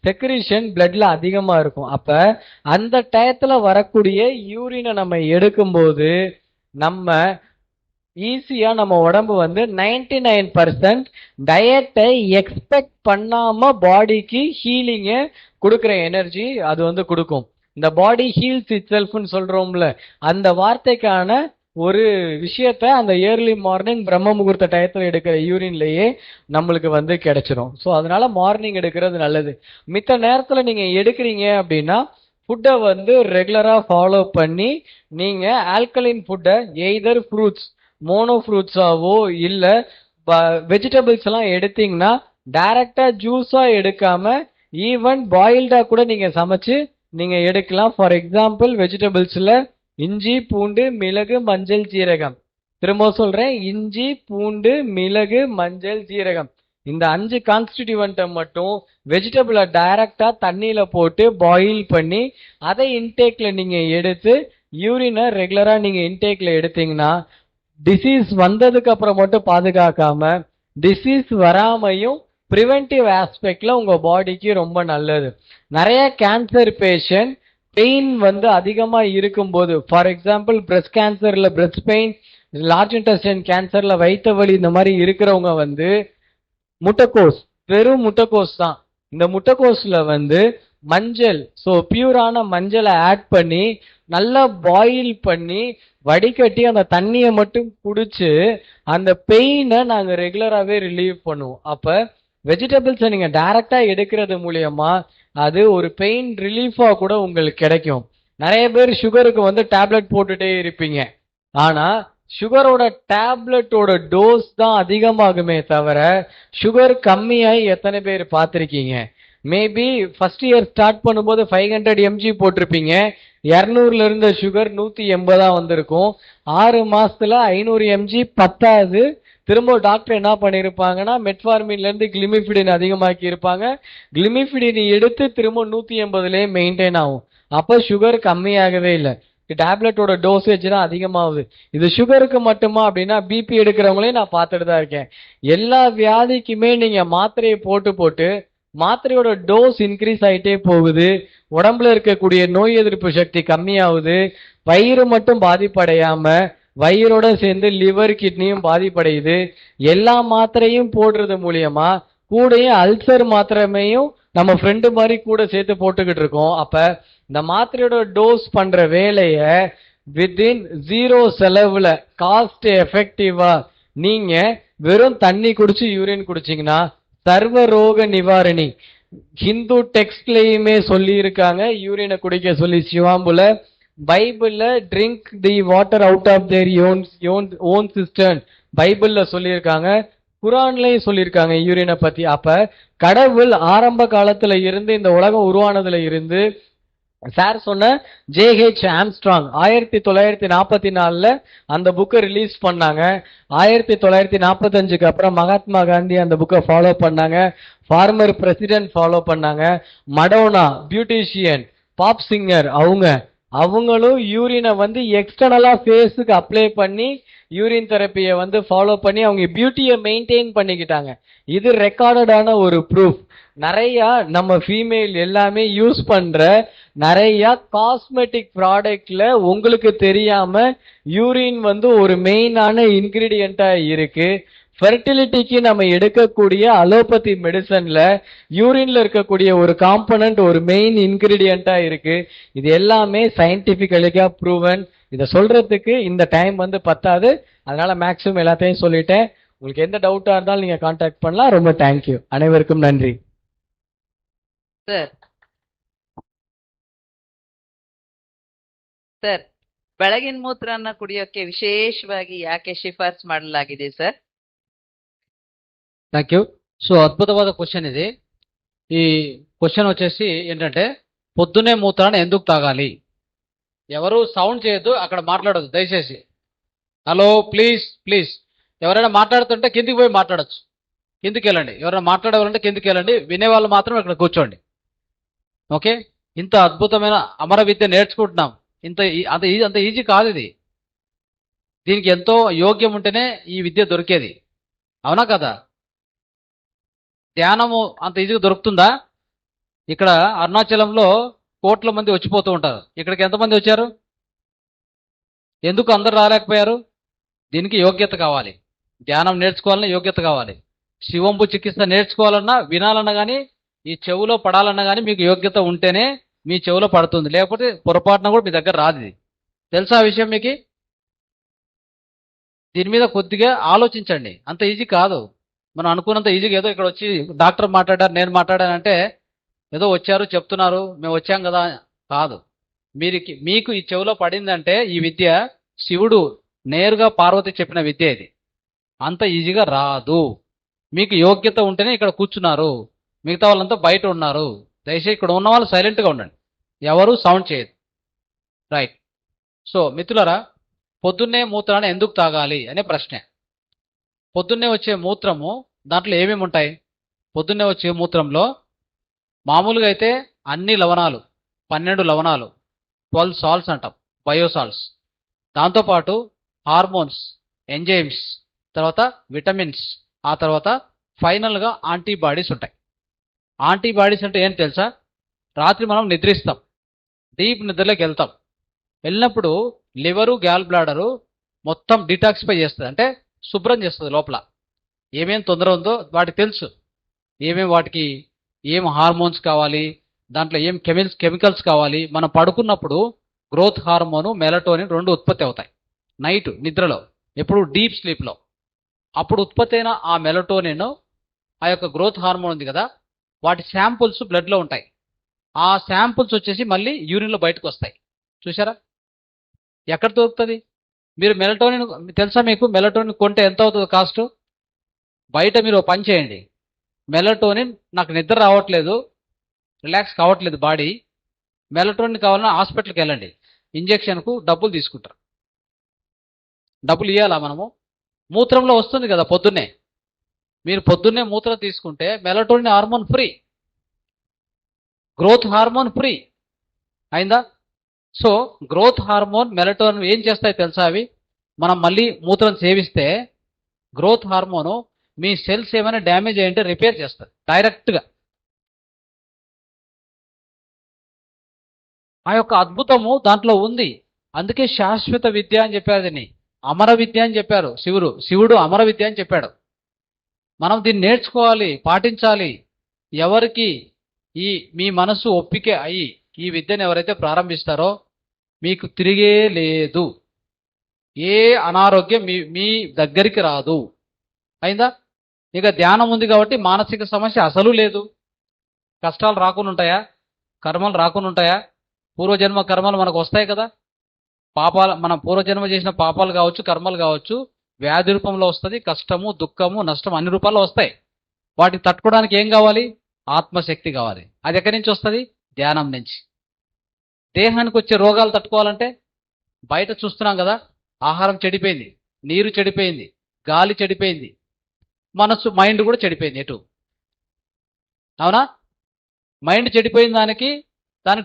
செக்ரீஷன் பிளட்ல அதிகமா இருக்கும். அப்ப அந்த டயத்துல வரக்கூடிய யூரினை நம்ம எடுக்கும்போது நம்ம ஈஸியா நம்ம உடம்பு வந்து 99% டயட்டை எக்ஸ்பெக்ட் பண்ணாம பாடிக்கு ஹீலிங்க கொடுக்குற எனர்ஜி அது வந்து கொடுக்கும். இந்த பாடி ஹீல்ஸ் இட் செல்ஃப்னு சொல்றோம்ல, அந்த வார்த்தைக்கான ஒரு விஷயத்த அந்த ஏர்லி மார்னிங் பிரம்ம முகூர்த்த டயத்துல எடுக்கிற யூரின்லயே நம்மளுக்கு வந்து கிடைச்சிரும். ஸோ அதனால மார்னிங் எடுக்கிறது நல்லது. மித்த நேரத்துல நீங்க எடுக்கிறீங்க அப்படின்னா ஃபுட்டை வந்து ரெகுலரா ஃபாலோ பண்ணி நீங்க ஆல்கலைன் ஃபுட்டை எய்தர் ஃப்ரூட்ஸ் மோனோ ஃப்ரூட்ஸாவோ இல்ல வெஜிடபிள்ஸ் எல்லாம் எடுத்தீங்கன்னா டைரக்டா ஜூஸா எடுக்காம ஈவன் பாயில்டா கூட நீங்க சமைச்சு நீங்க எடுக்கலாம். ஃபார் எக்ஸாம்பிள் வெஜிடபிள்ஸ்ல இஞ்சி பூண்டு மிளகு மஞ்சள் ஜீரகம். திரும்ப சொல்றேன், இஞ்சி பூண்டு மிளகு மஞ்சள் ஜீரகம் இந்த 5 கான்ஸ்டிடியூவன்ட்டை மட்டும் வெஜிடபிளை டைரக்டா தண்ணியில போட்டு பாயில் பண்ணி அதை இன்டேக்ல நீங்க எடுத்து யூரினை ரெகுலரா நீங்க இன்டேக்ல எடுத்தீங்கன்னா டிசீஸ் வந்ததுக்கு அப்புறம் மட்டும் பாதுகாக்காம டிசீஸ் வராமையும் ப்ரிவென்டிவ் ஆஸ்பெக்ட்ல உங்க பாடிக்கு ரொம்ப நல்லது. நிறைய கேன்சர் பேஷண்ட் பெயின் வந்து அதிகமா இருக்கும்போது, ஃபார் எக்ஸாம்பிள் பிரஸ்ட் கேன்சர்ல பிரஸ்ட் பெயின், லார்ஜ் இன்டெஸ்டைன் கேன்சர்ல வயிற்று வலி, இந்த மாதிரி இருக்கிறவங்க வந்து முட்டைக்கோஸ், வெறும் முட்டைக்கோஸ் தான், இந்த முட்டைக்கோஸ்ல வந்து மஞ்சள், ஸோ பியூரான மஞ்சளை ஆட் பண்ணி நல்லா பாயில் பண்ணி வடிகட்டி அந்த தண்ணியை மட்டும் குடிச்சு அந்த பெயினை நாங்கள் ரெகுலராகவே ரிலீவ் பண்ணுவோம். அப்போ வெஜிடபிள்ஸை நீங்கள் டைரக்டா எடுக்கிறது மூலியமா அது ஒரு பெயின் ரிலீஃபா கூட உங்களுக்கு கிடைக்கும். நிறைய பேர் சுகருக்கு வந்து டேப்லெட் போட்டுட்டே இருப்பீங்க, ஆனா சுகரோட டேப்லெட்டோட டோஸ் தான் அதிகமாகுமே தவிர சுகர் கம்மியாகி எத்தனை பேர் பார்த்துருக்கீங்க? மேபி ஃபர்ஸ்ட் இயர் ஸ்டார்ட் பண்ணும்போது 500 mg போட்டிருப்பீங்க, 200ல இருந்த சுகர் 180 வந்திருக்கும். 6 மாசத்துல 500 mg பத்தாது. திரும்ப டாக்டர் என்ன பண்ணிருப்பாங்கன்னா மெட்ஃபார்மின்ல இருந்து கிளிமிஃபிடின் அதிகமாக்கி இருப்பாங்க. கிளிமிஃபிடின் எடுத்து திரும்ப 180லயே மெயின்டைன் ஆகும். அப்ப சுகர் கம்மியாகவே இல்லை, டேப்லெட்டோட டோசேஜ் தான் அதிகமாகுது. இது சுகருக்கு மட்டுமா அப்படின்னா பிபி எடுக்கிறவங்களையும் நான் பார்த்துட்டு தான் இருக்கேன். எல்லா வியாதிக்குமே நீங்க மாத்திரையை போட்டு மாத்திரையோட டோஸ் இன்க்ரீஸ் ஆயிட்டே போகுது, உடம்புல இருக்கக்கூடிய நோய் எதிர்ப்பு சக்தி கம்மியாகுது, வயிறு மட்டும் பாதிப்படையாம வயிறோட சேர்ந்து லிவர் கிட்னியும் பாதிப்படையுது. எல்லா மாத்திரையும் போடுறது மூலியமா கூடயே அல்சர் மாத்திரமையும் நம்ம ஃப்ரெண்டு மாதிரி கூட சேர்த்து போட்டுக்கிட்டு இருக்கோம். அப்ப இந்த மாத்திரையோட டோஸ் பண்ற வேலைய வித்தின் 0 செலவுல காஸ்ட் எஃபெக்டிவா நீங்க வெறும் தண்ணி குடிச்சு யூரின் குடிச்சீங்கன்னா சர்வ ரோக நிவாரணி. ஹிந்து டெக்ஸ்ட்லயுமே சொல்லி இருக்காங்க யூரினை குடிக்க சொல்லி சிவாம்புல. பைபிள்ல drink the water out of their own cistern பைபிள்ல சொல்லியிருக்காங்க, குரான்லயும் சொல்லியிருக்காங்க யூரினை பத்தி. அப்ப கடவுள் ஆரம்ப காலத்துல இருந்து இந்த உலகம் உருவானதுல இருந்து சார் சொன்ன ஜேஹெச் ஆம்ஸ்ட்ராங் 1944 அந்த புக்கை ரிலீஸ் பண்ணாங்க. 1945 அப்புறம் மகாத்மா காந்தி அந்த புக்கை ஃபாலோ பண்ணாங்க, ஃபார்மர் பிரசிடென்ட் ஃபாலோ பண்ணாங்க, மடோனா பியூட்டிஷியன் பாப் சிங்கர் அவங்களும் யூரினை வந்து எக்ஸ்டர்னலா ஃபேஸுக்கு அப்ளை பண்ணி யூரின் தெரப்பியை வந்து ஃபாலோ பண்ணி அவங்க பியூட்டியை மெயின்டைன் பண்ணிக்கிட்டாங்க. இது ரெக்கார்டடான ஒரு ப்ரூஃப். நிறைய நம்ம ஃபீமேல் எல்லாமே யூஸ் பண்ற நிறைய காஸ்மெட்டிக் ப்ராடக்ட்ல உங்களுக்கு தெரியாம யூரின் வந்து ஒரு மெயினான இன்கிரீடியண்டா இருக்கு. ஃபெர்டிலிட்டிக்கு நம்ம எடுக்கக்கூடிய அலோபதி மெடிசன்ல யூரின்ல இருக்கக்கூடிய ஒரு காம்பனன்ட் ஒரு மெயின் இன்கிரீடியண்டா இருக்கு. இது எல்லாமே சயின்டிபிக்கலிக்கா ப்ரூவன். இதை சொல்றதுக்கு இந்த டைம் வந்து பத்தாது, அதனால மேக்ஸிமம் எல்லாத்தையும் சொல்லிட்டேன். உங்களுக்கு எந்த டவுட்டா இருந்தாலும் நீங்க கான்டாக்ட் பண்ணலாம். ரொம்ப தேங்க்யூ, அனைவருக்கும் நன்றி. ಸರ್, ಬೆಳಗಿನ ಮೂತ್ರನ ಕುಡಿಯೋಕೆ ವಿಶೇಷವಾಗಿ ಯಾಕೆ ಶಿಫಾರಸು ಮಾಡಲಾಗಿದೆ ಸರ್? Thank you. సో అద్భుతమైన క్వశ్చన్ ఇది. ఈ క్వశ్చన్ వచ్చేసి ఏంటంటే పొద్దున్నే మూత్రాన్ని ఎందుకు తాగాలి? ఎవరు సౌండ్ చేయొద్దు, అక్కడ మాట్లాడొద్దు దయచేసి. హలో ప్లీజ్ ప్లీజ్, ఎవరైనా మాట్లాడుతుంటే కిందికి పోయి మాట్లాడొచ్చు, కిందికి వెళ్ళండి. ఎవరైనా మాట్లాడేవాళ్ళంటే కిందికి వెళ్ళండి, వినేవాళ్ళు మాత్రం ఇక్కడ కూర్చోండి. ఓకే, ఇంత అద్భుతమైన అమర విద్య నేర్చుకుంటున్నాం. అంత ఈజీ కాదు ఇది. దీనికి ఎంతో యోగ్యం ఉంటేనే ఈ విద్య దొరికేది, అవునా కదా? ధ్యానము అంత ఈజీగా దొరుకుతుందా? ఇక్కడ అరుణాచలంలో కోట్ల మంది వచ్చిపోతూ ఉంటారు, ఇక్కడికి ఎంతమంది వచ్చారు? ఎందుకు అందరు రాలేకపోయారు? దీనికి యోగ్యత కావాలి. ధ్యానం నేర్చుకోవాలన్నా యోగ్యత కావాలి. శివంబు చికిత్స నేర్చుకోవాలన్నా వినాలన్నా కానీ ఈ చెవులో పడాలన్నా కానీ మీకు యోగ్యత ఉంటేనే మీ చెవులో పడుతుంది, లేకపోతే పొరపాటున కూడా మీ దగ్గర రాదు. ఇది తెలుసా ఆ విషయం మీకు? దీని మీద కొద్దిగా ఆలోచించండి. అంత ఈజీ కాదు. మనం అనుకున్నంత ఈజీగా ఏదో ఇక్కడ వచ్చి డాక్టర్ మాట్లాడారు నేను మాట్లాడానంటే ఏదో వచ్చారు చెప్తున్నారు మేము వచ్చాం కదా కాదు. మీకు ఈ చెవులో పడిందంటే ఈ విద్య శివుడు నేరుగా పార్వతి చెప్పిన విద్య ఇది. అంత ఈజీగా రాదు. మీకు యోగ్యత ఉంటేనే ఇక్కడ కూర్చున్నారు, మిగతా వాళ్ళంతా బయట ఉన్నారు. దయచేసి ఇక్కడ ఉన్న వాళ్ళు సైలెంట్గా ఉండండి, ఎవరు సౌండ్ చేయదు. రైట్. సో మిత్రులారా, పొద్దున్నే మూత్రాన్ని ఎందుకు తాగాలి అనే ప్రశ్న. పొద్దున్నే వచ్చే మూత్రము దాంట్లో ఏమేమి ఉంటాయి? పొద్దున్నే వచ్చే మూత్రంలో మామూలుగా అయితే అన్ని లవణాలు 12 లవణాలు 12 సాల్ట్స్ అంటాం, బయోసాల్ట్స్. దాంతోపాటు హార్మోన్స్, ఎంజైమ్స్, తర్వాత విటమిన్స్, ఆ తర్వాత ఫైనల్గా యాంటీబాడీస్ ఉంటాయి. యాంటీబాడీస్ అంటే ఏంటి తెలుసా? రాత్రి మనం నిద్రిస్తాం, డీప్ నిద్రలోకి వెళ్తాం. వెళ్ళినప్పుడు లివరు, గ్యాల్ బ్లాడరు మొత్తం డిటాక్సిఫై చేస్తుంది, అంటే శుభ్రం చేస్తుంది. లోపల ఏమేం తొందర ఉందో వాటికి తెలుసు, వాటికి ఏం హార్మోన్స్ కావాలి, దాంట్లో ఏం కెమికల్స్ కావాలి. మనం పడుకున్నప్పుడు గ్రోత్ హార్మోను, మెలటోనిన్ 2 ఉత్పత్తి అవుతాయి నైట్ నిద్రలో, ఎప్పుడు డీప్ స్లీప్లో. అప్పుడు ఉత్పత్తి అయిన ఆ మెలటోనిన్, ఆ యొక్క గ్రోత్ హార్మోన్ ఉంది కదా, వాటి శాంపుల్స్ బ్లడ్లో ఉంటాయి. ఆ శాంపుల్స్ వచ్చేసి మళ్ళీ యూరిన్లో బయటకు వస్తాయి. చూసారా ఎక్కడ దొరుకుతుంది? మీరు మెలటోనిన్ తెలుసా మీకు? మెలటోనిన్ కొంటే ఎంత అవుతుంది కాస్ట్? బయట మీరు ఓ పని చేయండి, మెలటోనిన్ నాకు నిద్ర రావట్లేదు, రిలాక్స్ కావట్లేదు బాడీ, మెలటోనిన్ కావాలన్నా హాస్పిటల్కి వెళ్ళండి, ఇంజెక్షన్కు డబ్బులు తీసుకుంటారు. డబ్బులు ఇవ్వాలా మనము? మూత్రంలో వస్తుంది కదా పొద్దున్నే, మీరు పొద్దున్నే మూత్రం తీసుకుంటే melatonin hormone free, growth hormone free అయిందా? సో గ్రోత్ హార్మోన్, మెలటోనిన్ ఏం చేస్తాయి తెలుసా? అవి మనం మళ్ళీ మూత్రం సేవిస్తే గ్రోత్ హార్మోను మీ సెల్స్ ఏమైనా డ్యామేజ్ అయ్యింటే రిపేర్ చేస్తుంది డైరెక్ట్గా. ఆ యొక్క అద్భుతము దాంట్లో ఉంది. అందుకే శాశ్వత విద్య అని చెప్పారు, దీన్ని అమర విద్య అని చెప్పారు. శివుడు అమర విద్య అని చెప్పాడు. మనం దీన్ని నేర్చుకోవాలి, పాటించాలి. ఎవరికి మీ మనసు ఒప్పిక అయ్యి ఈ విద్యను ఎవరైతే ప్రారంభిస్తారో మీకు తిరిగే లేదు, ఏ అనారోగ్యం మీ దగ్గరికి రాదు. అయిందా? ఇక ధ్యానం ఉంది కాబట్టి మానసిక సమస్య అసలు లేదు. కష్టాలు రాకుండా ఉంటాయా? కర్మలు రాకుండా ఉంటాయా? పూర్వజన్మ కర్మలు మనకు వస్తాయి కదా. పాపాలు, మనం పూర్వజన్మ చేసిన పాపాలు కావచ్చు, కర్మలు కావచ్చు, వ్యాధి రూపంలో వస్తుంది. కష్టము, దుఃఖము, నష్టం అన్ని రూపాల్లో వస్తాయి. వాటిని తట్టుకోవడానికి ఏం కావాలి? ఆత్మశక్తి కావాలి. అది ఎక్కడి నుంచి వస్తుంది? ధ్యానం నుంచి. దేహానికి వచ్చే రోగాలు తట్టుకోవాలంటే బయట చూస్తున్నాం కదా, ఆహారం చెడిపోయింది, నీరు చెడిపోయింది, గాలి చెడిపోయింది, మైండ్ కూడా చెడిపోయింది. ఎటు అవునా? మైండ్ చెడిపోయిన దానికి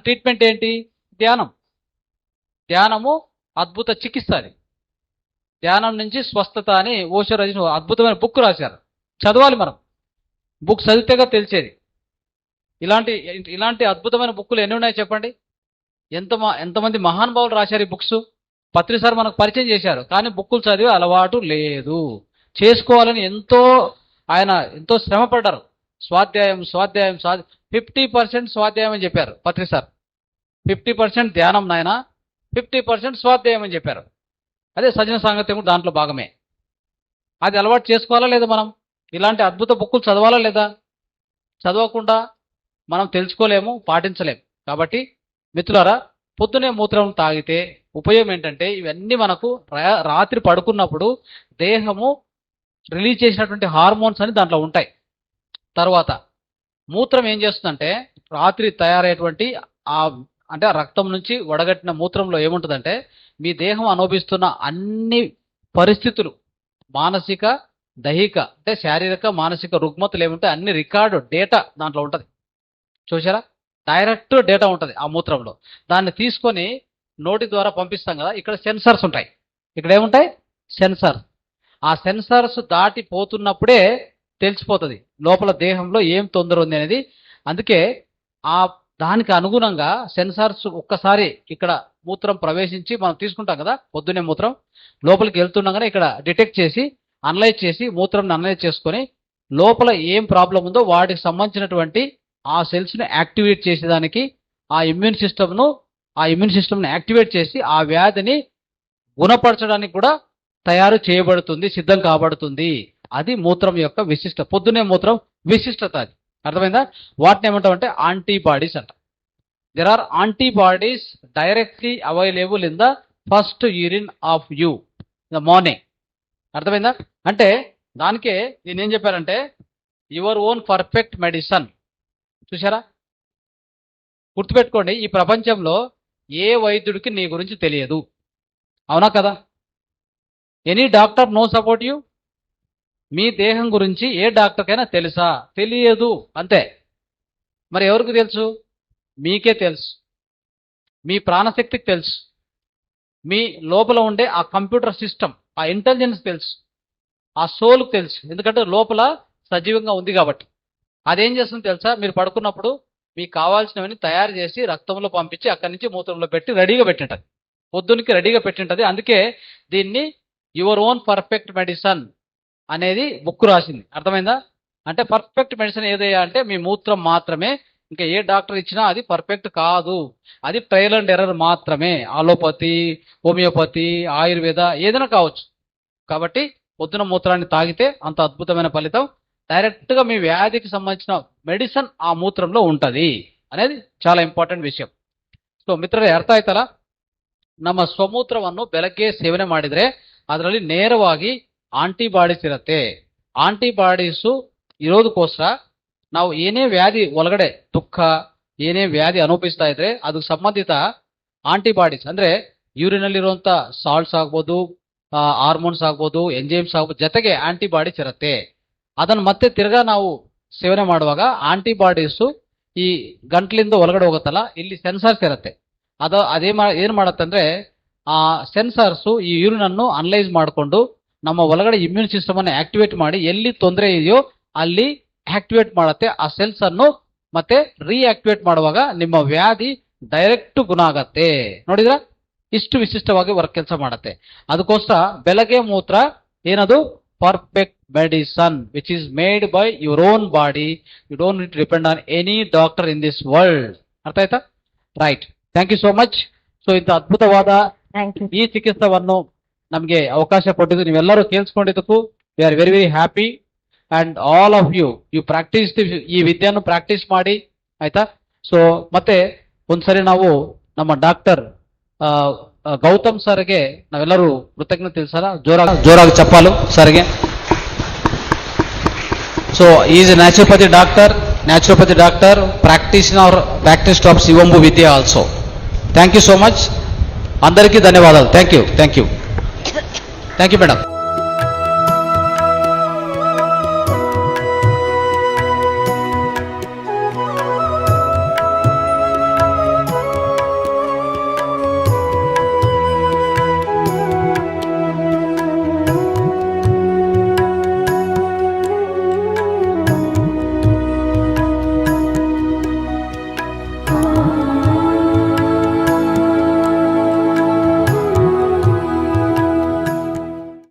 ట్రీట్మెంట్ ఏంటి? ధ్యానం. ధ్యానము అద్భుత చికిత్స. అది ధ్యానం నుంచి స్వస్థత అని ఓషో రచన అద్భుతమైన బుక్ రాశారు. చదవాలి మనం, బుక్ చదివితేగా తెలిసేది. ఇలాంటి అద్భుతమైన బుక్కులు ఎన్ని ఉన్నాయి చెప్పండి? ఎంతమంది మహానుభావులు రాశారు ఈ బుక్స్. పత్రి సార్ మనకు పరిచయం చేశారు, కానీ బుక్కులు చదివే అలవాటు లేదు. చేసుకోవాలని ఆయన ఎంతో శ్రమ పడ్డారు. స్వాధ్యాయం 50% స్వాధ్యాయం అని చెప్పారు పత్రి సార్. 50% ధ్యానం నాయన, 50% స్వాధ్యాయం అని చెప్పారు. అదే సజ్జన సాంగత్యం కూడా దాంట్లో భాగమే. అది అలవాటు చేసుకోవాలా లేదా? మనం ఇలాంటి అద్భుత బుక్కులు చదవాలా లేదా? చదవకుండా మనం తెలుసుకోలేము, పాటించలేము. కాబట్టి మిత్రులారా, పొద్దునే మూత్రం తాగితే ఉపయోగం ఏంటంటే, ఇవన్నీ మనకు రాత్రి పడుకున్నప్పుడు దేహము రిలీజ్ చేసినటువంటి హార్మోన్స్ అని దాంట్లో ఉంటాయి. తర్వాత మూత్రం ఏం చేస్తుందంటే, రాత్రి తయారయ్యేటువంటి అంటే రక్తం నుంచి వడగట్టిన మూత్రంలో ఏముంటుందంటే, మీ దేహం అనుభవిస్తున్న అన్ని పరిస్థితులు, మానసిక, దైహిక, అంటే శారీరక, మానసిక రుగ్మతలు ఏముంటాయి అన్ని రికార్డు డేటా దాంట్లో ఉంటుంది. చూసారా? డైరెక్ట్ డేటా ఉంటుంది ఆ మూత్రంలో. దాన్ని తీసుకొని నోటి ద్వారా పంపిస్తాం కదా, ఇక్కడ సెన్సర్స్ ఉంటాయి. ఇక్కడ ఏముంటాయి? సెన్సర్. ఆ సెన్సర్స్ దాటిపోతున్నప్పుడే తెలిసిపోతుంది లోపల దేహంలో ఏం తొందర ఉంది అనేది. అందుకే దానికి అనుగుణంగా సెన్సార్స్ ఒక్కసారి ఇక్కడ మూత్రం ప్రవేశించి మనం తీసుకుంటాం కదా, పొద్దున్నే మూత్రం లోపలికి వెళ్తుండగానే ఇక్కడ డిటెక్ట్ చేసి అనలైజ్ చేసి మూత్రం అనలైజ్ చేసుకొని లోపల ఏం ప్రాబ్లం ఉందో వాటికి సంబంధించినటువంటి ఆ సెల్స్ని యాక్టివేట్ చేసేదానికి ఆ ఇమ్యూన్ సిస్టమ్ని యాక్టివేట్ చేసి ఆ వ్యాధిని గుణపరచడానికి కూడా తయారు చేయబడుతుంది, సిద్ధం కాబడుతుంది. అది మూత్రం యొక్క విశిష్ట, పొద్దునే మూత్రం విశిష్టత. అది అర్థమైందా? వాటిని ఏమంటామంటే యాంటీబాడీస్ అంట. There are antibodies directly available in the first urine of you the morning. అర్థమైందా? అంటే దానికే నేను ఏం చెప్పారంటే యువర్ ఓన్ పర్ఫెక్ట్ మెడిసిన్. చూసారా? గుర్తుపెట్టుకోండి, ఈ ప్రపంచంలో ఏ వైద్యుడికి నీ గురించి తెలియదు. అవునా కదా? Any doctor knows about you? మీ దేహం గురించి ఏ డాక్టర్కైనా తెలుసా? తెలియదు, అంతే. మరి ఎవరికి తెలుసు? మీకే తెలుసు. మీ ప్రాణశక్తికి తెలుసు. మీ లోపల ఉండే ఆ కంప్యూటర్ సిస్టమ్, ఆ ఇంటెలిజెన్స్ తెలుసు. ఆ సోల్కి తెలుసు, ఎందుకంటే లోపల సజీవంగా ఉంది కాబట్టి. అదేం చేస్తుంది తెలుసా? మీరు పడుకున్నప్పుడు మీకు కావాల్సినవన్నీ తయారు చేసి రక్తంలో పంపించి అక్కడి నుంచి మూత్రంలో పెట్టి రెడీగా పెట్టింటది. పొద్దునికి రెడీగా పెట్టింటది. అందుకే దీన్ని యువర్ ఓన్ పర్ఫెక్ట్ మెడిసిన్ అనేది బుక్ రాసింది. అర్థమైందా? అంటే పర్ఫెక్ట్ మెడిసిన్ ఏదయ్యా అంటే మీ మూత్రం మాత్రమే. ఇంకా ఏ డాక్టర్ ఇచ్చినా అది పర్ఫెక్ట్ కాదు. అది ట్రయల్ అండ్ ఎర్రర్ మాత్రమే. ఆలోపతి, హోమియోపతి, ఆయుర్వేద ఏదైనా కావచ్చు. కాబట్టి పొద్దున మూత్రాన్ని తాగితే అంత అద్భుతమైన ఫలితం. డైరెక్ట్గా మీ వ్యాధికి సంబంధించిన ಮೆಡಿಸನ್ ಆ ಮೂತ್ರಂలో ఉంటది అనేది చాలా ಇಂಪಾರ್ಟೆಂಟ್ ವಿಷಯ. ಸೊ ಮಿತ್ರರೇ, ಅರ್ಥ ಆಯ್ತಲ್ಲ? ನಮ್ಮ ಸ್ವಮೂತ್ರವನ್ನು ಬೆಳಗ್ಗೆ ಸೇವನೆ ಮಾಡಿದ್ರೆ ಅದರಲ್ಲಿ ನೇರವಾಗಿ ಆಂಟಿಬಾಡೀಸ್ ಇರುತ್ತೆ. ಆಂಟಿಬಾಡೀಸು ಇರೋದಕ್ಕೋಸ್ಕರ ನಾವು ಏನೇ ವ್ಯಾಧಿ ಒಳಗಡೆ ದುಃಖ ಏನೇ ವ್ಯಾಧಿ ಅನುಭವಿಸ್ತಾ ಇದ್ರೆ ಅದಕ್ಕೆ ಸಂಬಂಧಿತ ಆಂಟಿಬಾಡೀಸ್ ಅಂದ್ರೆ ಯೂರಿನಲ್ಲಿರುವಂಥ ಸಾಲ್ಟ್ಸ್ ಆಗ್ಬೋದು, ಹಾರ್ಮೋನ್ಸ್ ಆಗ್ಬೋದು, ಎಂಜೈಮ್ಸ್ ಆಗ್ಬೋದು, ಜೊತೆಗೆ ಆಂಟಿಬಾಡೀಸ್ ಇರುತ್ತೆ. ಅದನ್ನು ಮತ್ತೆ ತಿರ್ಗಾ ನಾವು ಸೇವನೆ ಮಾಡುವಾಗ ಆಂಟಿಬಾಡೀಸು ಈ ಗಂಟ್ಲಿಂದ ಒಳಗಡೆ ಹೋಗುತ್ತಲ್ಲ, ಇಲ್ಲಿ ಸೆನ್ಸರ್ಸ್ ಇರುತ್ತೆ. ಏನು ಮಾಡುತ್ತೆ ಅಂದ್ರೆ ಆ ಸೆನ್ಸರ್ಸು ಈ ಯೂರಿನ್ ಅನ್ನು ಅನಲೈಸ್ ಮಾಡಿಕೊಂಡು ನಮ್ಮ ಒಳಗಡೆ ಇಮ್ಯೂನ್ ಸಿಸ್ಟಮ್ ಅನ್ನು ಆಕ್ಟಿವೇಟ್ ಮಾಡಿ ಎಲ್ಲಿ ತೊಂದರೆ ಇದೆಯೋ ಅಲ್ಲಿ ಆಕ್ಟಿವೇಟ್ ಮಾಡುತ್ತೆ. ಆ ಸೆಲ್ಸ್ ಅನ್ನು ಮತ್ತೆ ರೀಆಕ್ಟಿವೇಟ್ ಮಾಡುವಾಗ ನಿಮ್ಮ ವ್ಯಾಧಿ ಡೈರೆಕ್ಟ್ ಗುಣ ಆಗತ್ತೆ. ನೋಡಿದ್ರ ಇಷ್ಟು ವಿಶಿಷ್ಟವಾಗಿ ವರ್ಕ್ ಕೆಲಸ ಮಾಡುತ್ತೆ. ಅದಕ್ಕೋಸ್ಕರ ಬೆಳಗ್ಗೆ ಮೂತ್ರ ಏನದು perfect medicine which is made by your own body. You don't need to depend on any doctor in this world. ಅರ್ಥ ಆಯ್ತಾ? Right, thank you so much. So ಇಂಥ ಅದ್ಭುತವಾದ ಈ ಚಿಕಿತ್ಸವನ್ನು ನಮಗೆ ಅವಕಾಶ ಕೊಟ್ಟಿದ್ದು ನೀವೆಲ್ಲರೂ ಕೇಳಿಸ್ಕೊಂಡಿದ್ದಕ್ಕೂ we are very very happy. And all of you practice ಈ ವಿದ್ಯೆಯನ್ನು ಪ್ರಾಕ್ಟೀಸ್ ಮಾಡಿ, ಆಯ್ತಾ? ಸೊ ಮತ್ತೆ ಒಂದ್ಸರಿ ನಾವು ನಮ್ಮ ಡಾಕ್ಟರ್ ಗೌತಮ್ ಸರ್ಗೆ ನಾವೆಲ್ಲರೂ ಕೃತಜ್ಞತೆ ತಿಳಿಸೋಣ. ಜೋರಾಗಿ ಚಪ್ಪಾಲು ಸರ್ಗೆ. So he is a naturopathy doctor, practiced of Shivambu Vidya also. Thank you so much. Andariki dhanyavadalu. Thank you madam.